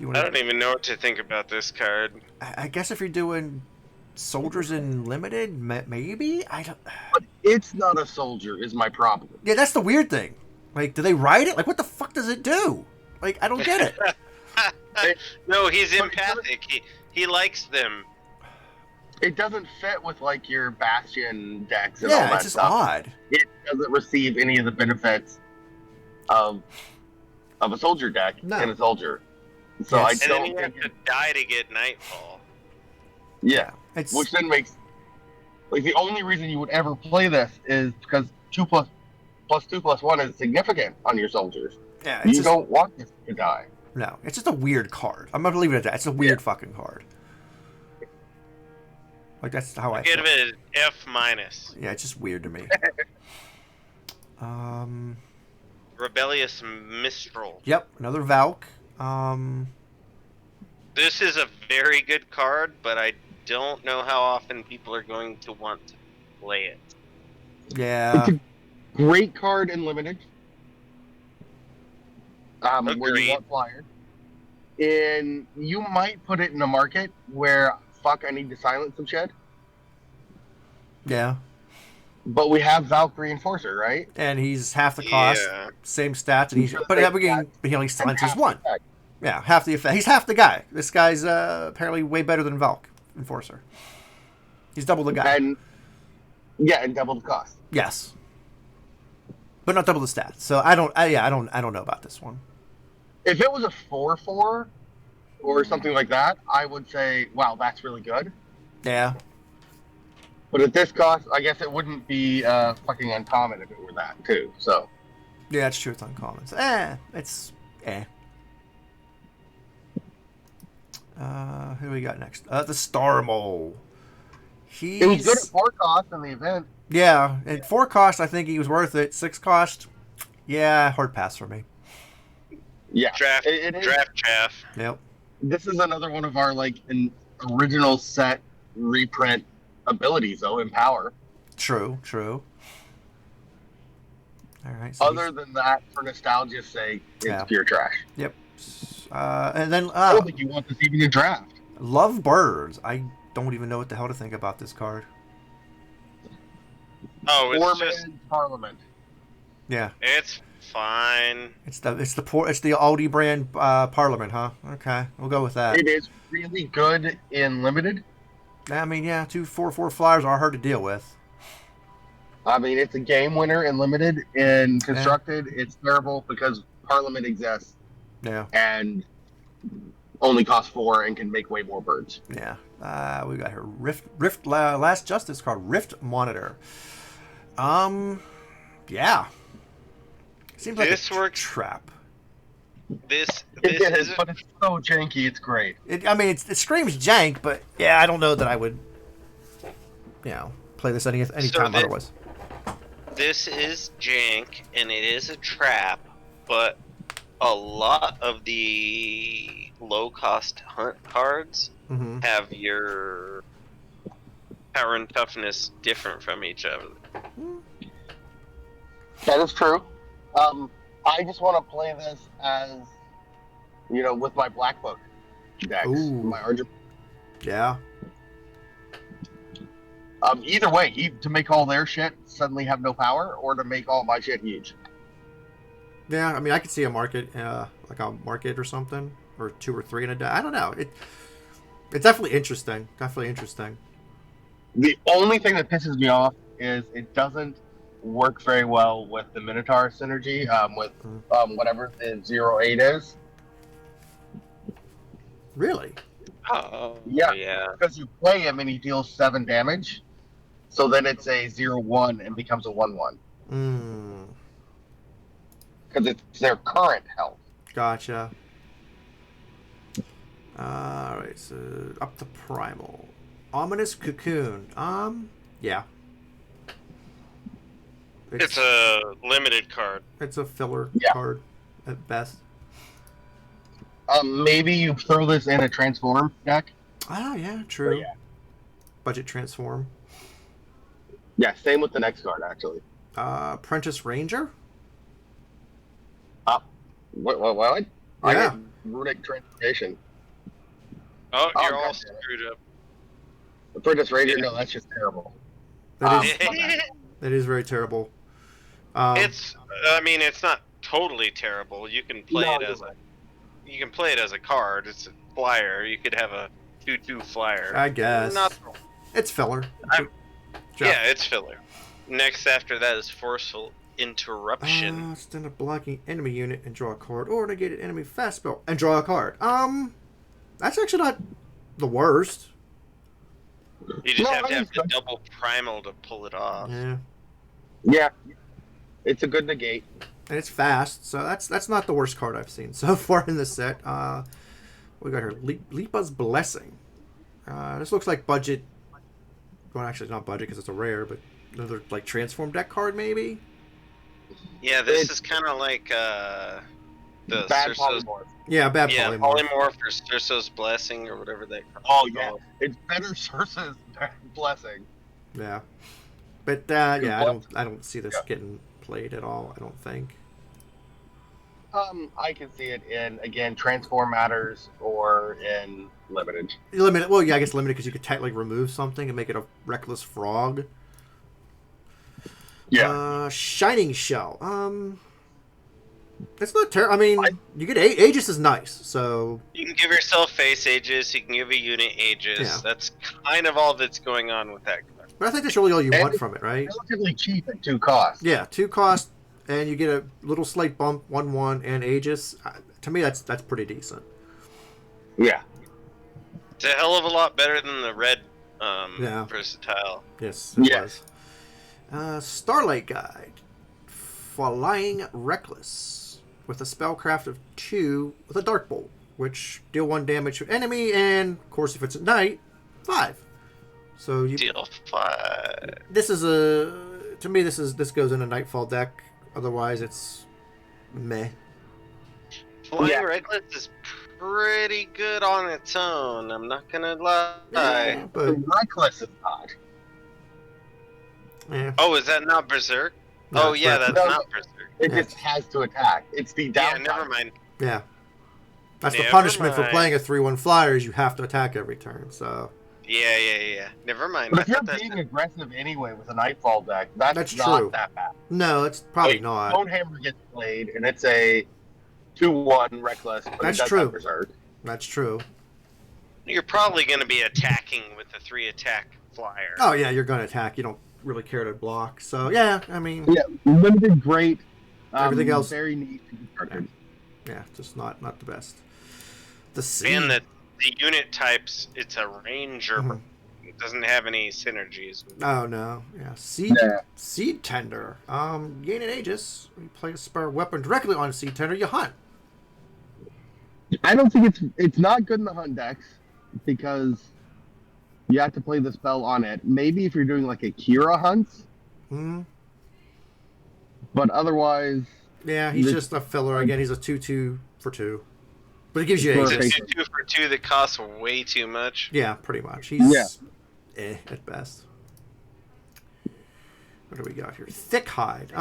I don't even know what to think about this card. I guess if you're doing soldiers in limited, maybe? I don't... But it's not a soldier is my problem. Yeah, that's the weird thing. Like, do they ride it? Like, what the fuck does it do? Like, I don't get it. No, he's empathic. He likes them. It doesn't fit with, like, your Bastion decks and all that stuff. Yeah, it's just odd. It doesn't receive any of the benefits of a soldier deck in a soldier. So yes. And then you have to die to get Nightfall. Yeah, which then makes like the only reason you would ever play this is because 2 plus 2 plus 1 is significant on your soldiers. Yeah, you don't want this to die. No, it's just a weird card. I'm gonna leave it at that. It's a weird fucking card. Like that's how I. Give it an F-. Yeah, it's just weird to me. Rebellious Mistral. Yep, another Valk. This is a very good card, but I don't know how often people are going to want to play it. Yeah. It's a great card in limited. Where you want flyers. And you might put it in a market where, fuck, I need to silence some shit. Yeah. But we have Valkyrie Enforcer, right? And he's half the cost, same stats, and but he only silences 1. Yeah, half the effect. He's half the guy. This guy's apparently way better than Valk Enforcer. He's double the guy. And double the cost. Yes, but not double the stats. So I don't know about this one. If it was a 4/4 or something like that, I would say, wow, that's really good. Yeah. But at this cost, I guess it wouldn't be fucking uncommon if it were that too. So. Yeah, it's true. It's uncommon. So, it's. Who do we got next? The Star Mole. It was good at 4 cost in the event. Yeah, at 4 cost, I think he was worth it. 6 cost, hard pass for me. Yeah, draft chaff. Yep. This is another one of our an original set reprint abilities, though, in power. True. All right. So other than that, for nostalgia's sake, it's pure trash. Yep. And then I don't think you want this even in draft. Love Birds. I don't even know what the hell to think about this card. Oh, it's just Parliament. Yeah. It's fine. It's the Aldi brand Parliament, huh? Okay, we'll go with that. It is really good in limited. I mean, yeah, 2/4/4 flyers are hard to deal with. I mean, it's a game winner in limited. In constructed, it's terrible because Parliament exists. Yeah. And only costs 4 and can make way more birds. Yeah. We got here Rift Last Justice card, Rift Monitor. Yeah. Seems like This works. Trap. This is, but it's so janky. It's great. It screams jank, but yeah, I don't know that I would, play this any time otherwise. This is jank, and it is a trap, but a lot of the low-cost hunt cards have your power and toughness different from each other. That is true. I just want to play this as, with my Black Book decks. Ooh. My Argent. Yeah. Either way, to make all their shit suddenly have no power, or to make all my shit huge. Yeah, I mean, I could see a market, like a market or something, or 2 or 3 in a day. I don't know. It's definitely interesting. The only thing that pisses me off is it doesn't work very well with the Minotaur synergy, with whatever the 0/8 is. Really? Oh, yeah. Because you play him and he deals 7 damage, so then it's a 0/1 and becomes a 1/1. Because it's their current health. Gotcha. Alright, so up to Primal. Ominous Cocoon. Yeah. It's a limited card. It's a filler card at best. Maybe you throw this in a transform deck. Ah, yeah, true. Yeah. Budget transform. Yeah, same with the next card, actually. Apprentice Ranger? What? Yeah. I get Runic Transformation. Oh, you're all screwed up. Apprentice Ranger? No, that's just terrible. That is very terrible. It's not totally terrible. You can play it as a card. It's a flyer. You could have a 2/2 flyer. I guess. It's filler. Yeah, it's filler. Next after that is Forceful Interruption. Stand a blocking enemy unit and draw a card, or negate an enemy fast spell and draw a card. That's actually not the worst. You just have to have the double primal to pull it off. Yeah. It's a good negate. And it's fast, so that's not the worst card I've seen so far in the set. We got here, Lipa's Blessing. This looks like budget. Well, actually, it's not budget because it's a rare, but another like transform deck card maybe. Yeah, this is kind of like the bad Cerso's. polymorph. Yeah, bad polymorph. Polymorph or Cerso's Blessing or whatever they call it. Oh yeah, it's better Cerso's Blessing. Yeah, but I don't see this getting played at all. I don't think. I can see it in, again, Transform Matters or in Limited. Limited. Well, yeah, I guess Limited because you could technically remove something and make it a Reckless Frog. Yeah. Shining Shell. It's not terrible. I mean, you get Aegis is nice, so... You can give yourself face Aegis, you can give a unit Aegis. Yeah. That's kind of all that's going on with that card. But I think that's really all you want from it, right? Relatively cheap at 2 costs. Yeah, 2 cost, and you get a little slight bump, 1/1, and Aegis. To me, that's pretty decent. Yeah. It's a hell of a lot better than the red Yeah. versatile. Yes, it was. Starlight Guide. Flying Reckless. With a spellcraft of 2 with a Dark Bolt, which deal 1 damage to enemy, and, of course, if it's at night, 5. So you deal 5. This is to me this goes in a Nightfall deck. Otherwise, it's meh. Flying Reckless is pretty good on its own. I'm not gonna lie. Yeah, but Reckless is not. Yeah. Oh, is that not Berserk? No, oh yeah, that's not Berserk. It just has to attack. It's the downtime. Yeah, never mind. Yeah. That's the Never punishment for mind. playing a 3/1 flyer is you have to attack every turn. So. Yeah. Never mind. But if you're being aggressive anyway with a Nightfall deck, that's not true. that bad. No, it's probably not. Stonehammer gets played, and it's a 2/1 Reckless, but That's it does true. have Berserk. That's true. You're probably going to be attacking with the 3 attack flyer. Oh, yeah, you're going to attack. You don't really care to block. So, yeah, I mean... Yeah, limited, great. Everything else... Very neat and constructed. Yeah, just not the best. The seed... And the unit types, it's a ranger. Mm-hmm. It doesn't have any synergies. Oh, no. Yeah. Seed Tender. Gain an Aegis. You play a spare weapon directly on Seed Tender, you hunt. I don't think it's not good in the hunt decks because you have to play the spell on it. Maybe if you're doing like a Kira hunt. But otherwise... Yeah, he's just a filler. Again, he's a 2/2 for 2. But it gives you Aegis. It's a 2/2 for 2 that costs way too much. Yeah, pretty much. He's at best. What do we got here? Thick Hide.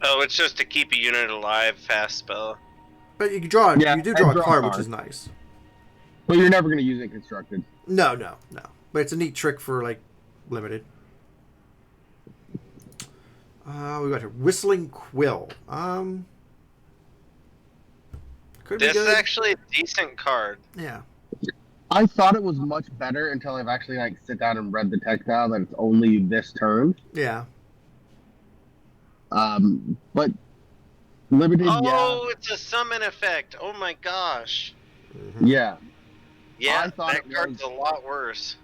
Oh, it's just to keep a unit alive, fast spell. But you draw a card, which is nice. But you're never going to use it constructed. No. But it's a neat trick for, like, limited. We got here Whistling Quill. This is actually a decent card. Yeah. I thought it was much better until I've actually like sit down and read the text now that it's only this turn. Yeah. But limited. Oh, it's a summon effect. Oh my gosh. Mm-hmm. Yeah. Yeah, I thought that card's a lot worse.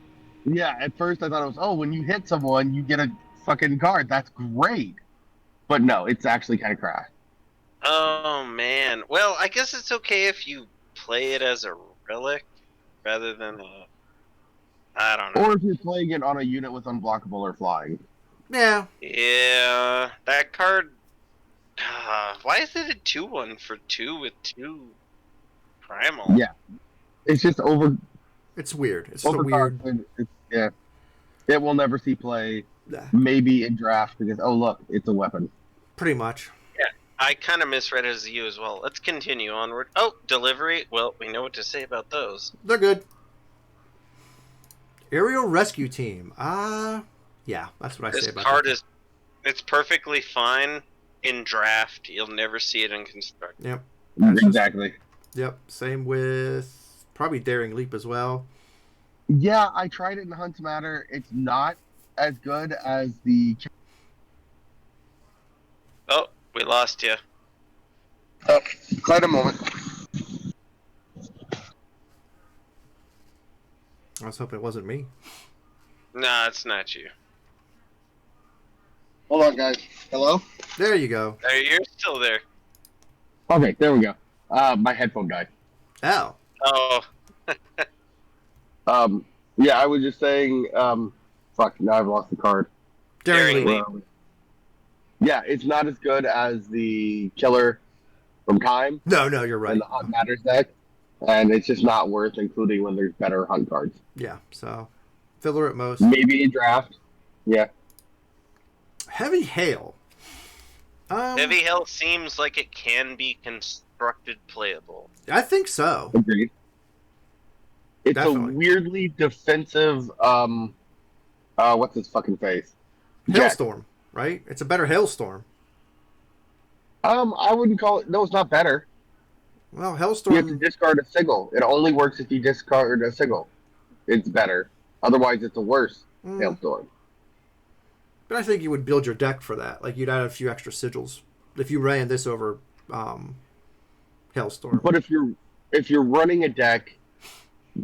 Yeah, at first I thought it was, when you hit someone, you get a fucking card. That's great. But no, it's actually kind of crap. Oh, man. Well, I guess it's okay if you play it as a relic rather than a... I don't know. Or if you're playing it on a unit with unblockable or flying. Yeah. Yeah, that card... why is it a 2/1 for 2 with 2 primal? Yeah. It's just over... It's weird. It's so weird. Yeah. It will never see play. Yeah. Maybe in draft because, look, it's a weapon. Pretty much. Yeah, I kind of misread it as you as well. Let's continue onward. Oh, delivery. Well, we know what to say about those. They're good. Aerial Rescue Team. Yeah, that's what I say about this card. It's perfectly fine in draft. You'll never see it in construct. Yep. Exactly. Yep. Same with probably Daring Leap as well. Yeah, I tried it in Hunt's Matter. It's not as good as the... Oh, we lost you. Oh, quite a moment. I was hoping it wasn't me. Nah, it's not you. Hold on, guys. Hello? There you go. You're still there. Okay, there we go. My headphone died. Oh. Oh. Yeah, I was just saying, fuck, now I've lost the card. Daring Leap. Yeah, it's not as good as the Killer from Time. No, you're right. And the Hunt Matters deck. And it's just not worth including when there's better hunt cards. Yeah, so filler at most. Maybe in draft. Yeah. Heavy Hail. Heavy Hail seems like it can be constructed playable. I think so. Agreed. It's Definitely. a weirdly defensive, what's his fucking face? Hailstorm, right? It's a better Hailstorm. I wouldn't call it, no, it's not better. Well, Hailstorm... You have to discard a sigil. It only works if you discard a sigil. It's better. Otherwise, it's a worse Hailstorm. But I think you would build your deck for that. Like, you'd add a few extra sigils if you ran this over Hailstorm. But if you're running a deck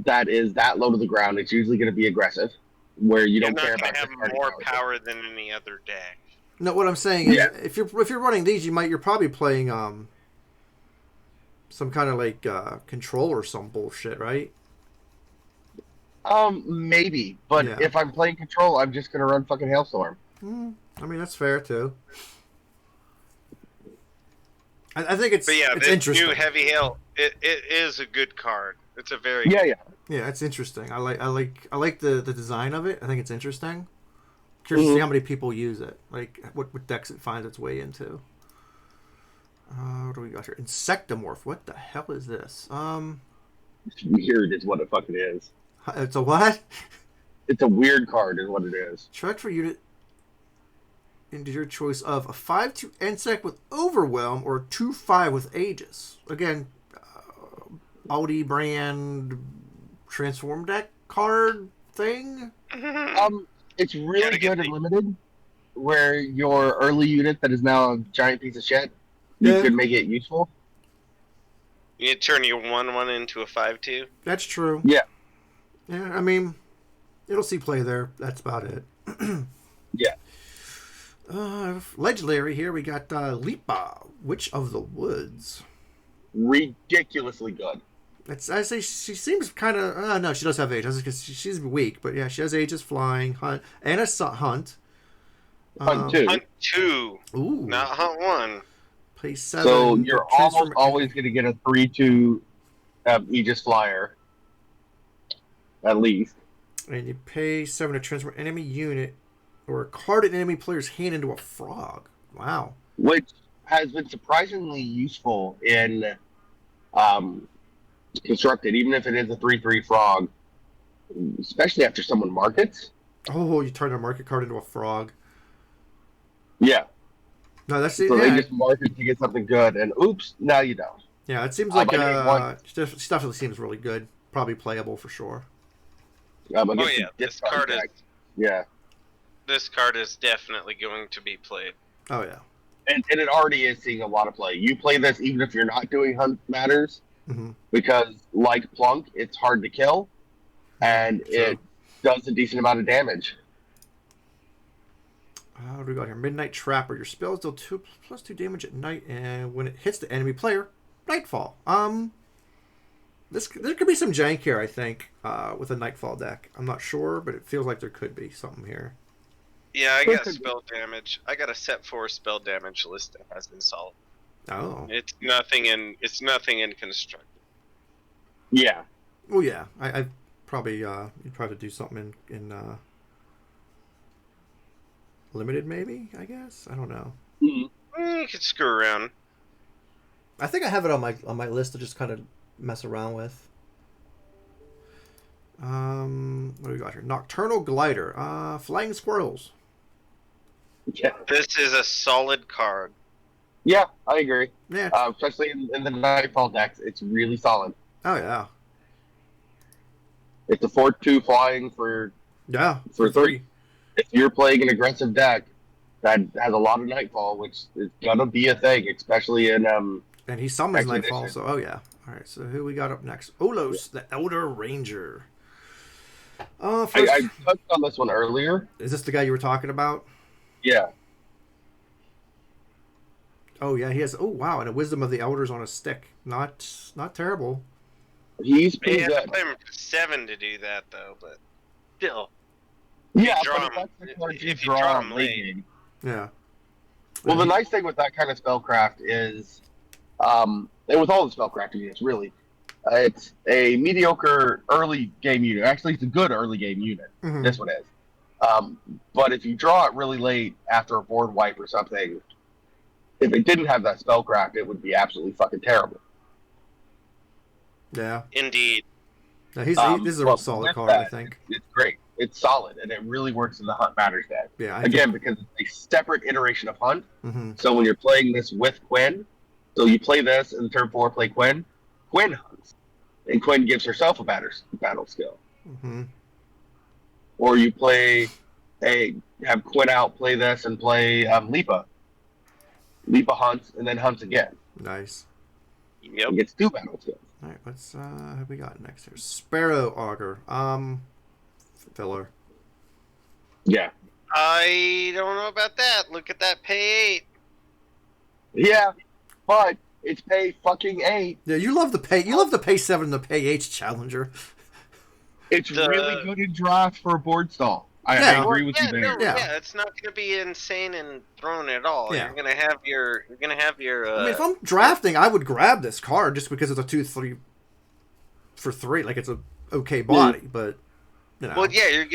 that is that low to the ground, it's usually going to be aggressive, where you don't care about... You're not going to have more power than any other deck. No, what I'm saying is, if you're running these, you're probably playing some kind of like control or some bullshit, right? Maybe, but if I'm playing control, I'm just gonna run fucking Hailstorm. I mean, that's fair too. I think it's it's this interesting. New Heavy Hail, it is a good card. It's a very yeah, it's interesting. I like the design of it. I think it's interesting. Curious to see how many people use it. Like what decks it finds its way into. What do we got here? Insectomorph. What the hell is this? It's weird is what it fucking is. It's a what? It's a weird card is what it is. Select for unit into your choice of a 5/2 insect with Overwhelm or a 2/5 with Aegis. Again, Audi brand transform deck card thing. It's really good and limited, where your early unit that is now a giant piece of shit, you could make it useful. You turn your 1/1 into a 5/2. That's true. Yeah. Yeah, I mean, it'll see play there. That's about it. Yeah. Legendary here, we got Lipa, Witch of the Woods. Ridiculously good. I say she seems kind of... no, she does have Aegis, because she's weak. But yeah, she has Aegis, Flying, Hunt, and a Hunt. Hunt 2. Hunt 2. Ooh. Not Hunt 1. Play 7. So you're almost always going to get a 3/2 Aegis Flyer. At least. And you pay 7 to transform enemy unit or a card in enemy player's hand into a frog. Wow. Which has been surprisingly useful in Constructed, even if it is a 3/3 frog, especially after someone markets. Oh, you turn a market card into a frog. Yeah. No, that's so they just market to get something good, and oops, now you don't. Yeah, it seems like definitely seems really good. Probably playable for sure. This card is. Yeah. This card is definitely going to be played. Oh yeah. And it already is seeing a lot of play. You play this even if you're not doing Hunt Matters, because like Plunk, it's hard to kill, and it does a decent amount of damage. What do we got here? Midnight Trapper. Your spells deal 2+2 damage at night, and when it hits the enemy player, Nightfall. There could be some jank here, I think, with a Nightfall deck. I'm not sure, but it feels like there could be something here. Yeah, I got spell damage. I got a set 4 spell damage list that has been solid. Oh. It's nothing in constructed. Yeah. Oh yeah. I probably you'd probably do something in limited, maybe, I guess. I don't know. You could screw around. I think I have it on my list to just kind of mess around with. What do we got here? Nocturnal Glider. Flying Squirrels. Yeah. This is a solid card. Yeah, I agree. Yeah. Especially in the Nightfall decks, it's really solid. Oh yeah. It's a 4/2 flying for 3. If you're playing an aggressive deck that has a lot of Nightfall, which is gonna be a thing, especially in and he summons Expedition. Nightfall, so oh yeah. All right, so who we got up next? Olos, the Elder Ranger. First, I touched on this one earlier. Is this the guy you were talking about? Yeah. Oh yeah, he has. Oh wow, and a Wisdom of the Elders on a stick. Not terrible. He's pretty You have to good. play him for 7 to do that, though, but still. Yeah, draw but him- if if you draw him late late. game. Yeah. Well, the nice thing with that kind of spellcraft is, and with all the spellcraft units, really, it's a mediocre early game unit. Actually, it's a good early game unit. Mhm. This one is. But if you draw it really late after a board wipe or something, if it didn't have that spellcraft, it would be absolutely fucking terrible. Yeah. Indeed. Yeah, this is a but real solid with card, that, I think. It's great. It's solid, and it really works in the Hunt Matters deck. Yeah. Again, because it's a separate iteration of Hunt. Mm-hmm. So when you're playing this with Quinn, so you play this, and turn 4 play Quinn, Quinn hunts. And Quinn gives herself a battle skill. Mm-hmm. Or you have Quinn out, play this, and play Lipa. Lipa hunts, and then hunts again. Nice. Yep. And gets 2 battle skills. All right, what's have we got next here? Sparrow Augur. Filler. Yeah. I don't know about that. Look at that pay 8. Yeah, but it's pay fucking 8. Yeah, you love the pay. You love the pay 7 and the pay 8 challenger. It's really good in draft for a board stall. I agree with you there. Yeah, it's not going to be insane and thrown at all. Yeah. You're going to have your. I mean, if I'm drafting, I would grab this card just because it's a 2/3 for 3. Like it's a okay body, but you know. Well, yeah, you're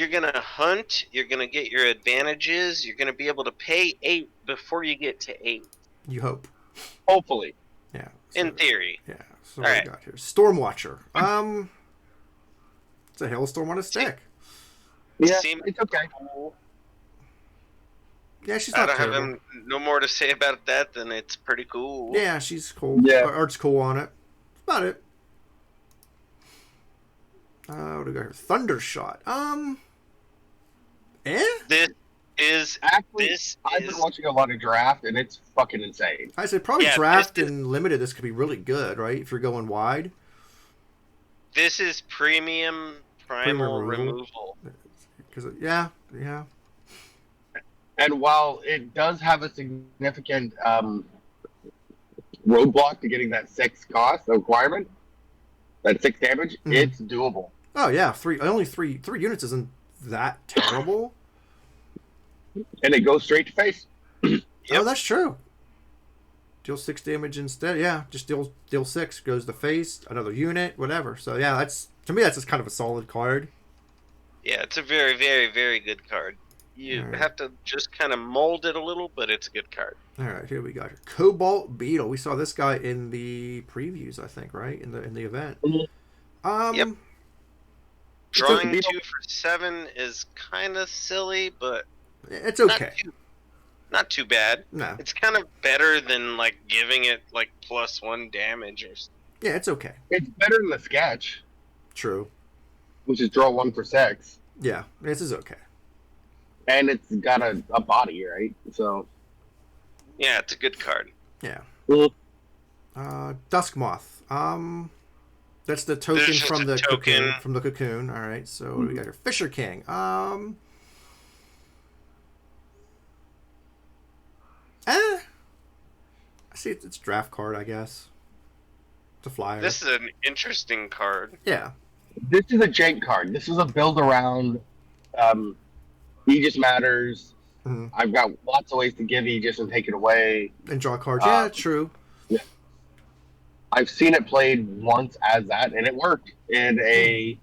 gonna hunt. You're gonna get your advantages. You're gonna be able to pay 8 before you get to 8. You hope. Hopefully. Yeah. In theory. Yeah. So what we got here? Stormwatcher. It's a hailstorm on a stick. Yeah, it's okay. Yeah, she's I not don't terrible. have no more to say about that than it's pretty cool. Yeah, she's cool. Yeah. Art's cool on it. That's about it. What do we got here? Thundershot. I've been watching a lot of draft, and it's fucking insane. I said probably draft and limited. This could be really good, right? If you're going wide. This is premium primal removal. Because yeah. And while it does have a significant roadblock to getting that 6 cost requirement, that 6 damage, it's doable. Oh yeah, only three units isn't that terrible. And it goes straight to face. Yep. Oh, that's true. Deal 6 damage instead. Yeah, just deal 6, goes to face, another unit, whatever. So yeah, to me that's just kind of a solid card. Yeah, it's a very, very, very good card. You have to just kind of mold it a little, but it's a good card. All right, here we got your Cobalt Beetle. We saw this guy in the previews, I think, right? In the event. Yep. Drawing 2 for 7 is kind of silly, but it's okay. Not too bad. No. It's kind of better than like giving it like +1 damage or something. Yeah, it's okay. It's better than the sketch. True. Which is draw 1 for 6. Yeah, this is okay. And it's got a body, right? So. Yeah, it's a good card. Yeah. Well, Dusk Moth. That's the token from the cocoon. From the cocoon. All right. So what do we got here? Fisher King. I see it's a draft card, I guess. It's a flyer. This is an interesting card. Yeah. This is a Jank card. This is a build around Aegis Matters. Mm-hmm. I've got lots of ways to give Aegis and take it away. And draw cards. Yeah, true. Yeah. I've seen it played once as that, and it worked in a.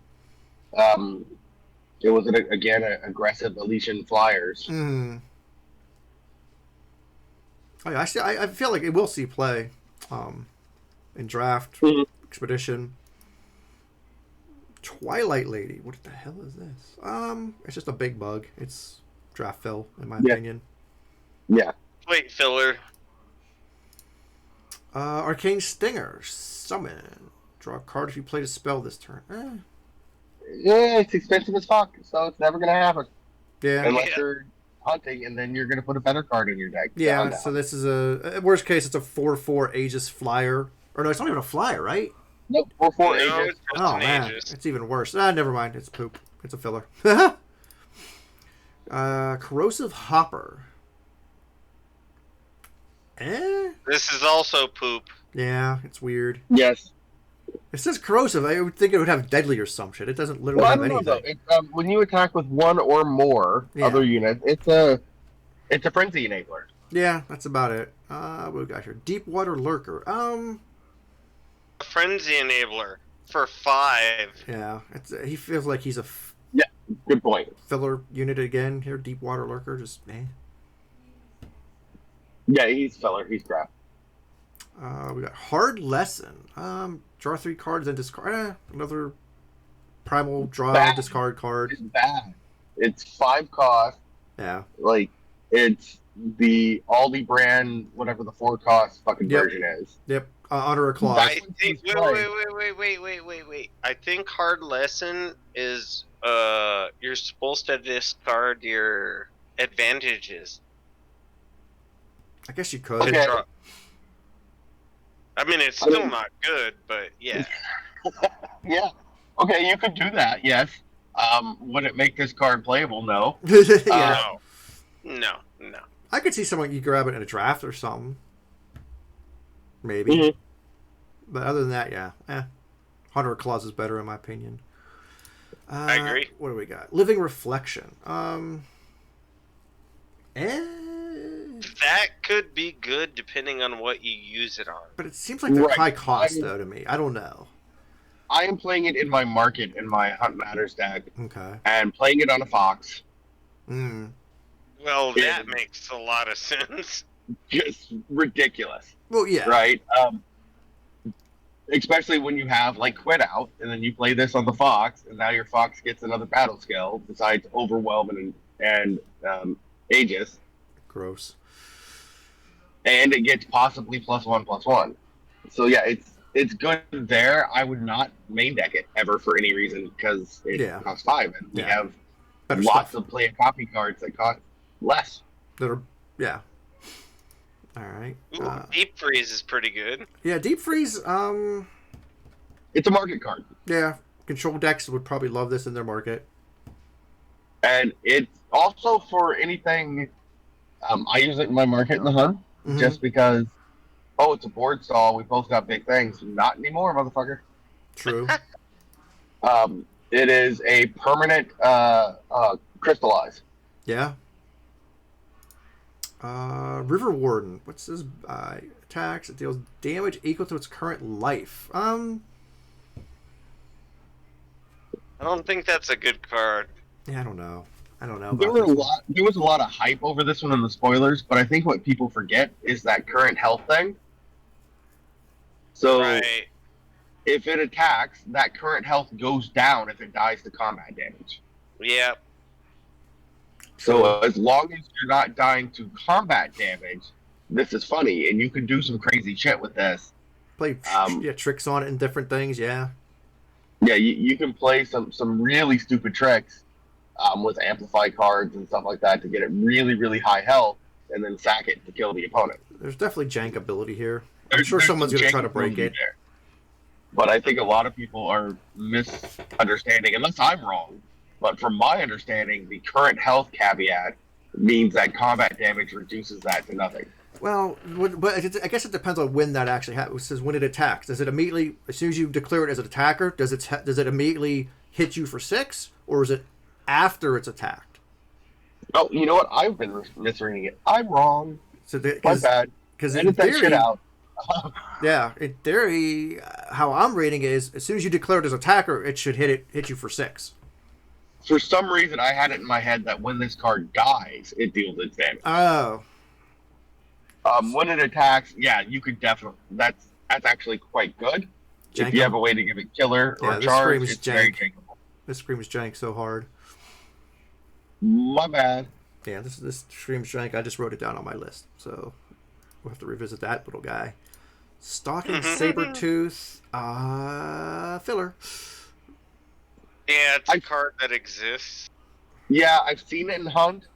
It was again aggressive Elysian Flyers. Mm. Oh, yeah, I feel like it will see play, in draft, expedition. Twilight Lady. What the hell is this? It's just a big bug. It's draft fill, in my opinion. Yeah. Wait, filler. Arcane Stinger. Summon. Draw a card if you played a spell this turn. Yeah, it's expensive as fuck, so it's never gonna happen. Yeah. Unless you're hunting, and then you're gonna put a better card in your deck. Yeah. So this is worst case, it's a 4/4 Aegis flyer. Or no, it's not even a flyer, right? Nope, 4/4 Aegis. Oh man, it's even worse. Never mind. It's poop. It's a filler. Corrosive Hopper. This is also poop. Yeah, it's weird. Yes. It says corrosive. I would think it would have deadly or some shit. It doesn't literally have anything. Though. When you attack with one or more other units, it's a frenzy enabler. Yeah, that's about it. What we got here? Deepwater Lurker. Frenzy enabler for 5. Yeah, he feels like he's a good point. Filler unit again here. Deepwater Lurker, just Yeah, he's filler. He's crap. We got Hard Lesson. Draw 3 cards and discard another primal draw discard card. It's bad. It's 5 cost. Yeah. Like it's the Aldi brand, whatever the 4 cost fucking version is. Yep. Honor a clause. I think. Wait. I think Hard Lesson is you're supposed to discard your advantages. I guess you could. Okay. I mean, it's still not good, but yeah. Yeah. Okay, you could do that, yes. Would it make this card playable? No. Yeah. No. I could see someone you grab it in a draft or something. Maybe. Mm-hmm. But other than that, yeah. Hunter Clause is better in my opinion. I agree. What do we got? Living Reflection. That could be good depending on what you use it on. But it seems like they're high cost, though, to me. I don't know. I am playing it in my market, in my Hunt Matters deck. Okay. And playing it on a Fox. Well, that makes a lot of sense. Just ridiculous. Well, yeah. Right? especially when you have like Quit out, and then you play this on the Fox, and now your Fox gets another battle skill besides Overwhelm and Aegis, Gross. and it gets possibly +1/+1. So yeah, it's good there. I would not main deck it ever for any reason because it costs 5, and we have better lots stuff. of play and copy cards that cost less. That are All right. Ooh, Deep Freeze is pretty good. Yeah, Deep Freeze. It's a market card. Yeah, control decks would probably love this in their market. And it's also for anything. I use it in my market in the hunt just because. Oh, it's a board stall. We both got big things. Not anymore, motherfucker. True. It is a permanent crystallize. Yeah. River Warden. What's this? Attacks. It deals damage equal to its current life. I don't think that's a good card. Yeah, I don't know. There was a lot of hype over this one in the spoilers, but I think what people forget is that current health thing. So if it attacks, that current health goes down if it dies to combat damage. Yeah. So as long as you're not dying to combat damage, this is funny, and you can do some crazy shit with this. Play tricks on it and different things. Yeah. Yeah, you can play some really stupid tricks with amplify cards and stuff like that to get it really, really high health, and then sack it to kill the opponent. There's definitely jank ability here. I'm sure someone's going to try to break it. There. But I think a lot of people are misunderstanding, unless I'm wrong. But from my understanding, the current health caveat means that combat damage reduces that to nothing. Well, but I guess it depends on when that actually happens. It says when it attacks. Does it immediately, as soon as you declare it as an attacker, does it immediately hit you for 6, or is it after it's attacked? Oh, you know what? I've been misreading it. I'm wrong. So my bad. Because edit that shit out. Yeah, in theory, how I'm reading it is, as soon as you declare it as attacker, it should hit you for 6. For some reason, I had it in my head that when this card dies, it deals its damage. Oh. When it attacks, yeah, you could definitely. That's actually quite good. Jank if you have a way to give it killer or charge, it's very jankable. This screams jank so hard. My bad. Yeah, this screams jank. I just wrote it down on my list, so we'll have to revisit that little guy. Stalking Sabertooth, filler. Yeah, it's a card that exists. Yeah, I've seen it in Hunt.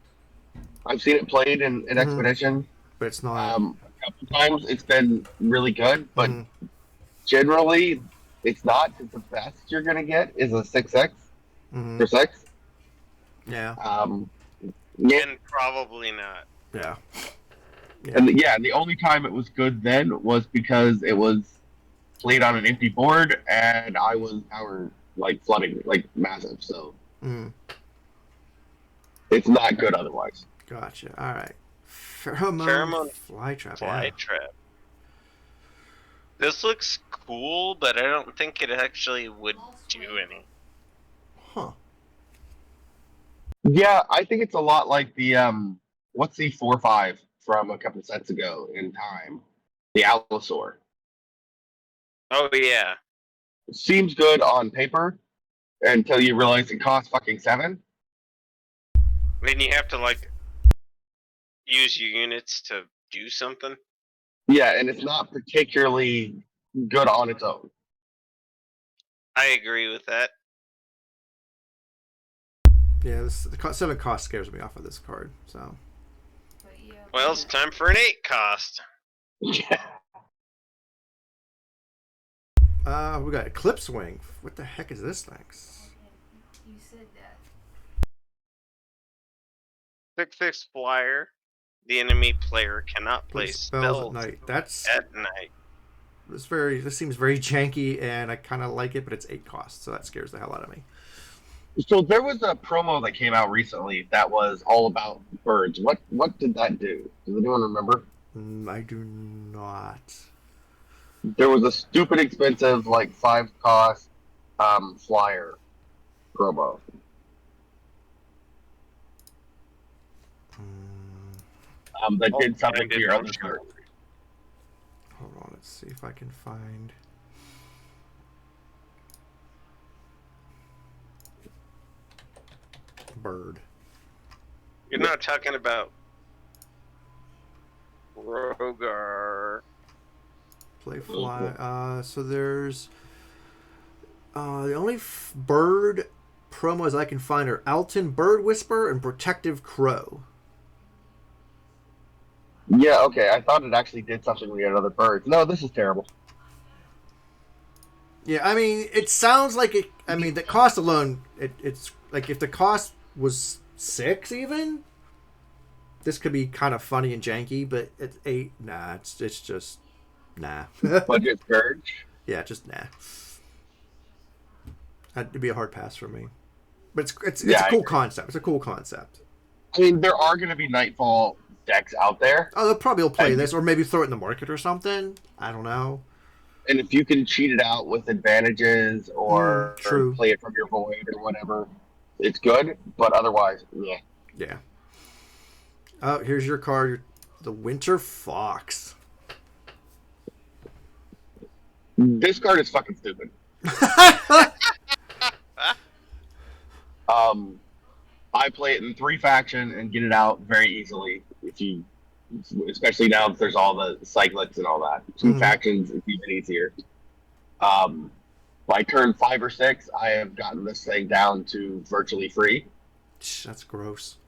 I've seen it played in Expedition. But it's not. A couple times it's been really good, but generally it's not. Because the best you're gonna get is a 6x for 6. Yeah. And probably not. Yeah. And the only time it was good then was because it was played on an empty board, and I was power like flooding like massive. So it's not good otherwise. Gotcha. All right. Pheromone Flytrap. Flytrap. This looks cool, but I don't think it actually would do any. Huh. Yeah, I think it's a lot like the what's the 4/5 from a couple sets ago in time, the Allosaur. Oh yeah. It seems good on paper until you realize it costs fucking 7. Then you have to like use your units to do something. Yeah, and it's not particularly good on its own. I agree with that. Yeah, the 7 cost scares me off of this card. So. Well, it's time for an 8 cost. Yeah. We got Eclipse Wing. What the heck is this thing? You said that. 6/6 flyer. The enemy player cannot play spells at night. That's at night. This seems very janky, and I kind of like it, but it's 8 costs, so that scares the hell out of me. So there was a promo that came out recently that was all about birds. What did that do? Does anyone remember? I do not. There was a stupid expensive, like 5 cost flyer promo. That did something to your other shirt. Hold on, let's see if I can find. bird. You're not talking about Rogar. Play fly. So there's the only bird promos I can find are Alton Bird Whisper and Protective Crow. Yeah, okay. I thought it actually did something when you had other birds. No, this is terrible. Yeah, I mean, it sounds like it. I mean, the cost alone, it's like if the cost was 6 even, this could be kind of funny and janky. But it's 8. Nah, it's just nah. Budget Scourge. Yeah, just nah. It'd be a hard pass for me. But it's a cool concept. It's a cool concept. I mean, there are going to be Nightfall decks out there. Oh, they'll probably play this, or maybe throw it in the market or something. I don't know. And if you can cheat it out with advantages or play it from your void or whatever, it's good. But otherwise, yeah. Yeah. Oh, here's your card, the Winter Fox. This card is fucking stupid. I play it in 3 faction and get it out very easily. Especially now that there's all the cyclics and all that. 2 factions is even easier. By turn 5 or 6, I have gotten this thing down to virtually free. That's gross.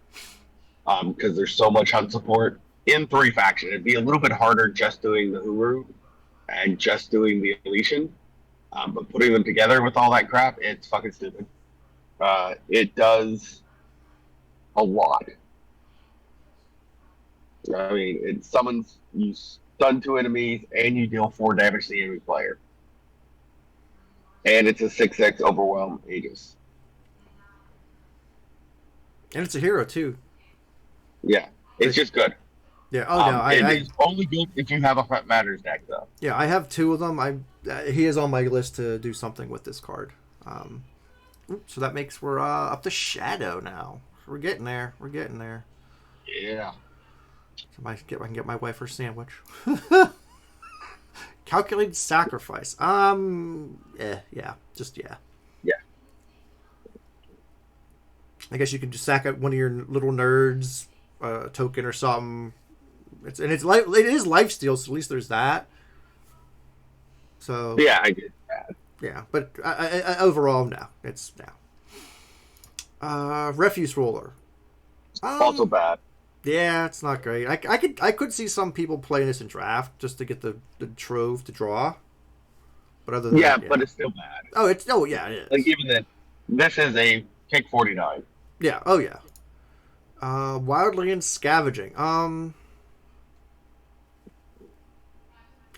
Because there's so much hunt support in 3 faction. It'd be a little bit harder just doing the Huru and just doing the Elysian. But putting them together with all that crap, it's fucking stupid. It does a lot. I mean, it summons, you stun 2 enemies, and you deal 4 damage to the enemy player. And it's a 6/6 Overwhelm Aegis. And it's a hero, too. Yeah, it's just good. Yeah, oh no, it's only good if you have a Front Matters deck, though. Yeah, I have 2 of them. He is on my list to do something with this card. So that makes we're up to Shadow now. We're getting there. Yeah. I can get my wife her sandwich. Calculated sacrifice. Yeah. Yeah. I guess you can just sack one of your little nerds, token or something. It is lifesteal, so at least there's that. So yeah, I did that. Yeah, but overall, no. It's no. Refuse roller. Also bad. Yeah, it's not great. I could see some people playing this in draft just to get the trove to draw. But other than that, but it's still bad. It is. Like even then, this is a kick 49. Yeah. Oh yeah. Wildland scavenging.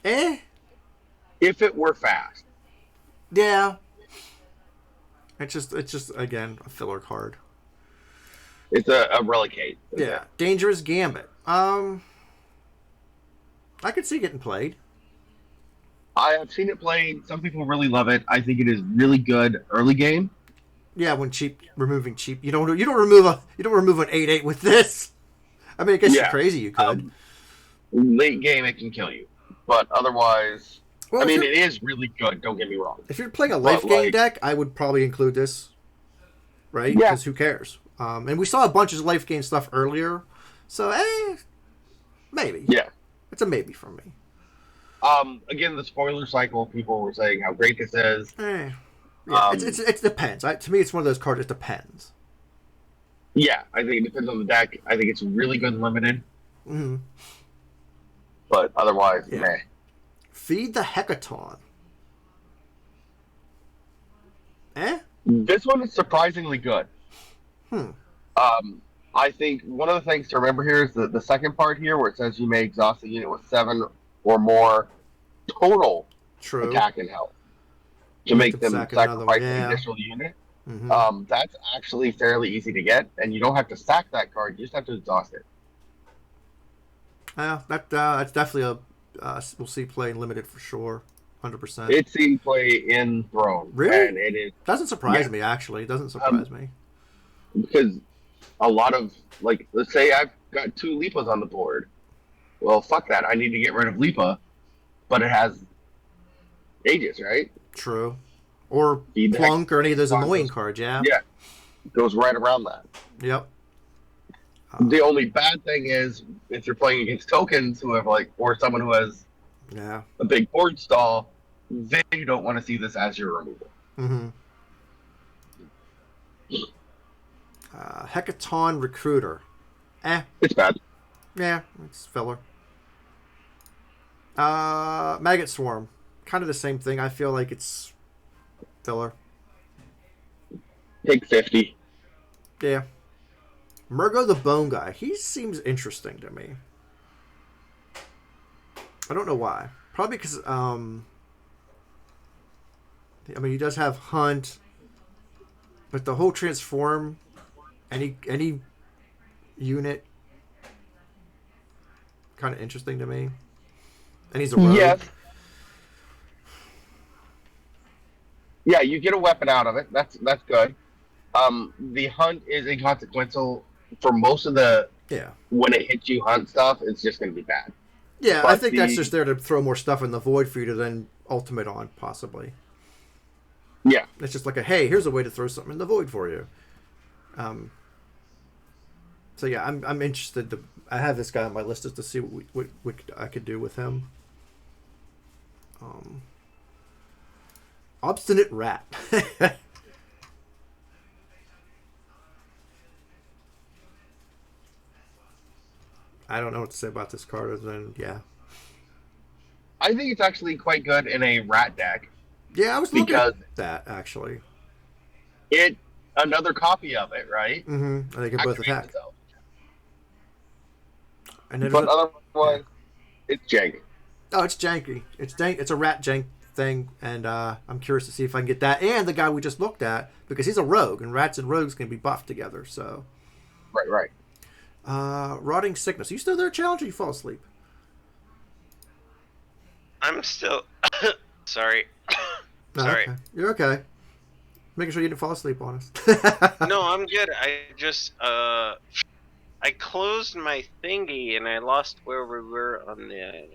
If it were fast. Yeah. It's just again a filler card. It's a relicate. Yeah. Dangerous Gambit. I could see it getting played. I have seen it played. Some people really love it. I think it is really good early game. Yeah, when removing cheap. You don't remove an 8/8 with this. I mean, I guess you're crazy. You could. Late game, it can kill you, but otherwise, well, it is really good. Don't get me wrong. If you're playing a life game deck, I would probably include this. Right? Yeah. Because who cares? And we saw a bunch of life game stuff earlier, so maybe. Yeah. It's a maybe for me. Again, the spoiler cycle. People were saying how great this is. Yeah, it depends. To me, it's one of those cards. It depends. Yeah, I think it depends on the deck. I think it's really good limited. Mm-hmm. But otherwise, meh. Feed the Hecaton. This one is surprisingly good. I think one of the things to remember here is the second part here, where it says you may exhaust a unit with 7 or more total attack and health to make them sacrifice an additional unit. Mm-hmm. That's actually fairly easy to get, and you don't have to sack that card. You just have to exhaust it. That's definitely we'll see play in limited for sure, 100%. It's seen play in Throne. Really? And it doesn't surprise me, actually. It doesn't surprise me. Because a lot of, like, let's say I've got 2 Lipas on the board. Well, fuck that. I need to get rid of Lipa, but it has Aegis, right? True. Or Plunk or any of those annoying cards, yeah. Yeah. goes right around that. Yep. The only bad thing is if you're playing against tokens who have or someone who has a big board stall, then you don't want to see this as your removal. Mm-hmm. Hecaton Recruiter. It's bad. Yeah, it's filler. Maggot Swarm. Kind of the same thing. I feel like it's filler. Take 50. Yeah. Murgo the Bone Guy. He seems interesting to me. I don't know why. Probably because, he does have Hunt, but the whole transform, any unit, kind of interesting to me. And he's a rogue. Yes. Yeah, you get a weapon out of it. That's good. The Hunt is inconsequential for most of the... Yeah. When it hits you Hunt stuff, it's just going to be bad. Yeah, but I think that's just there to throw more stuff in the void for you to then ultimate on, possibly. Yeah. It's just like hey, here's a way to throw something in the void for you. So yeah, I'm interested to... I have this guy on my list just to see what I could do with him. Obstinate Rat. I don't know what to say about this card other than, I think it's actually quite good in a rat deck. Yeah, I was looking at that, actually. Another copy of it, right? Mm-hmm. I think it both attack. Itself. And then but otherwise, it's jank. Oh, it's janky. It's jank. It's a rat jank thing, and I'm curious to see if I can get that and the guy we just looked at, because he's a rogue, and rats and rogues can be buffed together. So, right. Rotting Sickness. Are you still there, Challenge, or you fall asleep? I'm still... Sorry. Sorry. Okay. You're okay. Making sure you didn't fall asleep on us. No, I'm good. I just, I closed my thingy and I lost where we were on the...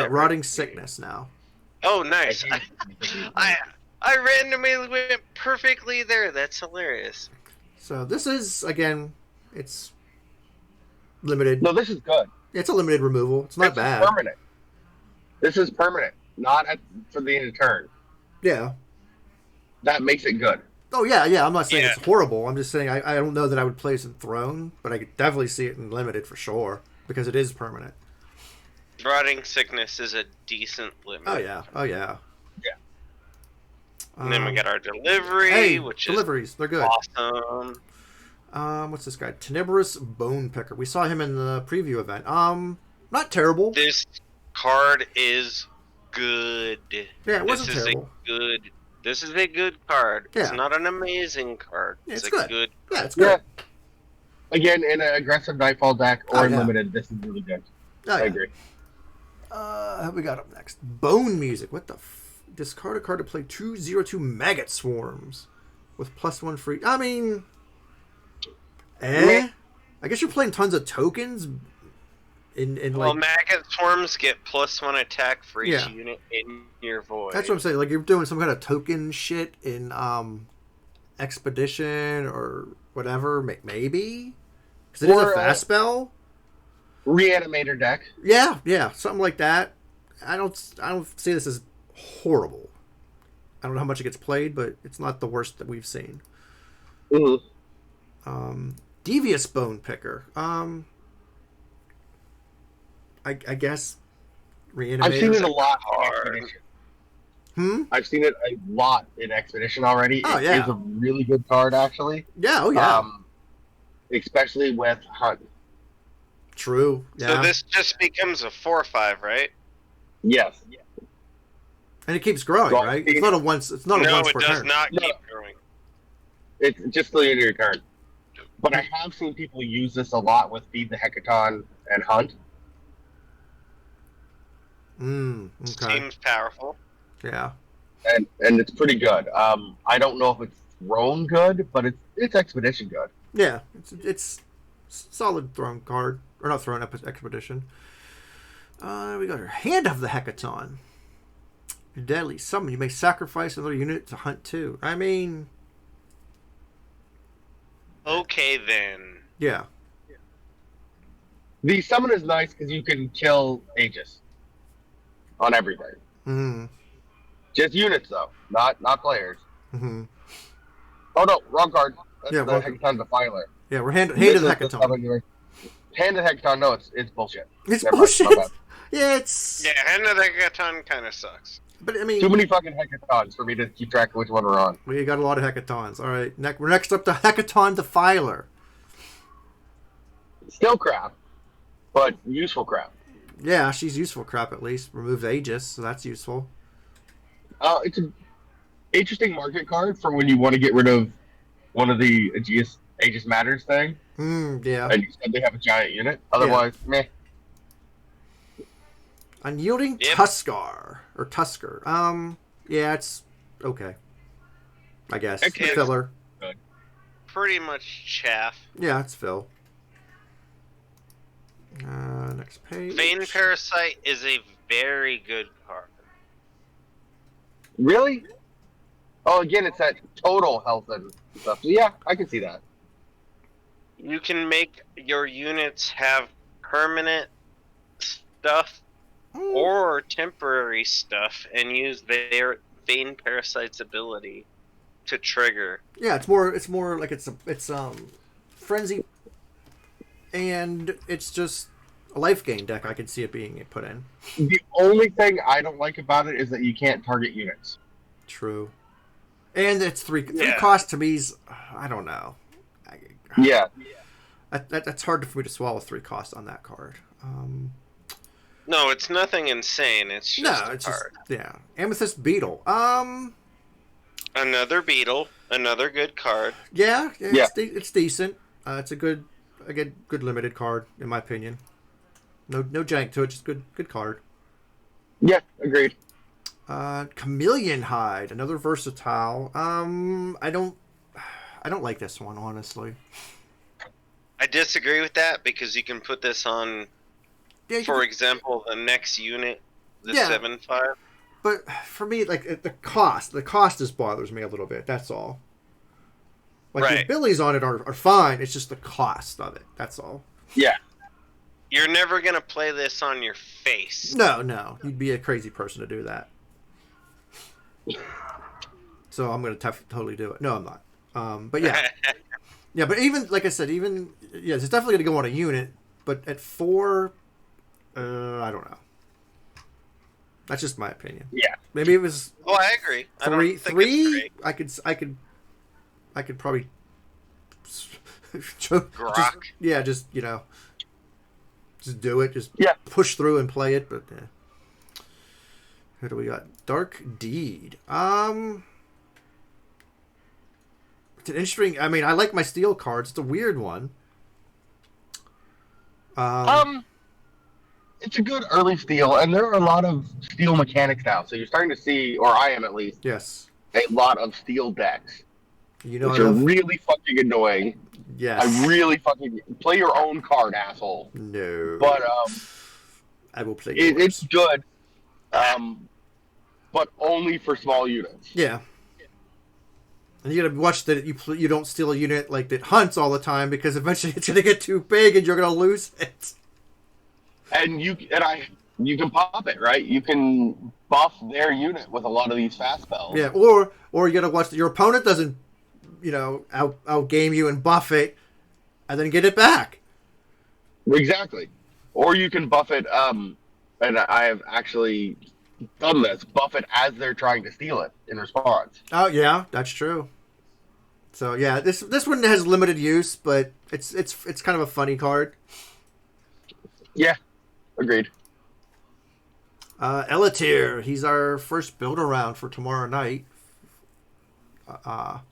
Rotting Sickness now. Oh, nice. I randomly went perfectly there. That's hilarious. So this is, again, it's limited. No, this is good. It's a limited removal. It's not bad. Permanent. This is permanent, not for the end of turn. Yeah. That makes it good. Oh, yeah. I'm not saying it's horrible. I'm just saying I don't know that I would play this in Throne, but I could definitely see it in Limited for sure, because it is permanent. Rotting Sickness is a decent limit. Oh, yeah. Yeah. And then we got our Delivery, which deliveries. They're good. Awesome. What's this guy? Tenebrous Bone Picker. We saw him in the preview event. Not terrible. This card is good. Yeah, it wasn't terrible. This is a good card. Yeah. It's not an amazing card. Yeah, it's good. Yeah, it's Yeah. good. Again, in an aggressive Nightfall deck or Limited, this is really good. Oh, I agree. Who we got up next? Bone Music. What the discard a card to play 2/02 Maggot Swarms with +1 free. I mean, I guess you're playing tons of tokens. Well, Maggot Swarms get +1 attack for each unit in your void. That's what I'm saying. Like, you're doing some kind of token shit in Expedition or whatever, maybe, because it is a fast spell. Reanimator deck. Yeah, something like that. I don't see this as horrible. I don't know how much it gets played, but it's not the worst that we've seen. Mm-hmm. Devious Bone Picker. I guess Reanimator. I've seen it a lot in Expedition. I've seen it a lot in Expedition already. Oh, it is a really good card, actually. Yeah, especially with Hunt. True. Yeah. So this just becomes a 4/5, right? Yes. And it keeps growing, right? It's not a once. It's not a once per turn. No, it does not keep growing. It's just the end of your turn. But I have seen people use this a lot with Feed the Hecaton and Hunt. Okay. Seems powerful. Yeah. And it's pretty good. I don't know if it's Throne good, but it's Expedition good. Yeah, it's solid Throne card. Or not Throne, Expedition. We got her Hand of the Hecaton. Deadly summon. You may sacrifice another unit to hunt 2. I mean, Okay, then. Yeah. The summon is nice because you can kill Aegis on everything. Mm-hmm. Just units though, not players. Mm-hmm. Oh no, wrong card. That's Yeah, the wrong- Hecaton Defiler. Yeah, we're handed This is the Hecaton. summon. Handed Hecaton, no, it's bullshit. It's Never mind, bullshit. my bad. Yeah, it's. Yeah, Hand of the Hecaton kind of sucks. But I mean, Too many fucking Hecatons for me to keep track of which one we're on. we got a lot of Hecatons. All right, we're next up to Hecaton Defiler. Still crap, but useful crap. Yeah, she's useful crap at least. Removes Aegis, so that's useful. It's an interesting market card for when you want to get rid of one of the Aegis Matters thing. Yeah. And you said they have a giant unit. Otherwise, meh. Unyielding Yep. Tusker. Yeah, it's okay. I guess. Okay. Filler. Pretty much chaff. Yeah, it's Phil. Next page. Vein Parasite is a very good card. Really? Oh, again, it's that total health and stuff. So yeah, I can see that. You can make your units have permanent stuff or temporary stuff and use their Vein Parasite's ability to trigger. Yeah, it's more like it's frenzy, and it's just a life gain deck. I can see it being put in. The only thing I don't like about it is that you can't target units. True, and it's three Yeah. cost to me's. I don't know. Yeah. That's hard for me to swallow 3 cost on that card. No, it's nothing insane. It's just a card. Yeah. Amethyst Beetle. Another Beetle, another good card. Yeah, Yeah. it's decent. It's a good limited card in my opinion. No jank to it, just good card. Yeah, agreed. Chameleon Hide, another versatile. I don't like this one honestly. I disagree with that because you can put this on, Yeah, for example, the next unit, the Yeah. 7/5. but for me, like the cost just bothers me a little bit. That's all. Like the Right. abilities on it are fine. It's just the cost of it. That's all. Yeah. You're never going to play this on your face. No, you'd be a crazy person to do that. So I'm gonna totally do it. No, I'm not. But yeah, yeah. But even like I said, it's definitely gonna go on a unit. But at 4, I don't know. That's just my opinion. Yeah. Maybe it was Oh, I agree. I don't think it's 3. great. I could probably. Grok. Just just do it. Just Yeah. push through and play it. But who do we got? Dark Deed. It's an interesting. I mean, I like my steel cards. It's a weird one. It's a good early steal, and there are a lot of steel mechanics now. So you're starting to see, or I am at least, Yes. a lot of steel decks, You know, which are really fucking annoying. yes. I really fucking play your own card, asshole. No. But I will play. it's good, but only for small units. Yeah. And you gotta watch that you don't steal a unit like that hunts all the time because eventually it's gonna get too big and you're gonna lose it. And you can pop it, right? You can buff their unit with a lot of these fast spells. Yeah, or you gotta watch that your opponent doesn't, out game you and buff it, and then get it back. Exactly. Or you can buff it, and I have actually done this, buff it as they're trying to steal it in response. Oh yeah, that's true. So yeah, this one has limited use, but it's kind of a funny card. Yeah, agreed. Elatir, he's our first build around for tomorrow night. I'll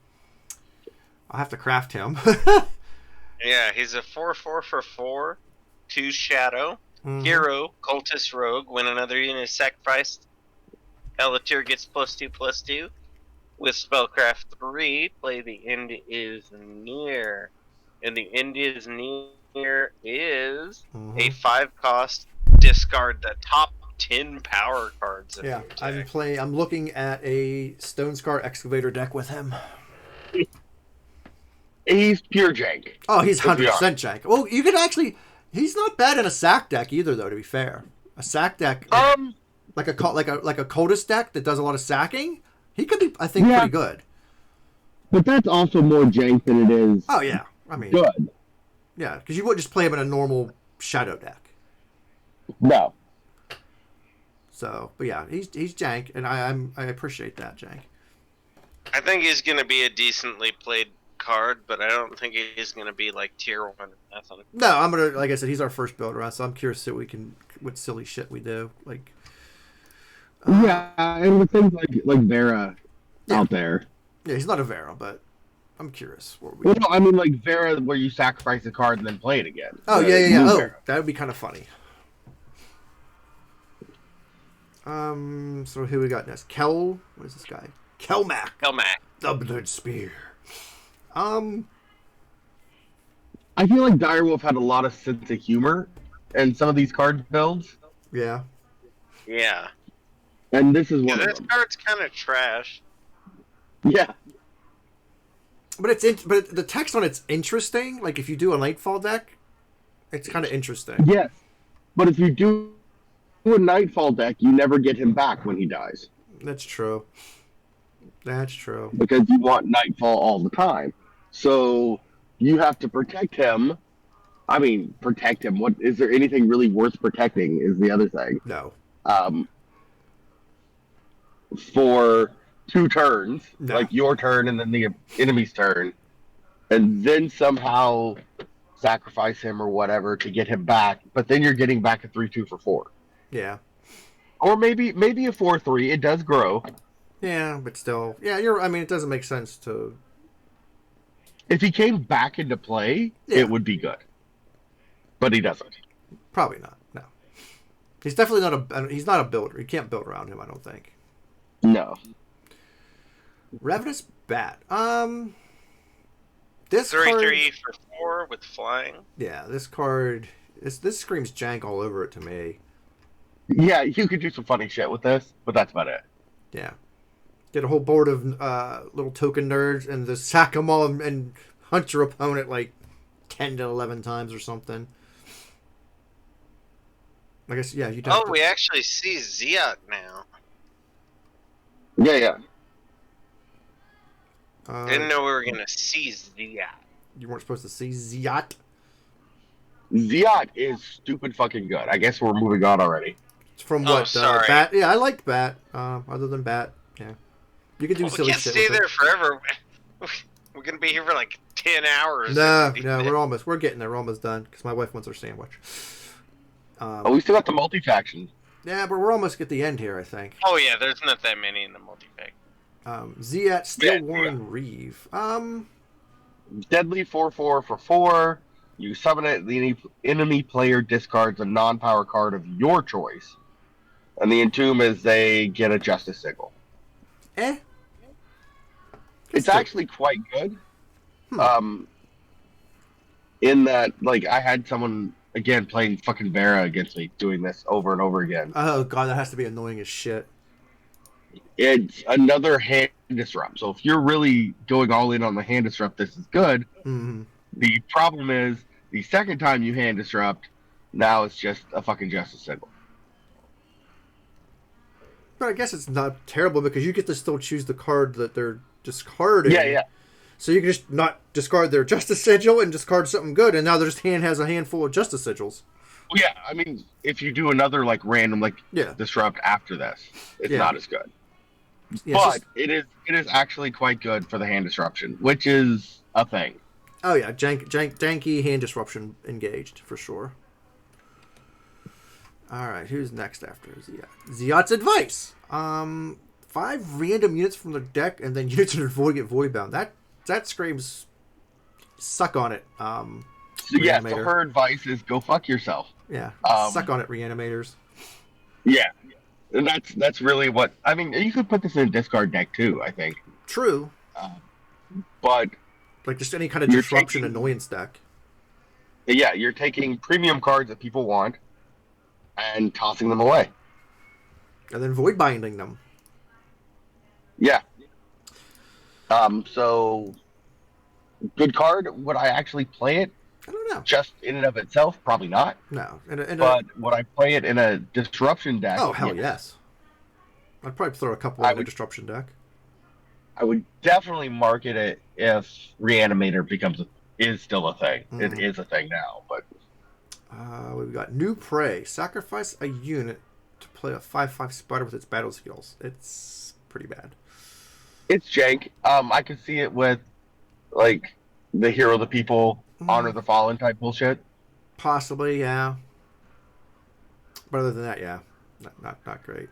have to craft him. Yeah, he's a 4/4 for 4, 2 shadow, Mhm. hero, cultist rogue. When another unit is sacrificed, Elatir gets +2/+2. With spellcraft 3, play the end is near, and the end is near is a 5 cost. Discard the top 10 power cards. Of Yeah, your deck. I'm looking at a Stone Scar Excavator deck with him. He's pure jank. Oh, he's 100% jank. Well, you could actually... He's not bad in a sack deck either, though, to be fair. A sack deck... like a Cultist deck that does a lot of sacking, he could be, I think, pretty good. But that's also more jank than it is. Oh yeah, I mean, good. Yeah, because you wouldn't just play him in a normal shadow deck. No. So, but yeah, he's jank, and I appreciate that, jank. I think he's gonna be a decently played card, but I don't think he's gonna be like tier 1 or nothing. No, I'm gonna, like I said, he's our first build around, so I'm curious to see what silly shit we do, like. Yeah, and with things like Vera out there. Yeah, he's not a Vera, but I'm curious. Well, I mean, like Vera, where you sacrifice a card and then play it again. Oh, yeah. Oh, that would be kind of funny. So who we got next? What is this guy? Kelmac. The Blood Spear. I feel like Direwolf had a lot of sense of humor in some of these card builds. Yeah. Yeah. And this is one of them. This card's kind of trash. Yeah. But but the text on it's interesting. Like if you do a Nightfall deck, it's kind of interesting. Yes. But if you do a Nightfall deck, you never get him back when he dies. That's true. That's true. Because you want Nightfall all the time. So you have to protect him. I mean, protect him. What is there anything really worth protecting is the other thing. No. For 2 turns, like your turn and then the enemy's turn, and then somehow sacrifice him or whatever to get him back, but then you're getting back a 3/2 for 4. Yeah. Or maybe a 4/3. It does grow. Yeah, but still, yeah. I mean, it doesn't make sense to. If he came back into play, it would be good. But he doesn't. Probably not. No. He's definitely not he's not a builder. You can't build around him, I don't think. No. Ravenous Bat. This 3/3 for 4 with flying. Yeah, this card. This screams jank all over it to me. Yeah, you could do some funny shit with this, but that's about it. Yeah. Get a whole board of little token nerds and just sack them all and hunt your opponent like 10 to 11 times or something. I guess, yeah, you don't. We actually see Ziak now. Yeah. Didn't know we were gonna see Ziak. You weren't supposed to see Ziat. Ziat is stupid fucking good. I guess we're moving on already. It's from what? Sorry. Bat? Yeah, I liked Bat. Other than Bat, yeah. You could do silly shit. We can't stay there forever. We're gonna be here for like 10 hours. No, we're getting there. We're almost done because my wife wants her sandwich. We still got the multi-faction. Yeah, but we're almost at the end here, I think. Oh yeah, there's not that many in the multi-pack. Ziat, Steelworn Reeve. Deadly 4/4 for 4. You summon it. The enemy player discards a non-power card of your choice, and the entomb is they get a Justice Sigil. It's actually quite good. In that, like, I had someone again playing fucking Vera against me doing this over and over again. Oh god, that has to be annoying as shit. It's another hand disrupt. So if you're really going all in on the hand disrupt, this is good. Mm-hmm. The problem is the second time you hand disrupt, now it's just a fucking Justice Sigil. But I guess it's not terrible because you get to still choose the card that they're discarding. Yeah. So you can just not discard their Justice Sigil and discard something good, and now their hand has a handful of Justice Sigils. Well, yeah, I mean, if you do another like random disrupt after this, it's not as good. Yeah, but it is actually quite good for the hand disruption, which is a thing. Oh yeah, janky hand disruption engaged for sure. All right, who's next after Ziat? Ziat's Advice. 5 random units from the deck, and then units in your void get void bound. That screams suck on it. So her advice is go fuck yourself. Yeah, suck on it, reanimators. Yeah, and that's really what I mean. You could put this in a discard deck too. I think. True. But like just any kind of disruption annoyance deck. Yeah, you're taking premium cards that people want and tossing them away. And then void binding them. Yeah. So good card. Would I actually play it I don't know. just in and of itself? Probably not. No. But would I play it in a disruption deck? Oh, hell yes. I'd probably throw a couple in a disruption deck. I would definitely market it if Reanimator is still a thing. It is a thing now, but we've got New Prey. Sacrifice a unit to play a 5/5 spider with its battle skills. It's pretty bad. It's jank. I could see it with like the hero of the people, honor the fallen type bullshit. Possibly, yeah. But other than that, yeah, not great.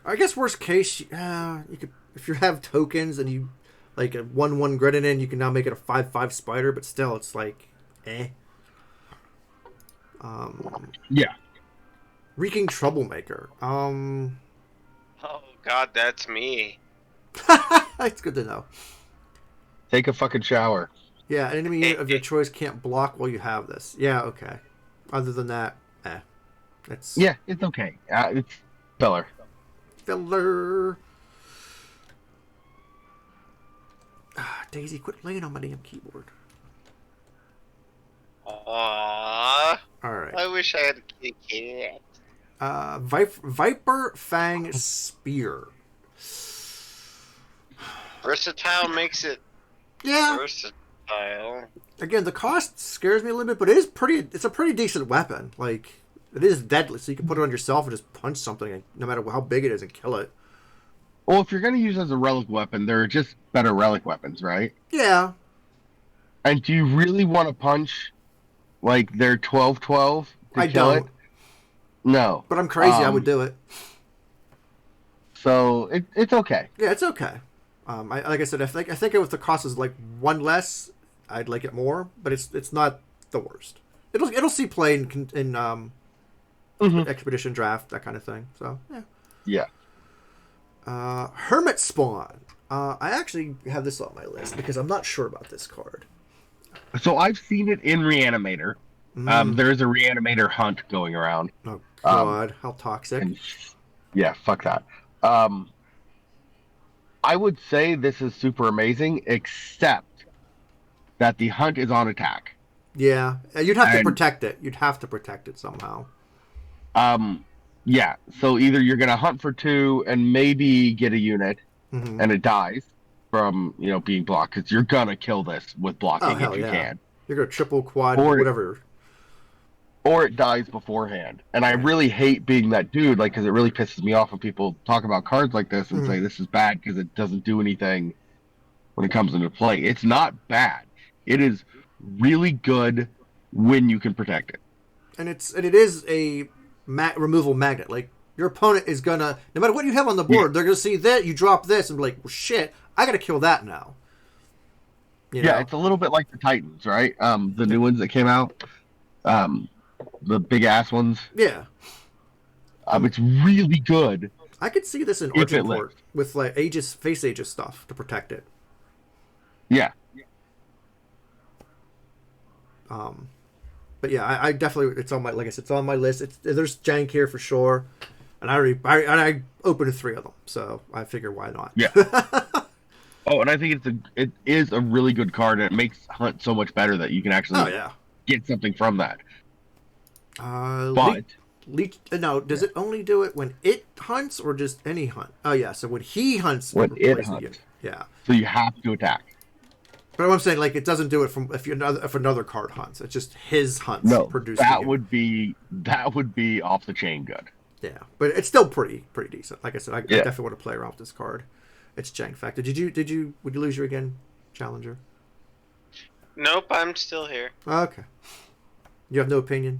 I guess worst case, you could, if you have tokens and you like a 1/1 Grenadin, you can now make it a 5/5 spider, but still, it's like, eh. Yeah. Reeking Troublemaker. Oh God, that's me. That's good to know. Take a fucking shower. Yeah, an enemy unit of your choice can't block while you have this. Yeah, okay. Other than that, it's okay. It's filler. Daisy, quit playing on my damn keyboard. Aww. All right. I wish I had a cat. Viper Fang Spear. Versatile makes it Yeah. versatile. Again, the cost scares me a little bit, but it's a pretty decent weapon. Like, it is deadly, so you can put it on yourself and just punch something, no matter how big it is, and kill it. Well, if you're going to use it as a relic weapon, there are just better relic weapons, right? Yeah. And do you really want to punch, like, their 12/12 to kill it? No. But I'm crazy, I would do it. So, it's okay. Yeah, it's okay. Like I said, I think if the cost is like one less, I'd like it more, but it's not the worst. It'll see play in Expedition Draft, that kind of thing. So, yeah. Yeah. Hermit Spawn. I actually have this on my list because I'm not sure about this card. So I've seen it in Reanimator. There's a Reanimator hunt going around. Oh God, how toxic! Yeah, fuck that. I would say this is super amazing, except that the hunt is on attack. Yeah, you'd have to protect it. You'd have to protect it somehow. Yeah. So either you're gonna hunt for 2 and maybe get a unit, and it dies from being blocked, because you're gonna kill this with blocking if you can. You're gonna triple, quad, or whatever. Or it dies beforehand. And I really hate being that dude, because it really pisses me off when people talk about cards like this and say this is bad because it doesn't do anything when it comes into play. It's not bad. It is really good when you can protect it. And it is a removal magnet. Like, your opponent is gonna, no matter what you have on the board, they're gonna see that you drop this and be like, well, shit, I gotta kill that now. Yeah, it's a little bit like the Titans, right? The new ones that came out. The big ass ones. Yeah. It's really good. I could see this in Argentport with like face Aegis stuff to protect it. Yeah. But yeah, I definitely, it's on my, like I said, it's on my list. There's Jank here for sure, and I opened 3 of them, so I figure why not? Yeah. Oh, and I think it is a really good card, and it makes Hunt so much better that you can actually get something from that. But does it only do it when it hunts or just any hunt? Oh yeah, so when he hunts, when it hunts. Yeah. So you have to attack. But I'm saying, like, it doesn't do it from if another card hunts. It's just his hunts producing. That would be off the chain good. Yeah, but it's still pretty decent. Like I said, I definitely want to play around with this card. It's Jank Factor. Would you lose you again, Challenger? Nope, I'm still here. Okay. You have no opinion?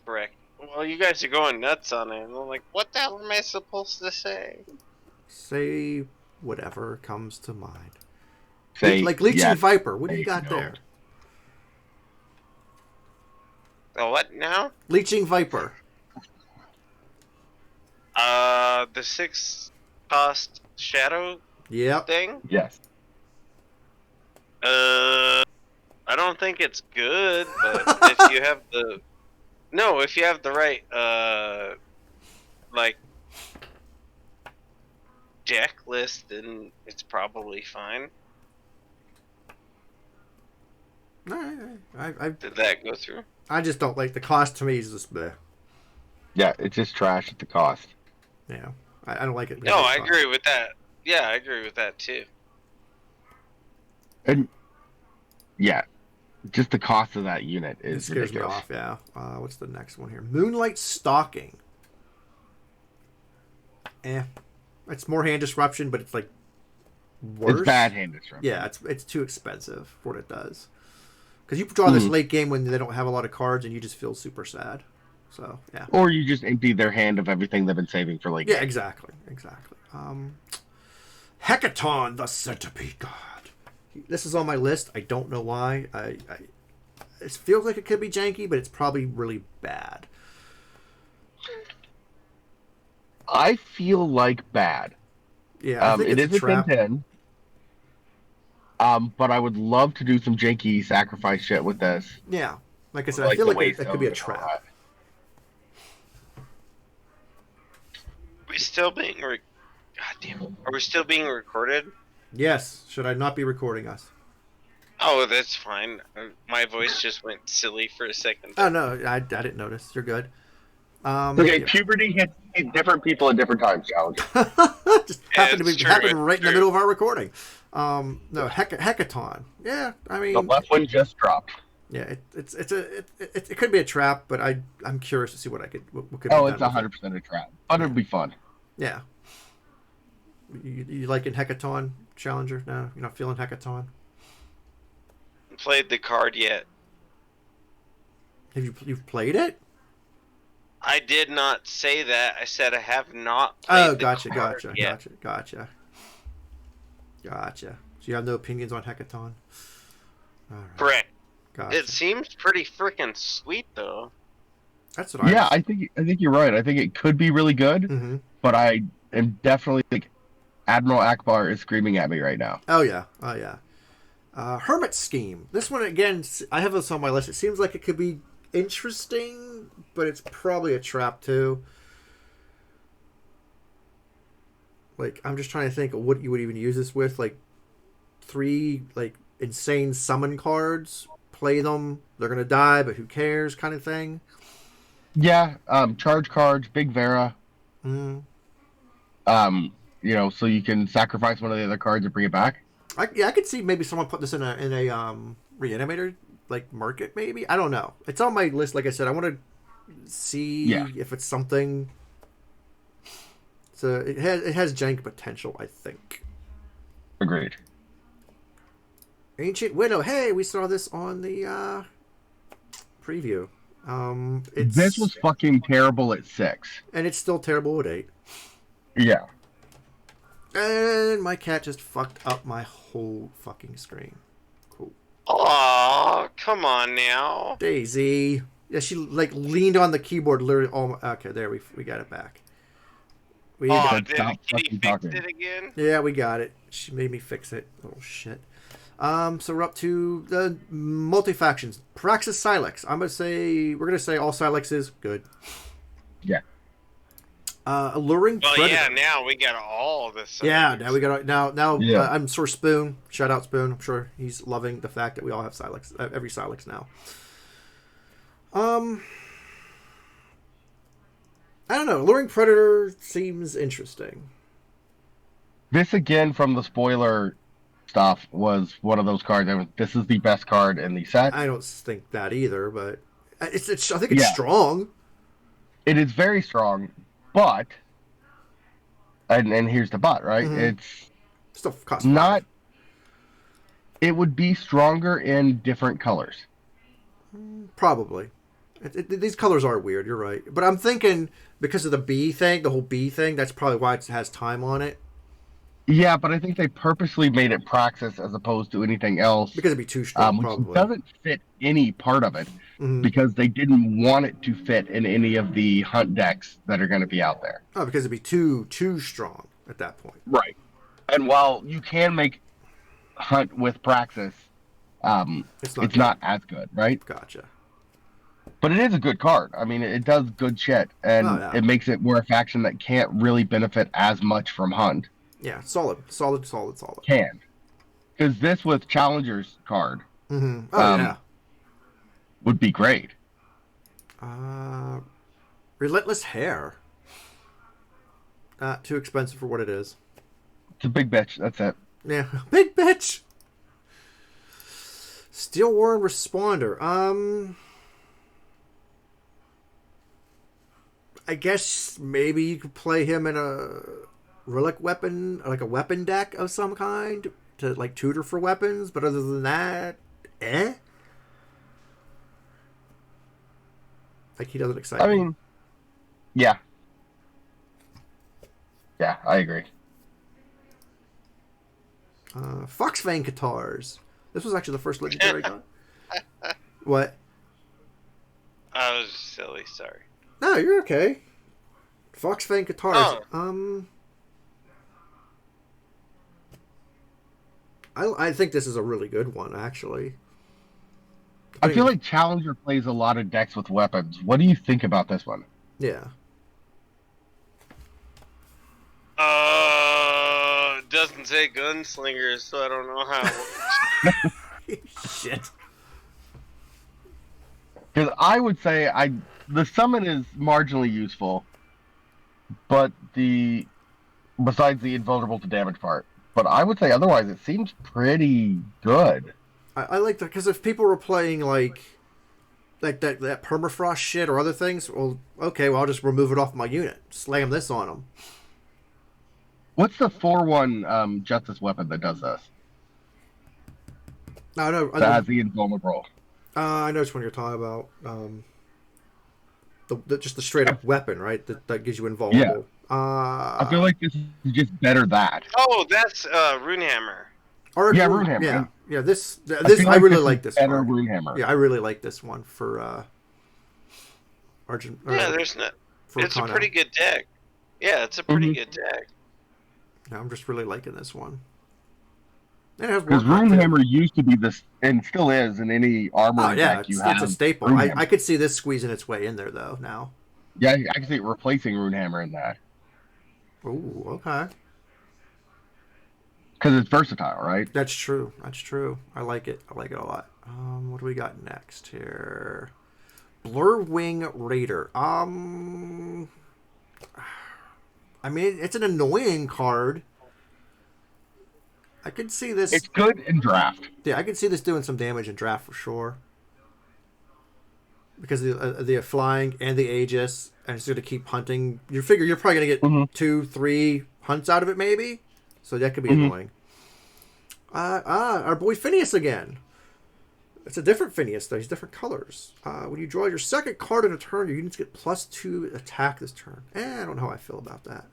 Correct. Well, you guys are going nuts on it. And I'm like, what the hell am I supposed to say? Say whatever comes to mind. Say, like Leeching Viper. What do you got there? Oh, what now? Leeching Viper. The 6-cost shadow thing? Yes. I don't think it's good, but if you have the right, deck list, then it's probably fine. Did that go through? I just don't like the cost. To me is just bleh. Yeah, it's just trash at the cost. Yeah, I don't like it. No, I agree with that. Yeah, I agree with that too. And yeah, just the cost of that unit is scares ridiculous. me off. Yeah. What's the next one here? Moonlight Stalking. It's more hand disruption, but it's like worse. It's bad hand disruption. Yeah, it's too expensive for what it does. Because you draw this late game when they don't have a lot of cards, and you just feel super sad. So yeah. Or you just empty their hand of everything they've been saving for late game. Yeah, exactly. Hecaton, the Centipede God. This is on my list. I don't know why. It feels like it could be janky, but it's probably really bad. I feel like bad. Yeah, I think it it's is a trap. 10-10. But I would love to do some janky sacrifice shit with this. Yeah, like I said, I feel like it could be a trap. We still being God damn it. Are we still being recorded? Yes. Should I not be recording us? Oh, that's fine. My voice just went silly for a second. Oh no, I didn't notice. You're good. Okay, puberty hits different people at different times, challenge. Just happened right in the middle of our recording. No, Hecaton. Yeah, I mean The left one just dropped. Yeah, it could be a trap, but I'm curious to see what could. Oh, it's 100% a trap, but it'll be fun. Yeah. You liking Hecaton, Challenger? No, you're not feeling Hecaton. Played the card yet? Have you've played it? I did not say that. I said I have not played gotcha. So you have no opinions on Hecaton? All right. Correct. Gotcha. It seems pretty freaking sweet, though. That's what I think you're right. I think it could be really good, but I am definitely like Admiral Akbar is screaming at me right now. Oh yeah. Hermit Scheme. This one again, I have this on my list. It seems like it could be interesting, but it's probably a trap too. Like, I'm just trying to think of what you would even use this with. Like 3 like insane summon cards. Play them. They're gonna die, but who cares? Kind of thing. Yeah. Charge cards. Big Vera. So you can sacrifice one of the other cards and bring it back. I could see maybe someone put this in a reanimator like market. Maybe, I don't know. It's on my list. Like I said, I want to see if it's something. So it has jank potential, I think. Agreed. Ancient Widow. Hey, we saw this on the preview. This was fucking terrible at 6, and it's still terrible at 8. Yeah. And my cat just fucked up my whole fucking screen. Cool. Oh, come on now. Daisy. Yeah, she like leaned on the keyboard literally. Okay, there we got it back. Did the kitty fix it again? Yeah, we got it. She made me fix it. Little shit. So we're up to the multi-factions. Praxis Silex. We're gonna say all Silexes. Good. Yeah. Alluring Predator. Well, yeah, now we got all this. Yeah, now we got now. Yeah. I'm sure Spoon. Shout out Spoon. I'm sure he's loving the fact that we all have Silex. Every Silex now. I don't know. Alluring Predator seems interesting. This again from the spoiler stuff was one of those cards. This is the best card in the set. I don't think that either, but I think it's strong. It is very strong, but and here's the but, right? It's still costs not. 5. It would be stronger in different colors. Probably. These colors are weird. You're right, but I'm thinking because of the bee thing, the whole bee thing. That's probably why it has time on it. Yeah, but I think they purposely made it Praxis as opposed to anything else. Because it'd be too strong, which probably. Doesn't fit any part of it because they didn't want it to fit in any of the hunt decks that are going to be out there. Oh, because it'd be too strong at that point. Right. And while you can make hunt with Praxis, it's not as good, right? Gotcha. But it is a good card. I mean, it does good shit, and it makes it more a faction that can't really benefit as much from hunt. Yeah, solid. Can. Because this with Challenger's card Mm-hmm. Oh, yeah. would be great. Relentless Hair. Not too expensive for what it is. It's a big bitch. That's it. Yeah, big bitch. Steel Warren Responder. I guess maybe you could play him in a Relic Weapon, like a weapon deck of some kind, to like tutor for weapons. But other than that, like he doesn't excite me. I mean, yeah. Yeah, I agree. Foxfang Guitars. This was actually the first legendary I got. What? I was silly, sorry. No, you're okay. Foxfang Guitars. Oh. I think this is a really good one, actually. I feel like Challenger plays a lot of decks with weapons. What do you think about this one? Yeah. It doesn't say gunslingers, so I don't know how it works. Shit. Because I would say the summon is marginally useful, but besides the invulnerable to damage part. But I would say otherwise it seems pretty good. I like that, because if people were playing like that permafrost shit or other things, well, okay, well, I'll just remove it off my unit. Slam this on them. What's the 4/1 Justice weapon that does this? No, that has the invulnerable. I know which one you're talking about. Just the straight up weapon, right? That gives you invulnerable. Yeah. I feel like this is just better that. Oh, that's Runehammer. Yeah, Runehammer. Yeah. This I really like this better card. Runehammer. Yeah, I really like this one for Argent. Yeah, there's no. It's a pretty good deck. Yeah, it's a pretty good deck. No, I'm just really liking this one. Because Runehammer used to be this, and still is, in any armor deck you have. It's a staple. I could see this squeezing its way in there, though, now. Yeah, I can see it replacing Runehammer in that. Ooh, okay. Because it's versatile, right? That's true. I like it. I like it a lot. What do we got next here? Blurwing Raider. I mean, it's an annoying card. I could see this. It's good in draft. Yeah, I could see this doing some damage in draft for sure. Because of the flying and the Aegis, and it's going to keep hunting. You figure you're probably going to get 2-3 hunts out of it, maybe. So that could be annoying. Our boy Phineas again. It's a different Phineas, though. He's different colors. When you draw your second card in a turn, your units get +2 attack this turn. I don't know how I feel about that.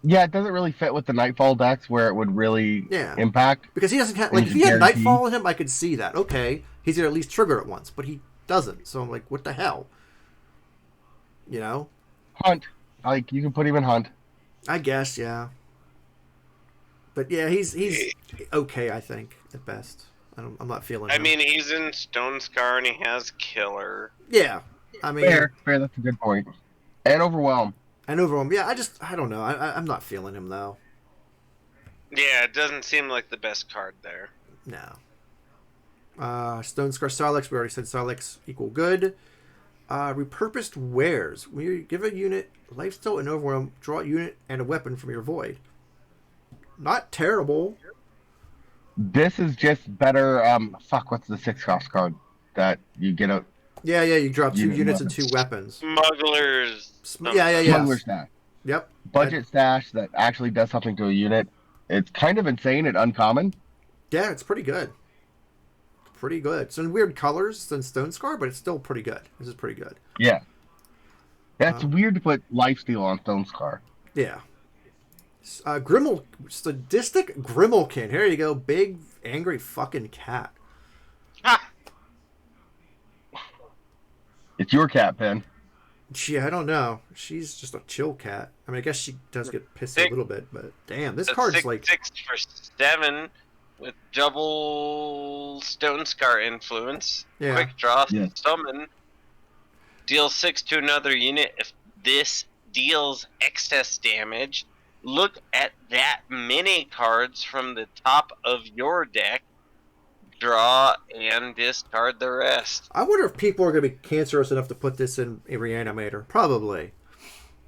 Yeah, it doesn't really fit with the Nightfall decks where it would really impact. Because he doesn't have, like, if he had Nightfall in him, I could see that. Okay, he's going to at least trigger it once, but he doesn't. So I'm like, what the hell? You know? Hunt. Like, you can put him in Hunt. I guess, yeah. But yeah, he's okay, I think, at best. I'm not feeling him. I mean, he's in Stone Scar and he has Killer. Yeah. I mean, fair, that's a good point. And Overwhelm. Yeah, I don't know. I'm not feeling him, though. Yeah, it doesn't seem like the best card there. No. Stone Scar Silex, we already said Silex equal good. Repurposed Wares. When you give a unit Lifesteal and Overwhelm, draw a unit and a weapon from your void. Not terrible. This is just better. What's the 6-cost card that you get a? Yeah, you drop 2 units and 2 weapons. Smugglers. Yeah. Smuggler Stash. Yep. Budget stash that actually does something to a unit. It's kind of insane and uncommon. Yeah, it's pretty good. It's in weird colors than Stone Scar, but it's still pretty good. This is pretty good. Yeah. It's weird to put Lifesteal on Stone Scar. Yeah. Sadistic Grimalkin. Here you go. Big, angry fucking cat. Ha! It's your cat, Pen. Yeah, I don't know. She's just a chill cat. I mean, I guess she does get pissy a little bit, but damn, this card's like 6 for 7 with double Stone Scar influence. Yeah. Quick draw, summon. Deal 6 to another unit. If this deals excess damage, look at that many cards from the top of your deck, draw and discard the rest. I wonder if people are going to be cancerous enough to put this in a reanimator. Probably.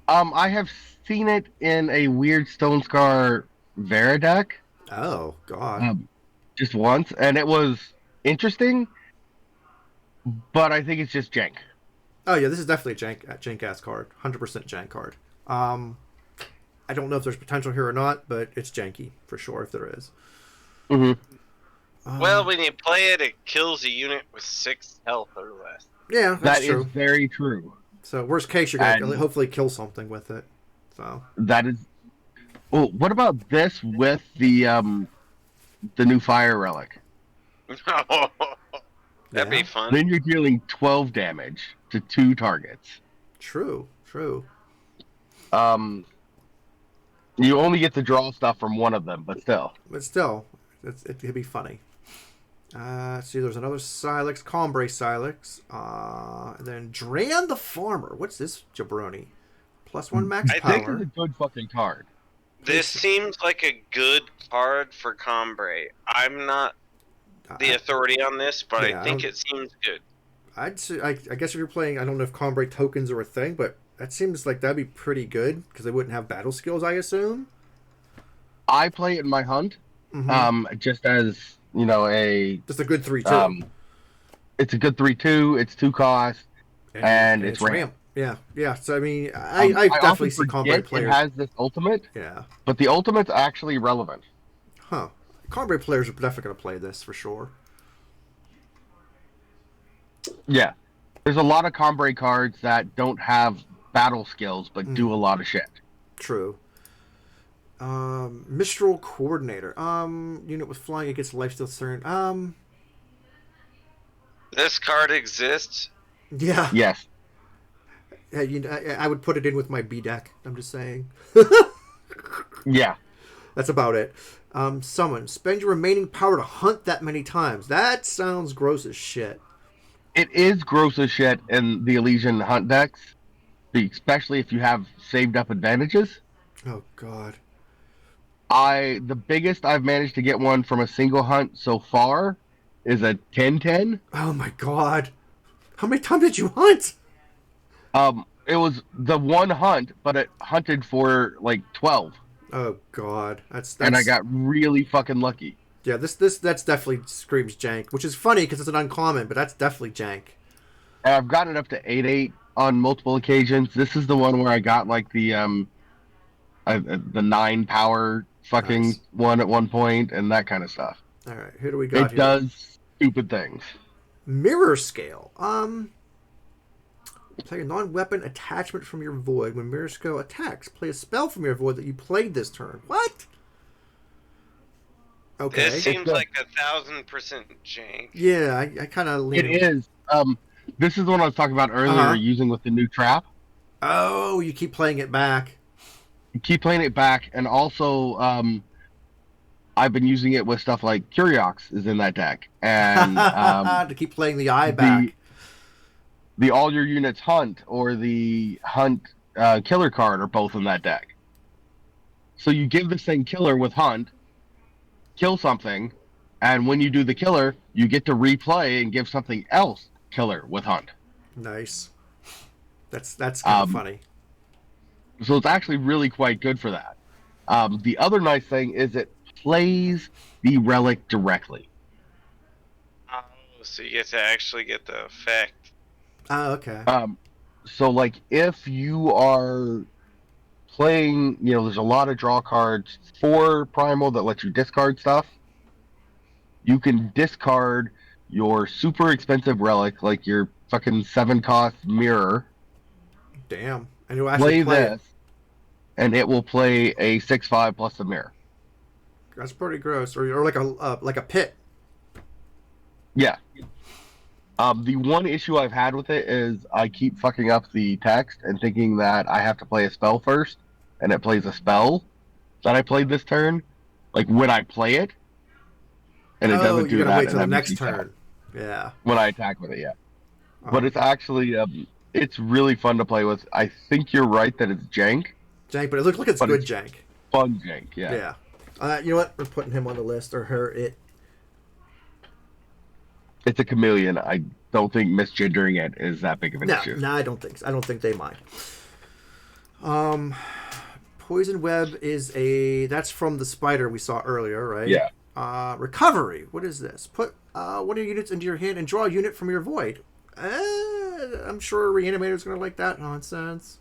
I have seen it in a weird Stone Scar Vera deck. Oh God. Just once, and it was interesting, but I think it's just jank. Oh yeah, this is definitely a jank ass card. 100% jank card. I don't know if there's potential here or not, but it's janky for sure if there is. Mm-hmm. Well, when you play it, it kills a unit with 6 health or less. Yeah, that's true. That is very true. So worst case, you're gonna hopefully kill something with it. So that is. Oh, what about this with the new fire relic? That'd be fun. Then you're dealing 12 damage to 2 targets. True. You only get to draw stuff from one of them, but still. It could be funny. See, there's another Silex, Combray Silex. And then Dran the Farmer. What's this jabroni? +1 max power. I think it's a good fucking card. This seems like a good card for Combray. I'm not the authority on this, but I think it seems good. I'd say, I guess if you're playing, I don't know if Combray tokens are a thing, but that seems like that'd be pretty good because they wouldn't have battle skills, I assume. I play it in my hunt, just as just a good 3/2. It's a good 3/2. It's 2 cost, and it's ramp. Yeah. So I mean, I definitely see Combray players. It has this ultimate. Yeah. But the ultimate's actually relevant. Huh. Combray players are definitely going to play this for sure. Yeah. There's a lot of Combray cards that don't have battle skills, but do a lot of shit. True. Mistral Coordinator. Unit with flying against lifesteal turn. This card exists? Yeah. Yes. I would put it in with my B deck. I'm just saying. Yeah. That's about it. Summon. Spend your remaining power to hunt that many times. That sounds gross as shit. It is gross as shit in the Elysian hunt decks, especially if you have saved up advantages. Oh, God. The biggest I've managed to get one from a single hunt so far is a 10/10. Oh, my God. How many times did you hunt? It was the one hunt, but it hunted for like 12. Oh God, that's and I got really fucking lucky. Yeah, that's definitely screams jank, which is funny because it's an uncommon, but that's definitely jank. And I've gotten it up to 8/8 on multiple occasions. This is the one where I got like the 9 power fucking one at one point and that kind of stuff. All right, who do we got? It does stupid things. Mirror Scale. Play a non-weapon attachment from your void. When Mirror Scale attacks, play a spell from your void that you played this turn. What? Okay. This seems like 1,000% jank. Yeah, I kind of. It is. This is the one I was talking about earlier, using with the new trap. Oh, you keep playing it back. You keep playing it back, and also, I've been using it with stuff like Curiox is in that deck, and to keep playing the eye back. The all your units hunt or the hunt killer card are both in that deck. So you give this thing killer with hunt, kill something, and when you do the killer, you get to replay and give something else killer with hunt. Nice. That's kind of funny. So it's actually really quite good for that. The other nice thing is it plays the relic directly. Oh, so you get to actually get the effect. Oh, okay. So like if you are playing, there's a lot of draw cards for Primal that let you discard stuff. You can discard your super expensive relic, like your fucking 7-cost mirror. Damn. And you'll actually play this, and it will play a 6/5 plus the mirror. That's pretty gross. Or like a pit. Yeah. The one issue I've had with it is I keep fucking up the text and thinking that I have to play a spell first, and it plays a spell that I played this turn, like when I play it, and it doesn't do that. Wait till the next turn. Yeah. When I attack with it, yeah. But it's actually, it's really fun to play with. I think you're right that it's jank. Jank, but it looks like it's good jank. Fun Jank, yeah. Yeah. You know what? We're putting him on the list, or her, it. It's a chameleon. I don't think misgendering it is that big of an issue. No, I don't think so. I don't think they mind. Poison Web is that's from the spider we saw earlier, right? Yeah. Recovery. What is this? Put one of your units into your hand and draw a unit from your void. I'm sure Reanimator's going to like that nonsense.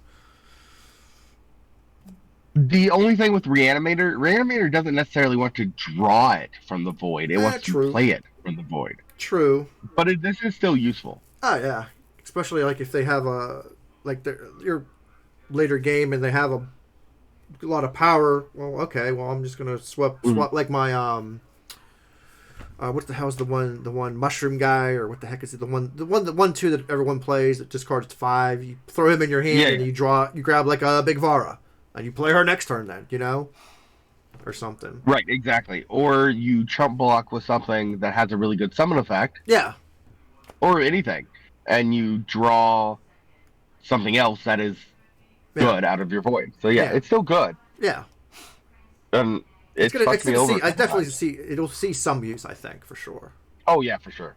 The only thing with Reanimator doesn't necessarily want to draw it from the void. It wants to play it from the void. True. But this is still useful. Oh, yeah. Especially like if they have your later game and they have a lot of power. Well, okay. Well, I'm just going to swap like my what the hell is the one mushroom guy, or what the heck is it? The one two that everyone plays that discards 5. You throw him in your hand and you grab like a big Vara and you play her next turn then, or something. Right, exactly. Or you chump block with something that has a really good summon effect. Yeah. Or anything, and you draw something else that is good out of your void. So it's still good. Yeah. And it's gonna see. I definitely see it'll see some use. I think for sure. Oh yeah, for sure.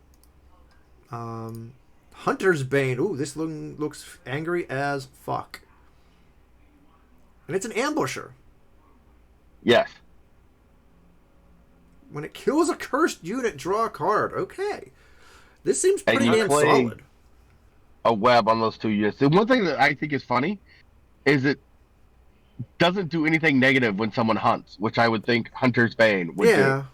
Hunter's Bane. Ooh, this looks angry as fuck. And it's an ambusher. Yes. When it kills a cursed unit, draw a card. Okay. This seems pretty damn solid. A web on those 2 units. The one thing that I think is funny is it doesn't do anything negative when someone hunts, which I would think Hunter's Bane would do.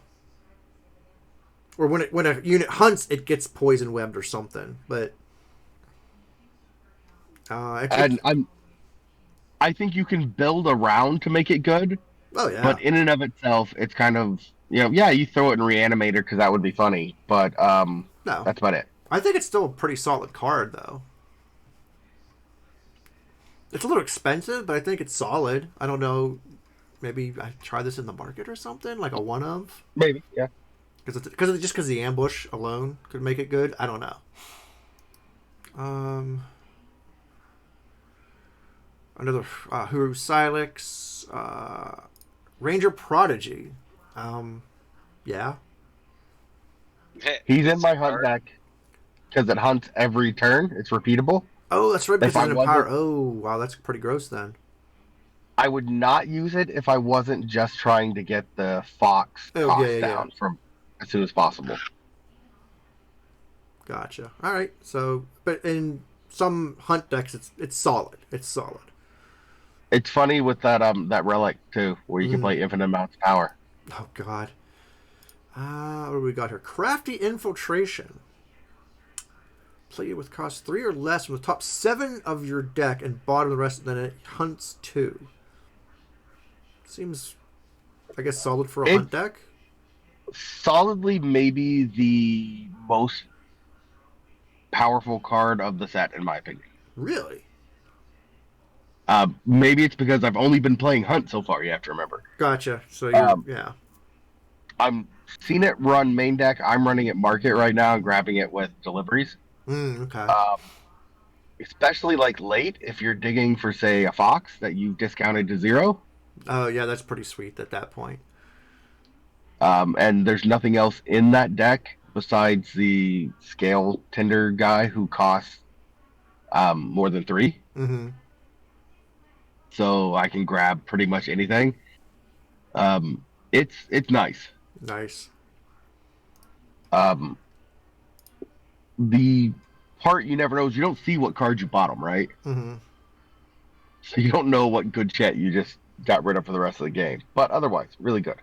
Or when a unit hunts, it gets poison webbed or something. But I think you can build around to make it good. Oh yeah. But in and of itself, it's kind of you throw it in Reanimator because that would be funny. But no, that's about it. I think it's still a pretty solid card though. It's a little expensive, but I think it's solid. I don't know. Maybe I try this in the market or something, like a one of. Maybe, yeah. Because the ambush alone could make it good. I don't know. Another Huru Silex, Ranger Prodigy. Yeah. He's in my hunt deck because it hunts every turn. It's repeatable. Oh, that's right. Because it's in a power. Oh, wow, that's pretty gross then. I would not use it if I wasn't just trying to get the Fox cost down from as soon as possible. Gotcha. All right. So, but in some hunt decks, it's solid. It's solid. It's funny with that relic too, where you can play infinite amounts of power. Oh God. What do we got here? Crafty Infiltration. Play it with cost 3 or less from the top 7 of your deck and bottom of the rest, then it hunts 2. Seems, I guess, solid for a hunt deck. Solidly, maybe the most powerful card of the set, in my opinion. Really? Maybe it's because I've only been playing hunt so far. You have to remember. Gotcha. So you're, I'm seen it run main deck. I'm running it market right now and grabbing it with deliveries. Okay. Especially like late, if you're digging for say a fox that you've discounted to 0. Oh yeah, that's pretty sweet at that point. And there's nothing else in that deck besides the scale tender guy who costs more than 3. Mm-hmm. So I can grab pretty much anything. It's nice. Nice. The part you never know is you don't see what cards you bottom, right? Mm-hmm. So you don't know what good shit you just got rid of for the rest of the game. But otherwise, really good.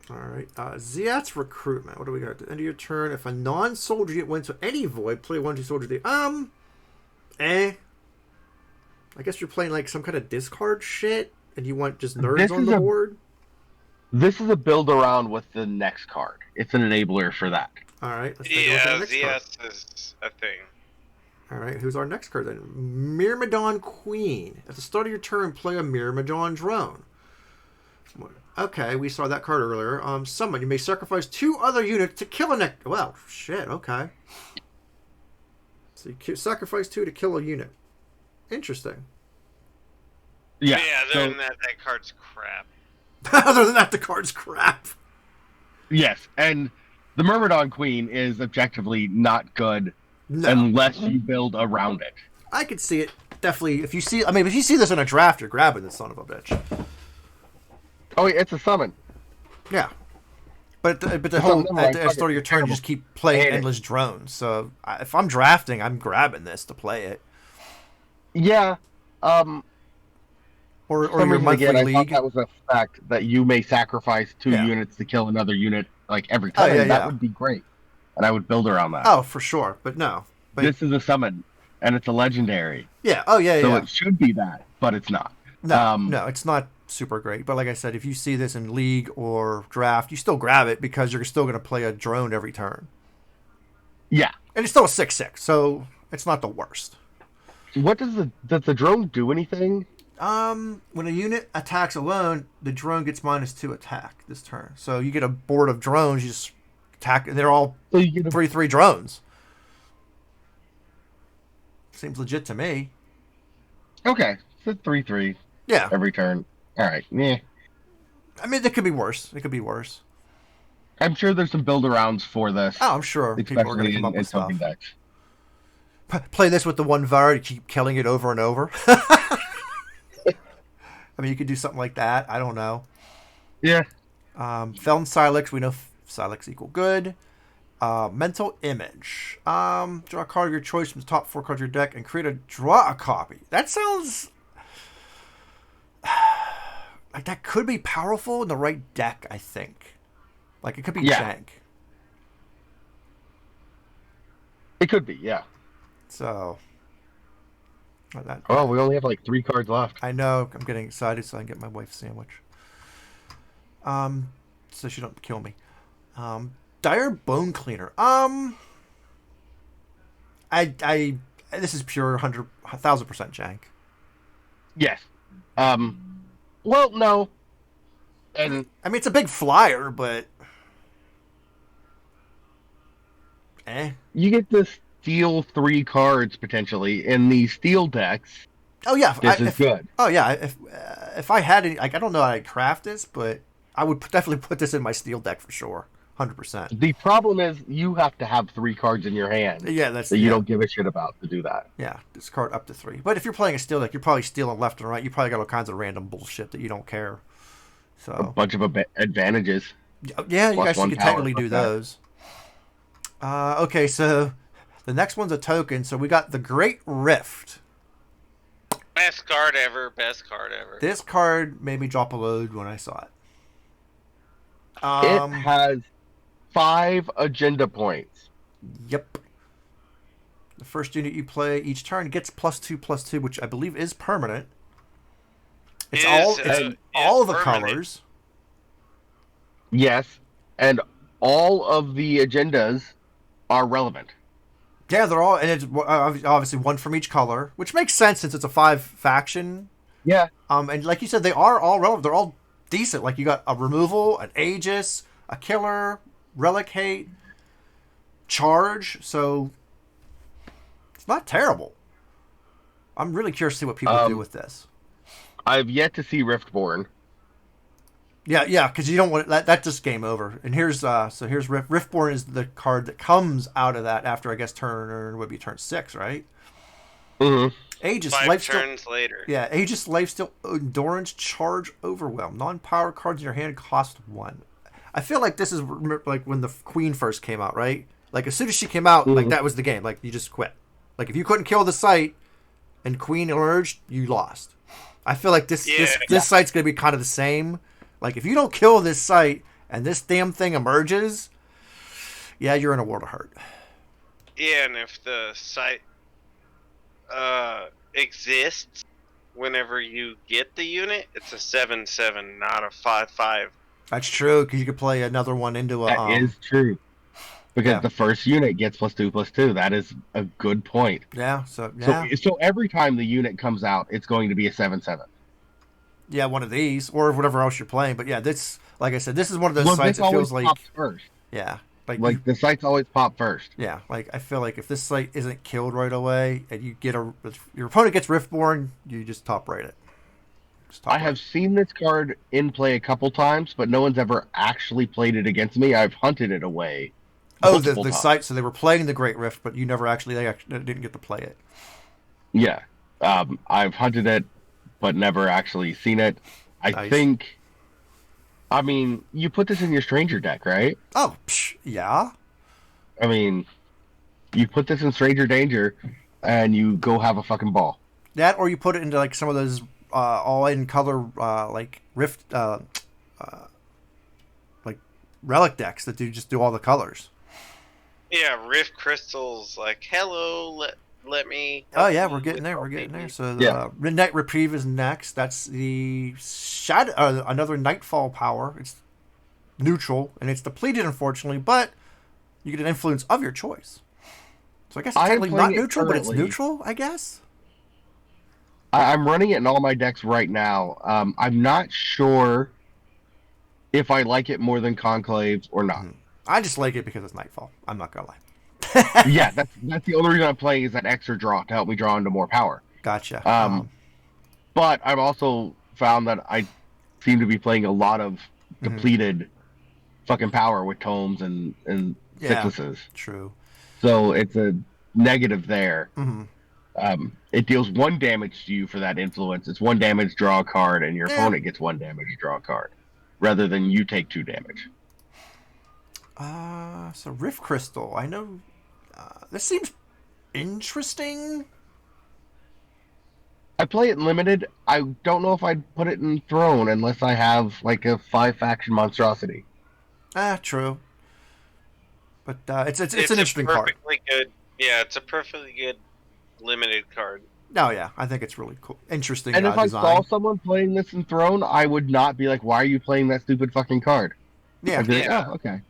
All right. Ziat's Recruitment. What do we got? At the end of your turn, if a non-soldier unit went to any void, play 1/2 soldier. I guess you're playing like some kind of discard shit, and you want just nerds on the board? This is a build around with the next card. It's an enabler for that. All right. Let's take a look at the next card. is a thing. All right. Who's our next card then? Myrmidon Queen. At the start of your turn, play a Myrmidon drone. Okay, we saw that card earlier. Summon. You may sacrifice 2 other units to kill a next. Well, shit. Okay. So you sacrifice 2 to kill a unit. Interesting. Yeah, other than that card's crap. Other than that, the card's crap. Yes, and the Myrmidon Queen is objectively not good unless you build around it. I could see it. Definitely, if you see this in a draft, you're grabbing this son of a bitch. Oh, wait, it's a summon. Yeah. But the whole, at the start of your turn, you just keep playing endless drones. So if I'm drafting, I'm grabbing this to play it. Yeah. Or your monthly league. I thought that was a fact that you may sacrifice 2 units to kill another unit like every time. That would be great. And I would build around that. Oh, for sure. But no. This is a summon, and it's a legendary. Yeah. Oh, yeah, So it should be that, but it's not. No, it's not super great. But like I said, if you see this in league or draft, you still grab it because you're still going to play a drone every turn. Yeah. And it's still a 6/6, so it's not the worst. What does the drone do anything? When a unit attacks alone, the drone gets -2 attack this turn. So you get a board of drones, you just attack. They're all 3/3 drones. Seems legit to me. Okay, so 3/3. Yeah. Every turn. All right. Yeah. I mean, it could be worse. It could be worse. I'm sure there's some build-arounds for this. Oh, I'm sure people are going to come up with stuff. Decks. Play this with the one Var to keep killing it over and over. I mean, you could do something like that. I don't know. Yeah. Felon Silex, we know Silex equal good. Mental Image. Draw a card of your choice from the top 4 cards of your deck and draw a copy. That sounds like that could be powerful in the right deck, I think. Like, it could be Jank. It could be, yeah. So... Oh, we only have like 3 cards left. I know. I'm getting excited so I can get my wife a sandwich. So she don't kill me. Dire Bone Cleaner. This is pure 1,000% Jank. Yes. Well, no. And I mean, it's a big flyer, but you get to steal 3 cards potentially in the steel decks. Oh yeah, this is good. Oh yeah, if I had any, like, I don't know how I'd craft this, but I would definitely put this in my steel deck for sure, 100%. The problem is you have to have 3 cards in your hand. Yeah, that's that you don't give a shit about to do that. Yeah, discard up to 3. But if you're playing a steel deck, you're probably stealing left and right. You probably got all kinds of random bullshit that you don't care. So a bunch of advantages. Yeah, you guys can technically do those. Okay, so the next one's a token. So we got the Great Rift. Best card ever. This card made me drop a load when I saw it. It has 5 agenda points. Yep. The first unit you play each turn gets +2/+2, which I believe is permanent. It's all the colors. Yes, and all of the agendas are relevant. Yeah, they're all, and it's obviously 1 from each color, which makes sense since it's a 5 faction. Yeah. And like you said, they are all relevant. They're all decent. Like, you got a removal, an Aegis, a killer, relic hate, charge. So it's not terrible. I'm really curious to see what people do with this. I've yet to see Riftborn. Yeah, because you don't want that. Just game over. And here's Riftborn is the card that comes out of that after, I guess, turn 6, right? Mm-hmm. Aegis 5 turns later. Yeah, Aegis Lifesteal Endurance Charge Overwhelm. Non-power cards in your hand cost 1. I feel like this is like when the Queen first came out, right? Like, as soon as she came out, like, that was the game. Like, you just quit. Like, if you couldn't kill the site and Queen emerged, you lost. I feel like this site's gonna be kind of the same. Like, if you don't kill this site and this damn thing emerges, yeah, you're in a world of hurt. Yeah, and if the site exists whenever you get the unit, it's a 7/7, not a 5/5. That's true, because you could play another one into a... That is true. Because the first unit gets +2/+2. That is a good point. Yeah, so every time the unit comes out, it's going to be a 7/7. Yeah, one of these, or whatever else you're playing. But yeah, this, like I said, this is one of those sites that feels like... first. Yeah. Like the sites always pop first. Yeah, like, I feel like if this site isn't killed right away, and you get your opponent gets Riftborn, you just top rate it. I have seen this card in play a couple times, but no one's ever actually played it against me. I've hunted it away. Oh, the site. So they were playing the Great Rift, but you never actually didn't get to play it. Yeah, I've hunted it, but never actually seen it. I think. I mean, you put this in your Stranger deck, right? Oh, yeah. I mean, you put this in Stranger Danger, and you go have a fucking ball. That, or you put it into like some of those all-in color like Rift, like Relic decks that just do all the colors. Yeah, Rift Crystals, like, hello, let me... Oh, yeah, we're getting there, So, Midnight Reprieve is next. That's the Shadow, another Nightfall power. It's neutral, and it's depleted, unfortunately, but you get an influence of your choice. So I guess it's technically not neutral, but it's neutral, I guess? I'm running it in all my decks right now. I'm not sure if I like it more than Conclave or not. I just like it because it's Nightfall. I'm not gonna lie. Yeah, that's the only reason I'm playing is that extra draw to help me draw into more power. Gotcha. But I've also found that I seem to be playing a lot of depleted fucking power with tomes and sicknesses. True. So it's a negative there. It deals 1 damage to you for that influence. It's 1 damage, draw a card, and your opponent gets 1 damage, draw a card, rather than you take 2 damage. So Rift Crystal, I know. This seems interesting. I play it in limited. I don't know if I'd put it in Throne unless I have like a 5-faction monstrosity. True. But it's an interesting card. Good. Yeah, it's a perfectly good limited card. Oh yeah, I think it's really cool, interesting. And if design. I saw someone playing this in Throne, I would not be like, "Why are you playing that stupid fucking card?" Yeah, I'd be like, "Oh, okay."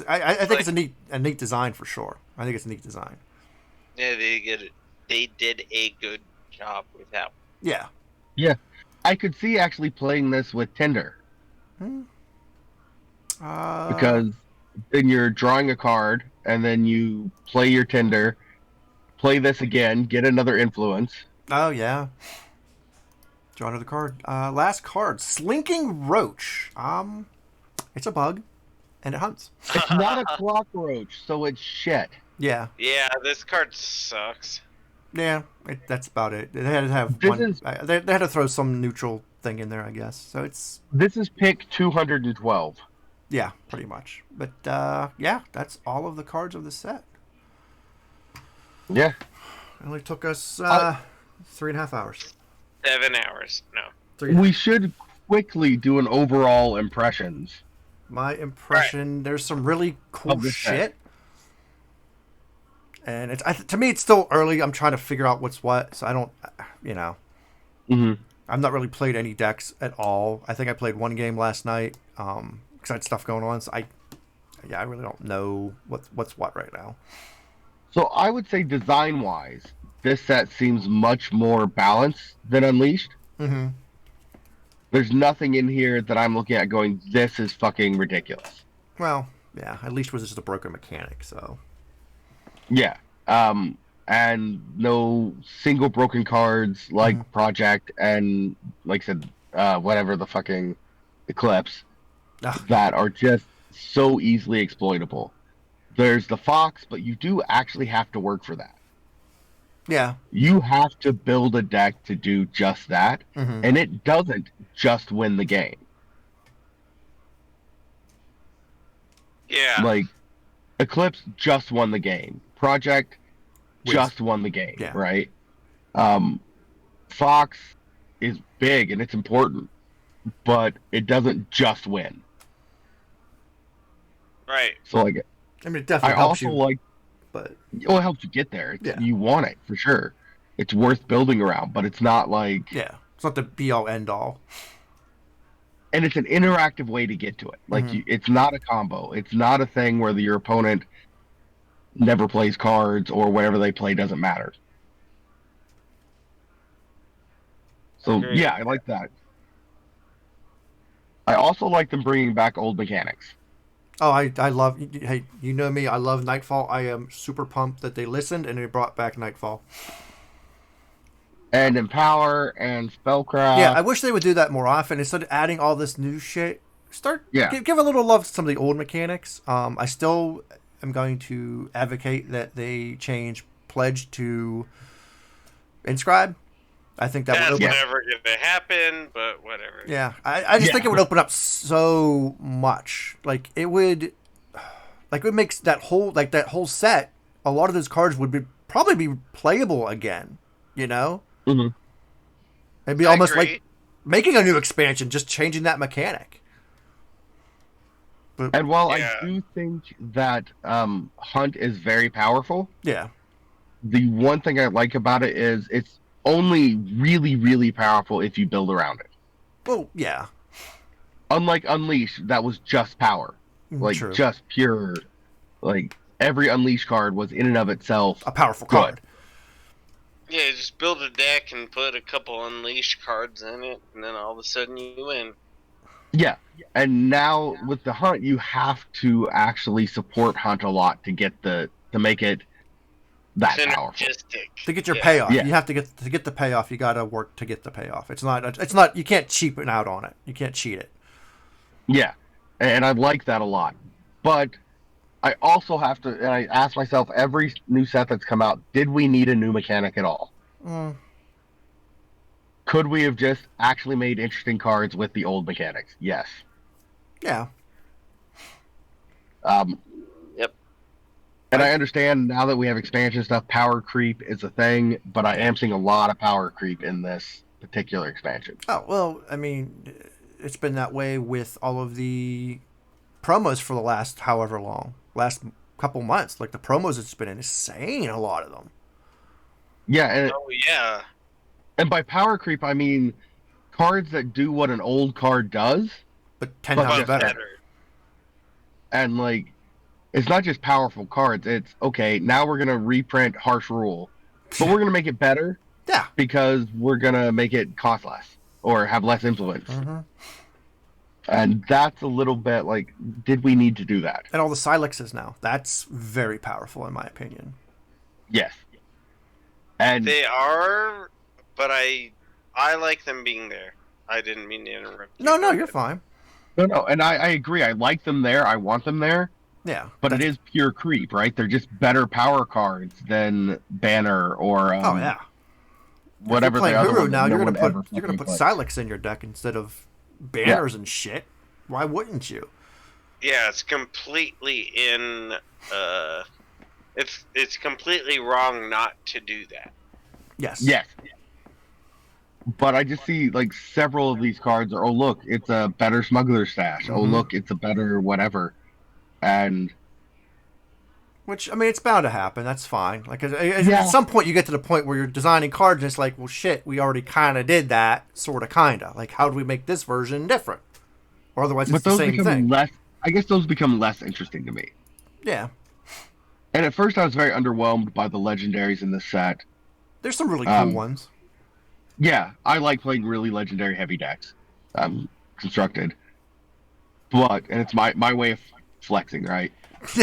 I think it's a neat design for sure. I think it's a neat design. Yeah, they did a good job with that. Yeah. Yeah. I could see actually playing this with Tinder. Because then you're drawing a card, and then you play your Tinder, play this again, get another influence. Oh, yeah. Draw another card. Last card, Slinking Roach. It's a bug, and it hunts. It's not a cockroach, so it's shit. Yeah. Yeah, this card sucks. Yeah, that's about it. They had to have they had to throw some neutral thing in there, I guess. So this is pick 212. Yeah, pretty much. But yeah, that's all of the cards of the set. Yeah. It only took us 3.5 hours. 7 hours. No. We should quickly do an overall impressions. My impression, there's some really cool shit. And to me, it's still early. I'm trying to figure out what's what, so I don't, I've not really played any decks at all. I think I played one game last night because I had stuff going on. So I really don't know what's what right now. So I would say design-wise, this set seems much more balanced than Unleashed. There's nothing in here that I'm looking at going, this is fucking ridiculous. Well, yeah, at least was just a broken mechanic, so. Yeah. And no single broken cards like Project and, like I said, whatever the fucking Eclipse that are just so easily exploitable. There's the Fox, but you do actually have to work for that. Yeah. You have to build a deck to do just that, and it doesn't just win the game. Yeah. Like, Eclipse just won the game. Project just won the game, right? Fox is big and it's important, but it doesn't just win. Right. So, like, I mean, it definitely helps you. But it helps you get there. You want it for sure. It's worth building around, but it's not like it's not the be all end all. And it's an interactive way to get to it. Like it's not a combo. It's not a thing where your opponent never plays cards or whatever they play doesn't matter. So yeah, I like that. I also like them bringing back old mechanics. Oh, I love. Hey, you know me. I love Nightfall. I am super pumped that they listened and they brought back Nightfall. and Empower and Spellcraft. Yeah, I wish they would do that more often instead of adding all this new shit. Give a little love to some of the old mechanics. I still am going to advocate that they change Pledge to Inscribe. I think that would open never going to happen, but whatever. Yeah, I just think it would open up so much. Like it would make that whole set. A lot of those cards would probably be playable again. You know, it'd be almost like making a new expansion, just changing that mechanic. And while I do think that Hunt is very powerful, the one thing I like about it is it's only really, really powerful if you build around it. Well, yeah. Unlike Unleash, that was just power. True. Just pure. Like, every Unleash card was in and of itself a powerful card. Yeah, just build a deck and put a couple Unleash cards in it, and then all of a sudden you win. Yeah, and now with the Hunt, you have to actually support Hunt a lot to make it that powerful. To get your payoff, you have to get the payoff. You got to work to get the payoff. It's not. You can't cheapen out on it. You can't cheat it. Yeah, and I like that a lot, but I also have to. And I ask myself every new set that's come out: did we need a new mechanic at all? Could we have just actually made interesting cards with the old mechanics? Yes. Yeah. Yep. And I understand now that we have expansion stuff, power creep is a thing, but I am seeing a lot of power creep in this particular expansion. Oh, well, I mean, it's been that way with all of the promos for the last couple months. Like the promos, it's been insane, a lot of them. Yeah. Yeah. And by power creep, I mean cards that do what an old card does, but 10 times better. And like, it's not just powerful cards. It's okay. Now we're gonna reprint Harsh Rule, but we're gonna make it better. Yeah. Because we're gonna make it cost less or have less influence. And that's a little bit like, did we need to do that? And all the Silexes now. That's very powerful, in my opinion. Yes. And they are. But I like them being there. I didn't mean to interrupt. No, you're fine. No, and I agree. I like them there. I want them there. Yeah. But it is pure creep, right? They're just better power cards than Banner or whatever. If you're playing Huru now, you're gonna put Silex in your deck instead of banners and shit. Why wouldn't you? Yeah, it's completely it's completely wrong not to do that. Yes. But I just see like several of these cards are, oh look, it's a better smuggler stash. Oh look, it's a better whatever. And which, I mean, it's bound to happen. That's fine. Like at some point you get to the point where you're designing cards and it's like, well shit, we already kinda did that, sorta kinda. Like how do we make this version different? Or otherwise it's the same thing. I guess those become less interesting to me. Yeah. And at first I was very underwhelmed by the legendaries in this set. There's some really cool ones. Yeah, I like playing really legendary heavy decks, constructed. But, and it's my way of flexing, right?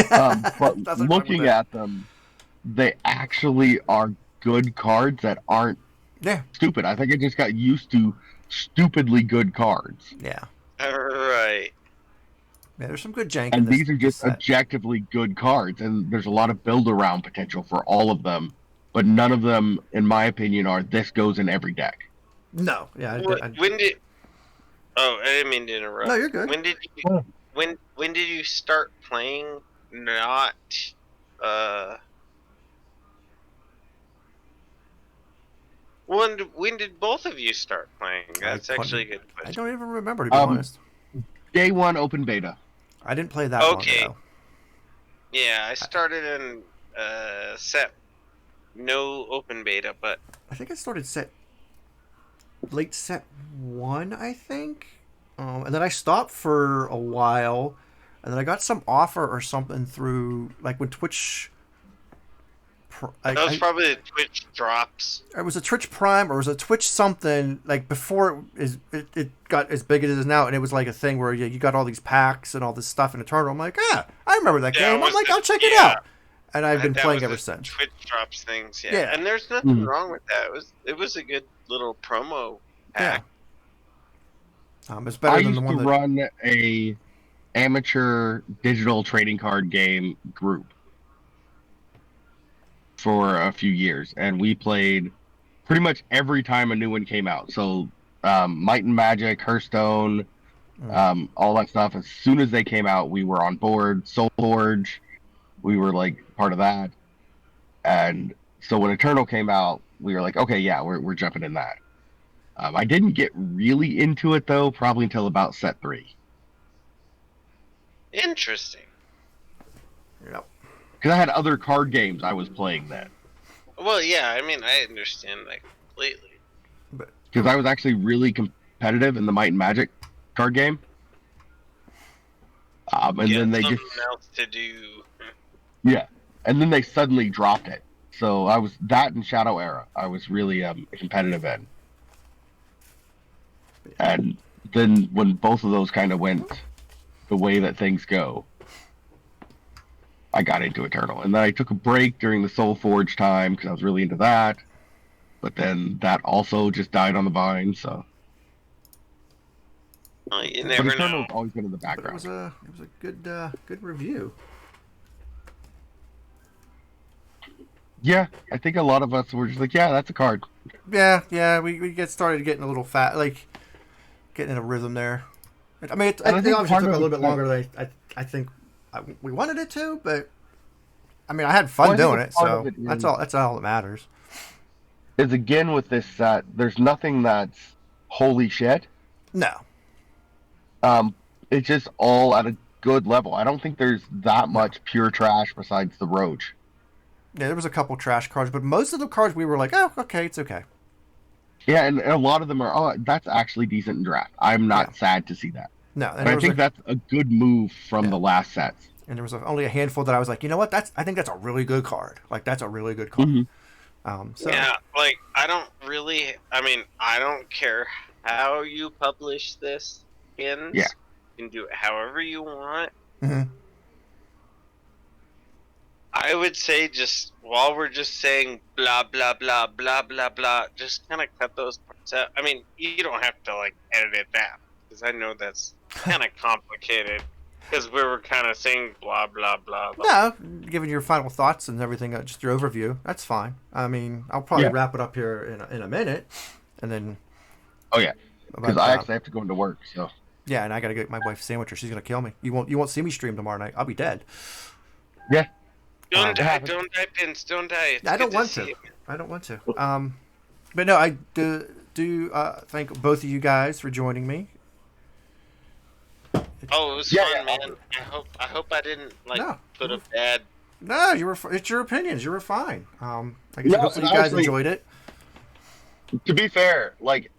But looking at them, they actually are good cards that aren't stupid. I think I just got used to stupidly good cards. Yeah. Alright. Yeah, there's some good jank and in this these are just set. Objectively good cards, and there's a lot of build-around potential for all of them. But none of them, in my opinion, are this goes in every deck. No, yeah. When did? Oh, I didn't mean to interrupt. No, you're good. When did you? When did you start playing? Not. When did both of you start playing? That's actually a good question. I don't even remember, to be honest. Day one open beta. I didn't play that long ago. Yeah, I started in set. No open beta, but I think I started late set 1, I think, and then I stopped for a while, and then I got some offer or something through like when Twitch. That was probably the Twitch drops. It was a Twitch Prime or it was a Twitch something like before it got as big as it is now, and it was like a thing where you got all these packs and all this stuff in Eternal. I'm like, I remember that game. I'm like, I'll check it out. and I've been That playing was ever the since. Twitch drops things, Yeah. And there's nothing wrong with that. It was a good little promo pack. It's better than the I one used to run a amateur digital trading card game group for a few years, and we played pretty much every time a new one came out. So Might and Magic, Hearthstone, all that stuff. As soon as they came out, we were on board. Soul Forge, we were like part of that. And so when Eternal came out, we were like, okay, yeah, we're jumping in that. I didn't get really into it though, probably until about set 3. Interesting. Yep. Because I had other card games I was playing then. Well, yeah, I mean, I understand that completely. Because I was actually really competitive in the Might and Magic card game. And then they just else to do. Yeah, and then they suddenly dropped it. So I was that in Shadow Era. I was really competitive in. And then when both of those kind of went the way that things go, I got into Eternal. And then I took a break during the Soul Forge time because I was really into that. But then that also just died on the vine, so. Well, you But never Eternal's know. always been in the But background. it was a good review. Yeah, I think a lot of us were just like, yeah, that's a card. Yeah, we get started getting a little fat, like getting in a rhythm there. I mean, it And I think obviously part took a of little bit it- longer than I think we wanted it to, but I mean, I had fun Well, I think doing it, part so of it that's is- all that matters. Is again with this set, there's nothing that's holy shit. No, It's just all at a good level. I don't think there's that much pure trash besides the Roach. yeah, there was a couple trash cards, but most of the cards we were like, oh, okay, it's okay. Yeah, and a lot of them are, oh, that's actually decent in draft. I'm not sad to see that. No, and But there I was think that's a good move from the last sets. and there was only a handful that I was like, you know what, I think that's a really good card. Like that's a really good card. So Yeah, like, I don't care how you publish this skins. Yeah. You can do it however you want. Mhm. I would say just, while we're just saying blah, blah, blah, blah, blah, blah, just kind of cut those parts out. I mean, you don't have to, like, edit it down, because I know that's kind of complicated, because we were kind of saying blah, blah, blah, blah. No, giving your final thoughts and everything, just your overview. That's fine. I mean, I'll probably wrap it up here in a minute, and then. Oh yeah, because I actually have to go into work. So. Yeah, and I gotta get my wife a sandwich, or she's gonna kill me. You won't see me stream tomorrow night. I'll be dead. Yeah. Don't die, Pins. Don't die. It's I don't good want see to. you. I don't want to. But no, I do thank both of you guys for joining me. Oh, it was fun, man. I hope I didn't put a bad. No, it's your opinions. You were fine. I guess hopefully you guys actually, enjoyed it. To be fair, like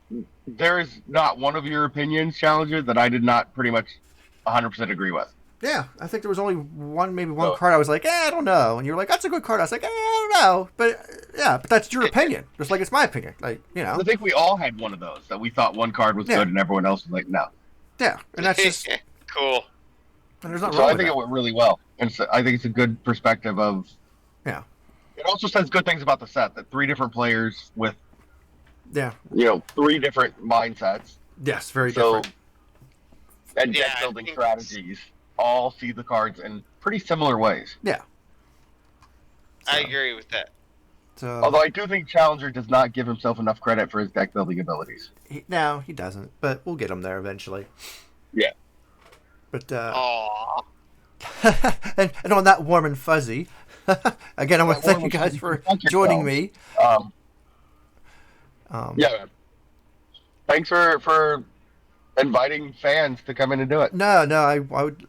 there is not one of your opinions, Challenger, that I did not pretty much 100% agree with. Yeah, I think there was only one card I was like, I don't know. And you were like, that's a good card. I was like, I don't know. But that's your opinion. Just like it's my opinion. Like, you know. I think we all had one of those that we thought one card was good and everyone else was like, no. Yeah, and that's just cool. And there's not so wrong I with think that. it went really well. And so I think it's a good perspective of. Yeah. It also says good things about the set, that 3 different players with. Yeah. 3 different mindsets. Yes, very different. And deck building strategies all see the cards in pretty similar ways. Yeah. I agree with that. So, although I do think Challenger does not give himself enough credit for his deck building abilities. No, he doesn't. But we'll get him there eventually. Yeah. But Aww. and on that warm and fuzzy, again, I want to thank you guys for joining me. Yeah, man. Thanks for inviting fans to come in and do it. No,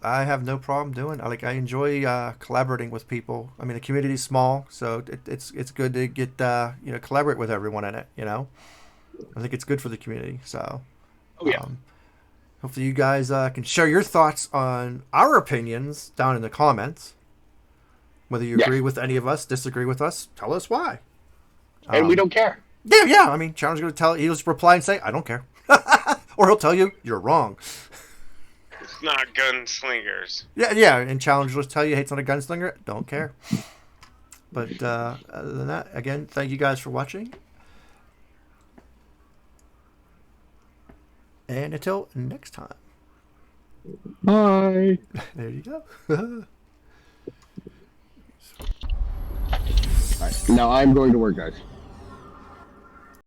I have no problem doing it. I enjoy collaborating with people. I mean, the community's small, so it's good to get collaborate with everyone in it. You know, I think it's good for the community. So, hopefully you guys can share your thoughts on our opinions down in the comments. Whether you agree with any of us, disagree with us, tell us why. And we don't care. Yeah. I mean, Challenger's going to he'll just reply and say, I don't care. Or he'll tell you, you're wrong. It's not gunslingers. Yeah, and Challenger will tell you, hey, it's not a gunslinger. Don't care. But other than that, again, thank you guys for watching. And until next time. Bye. There you go. All right, now I'm going to work, guys.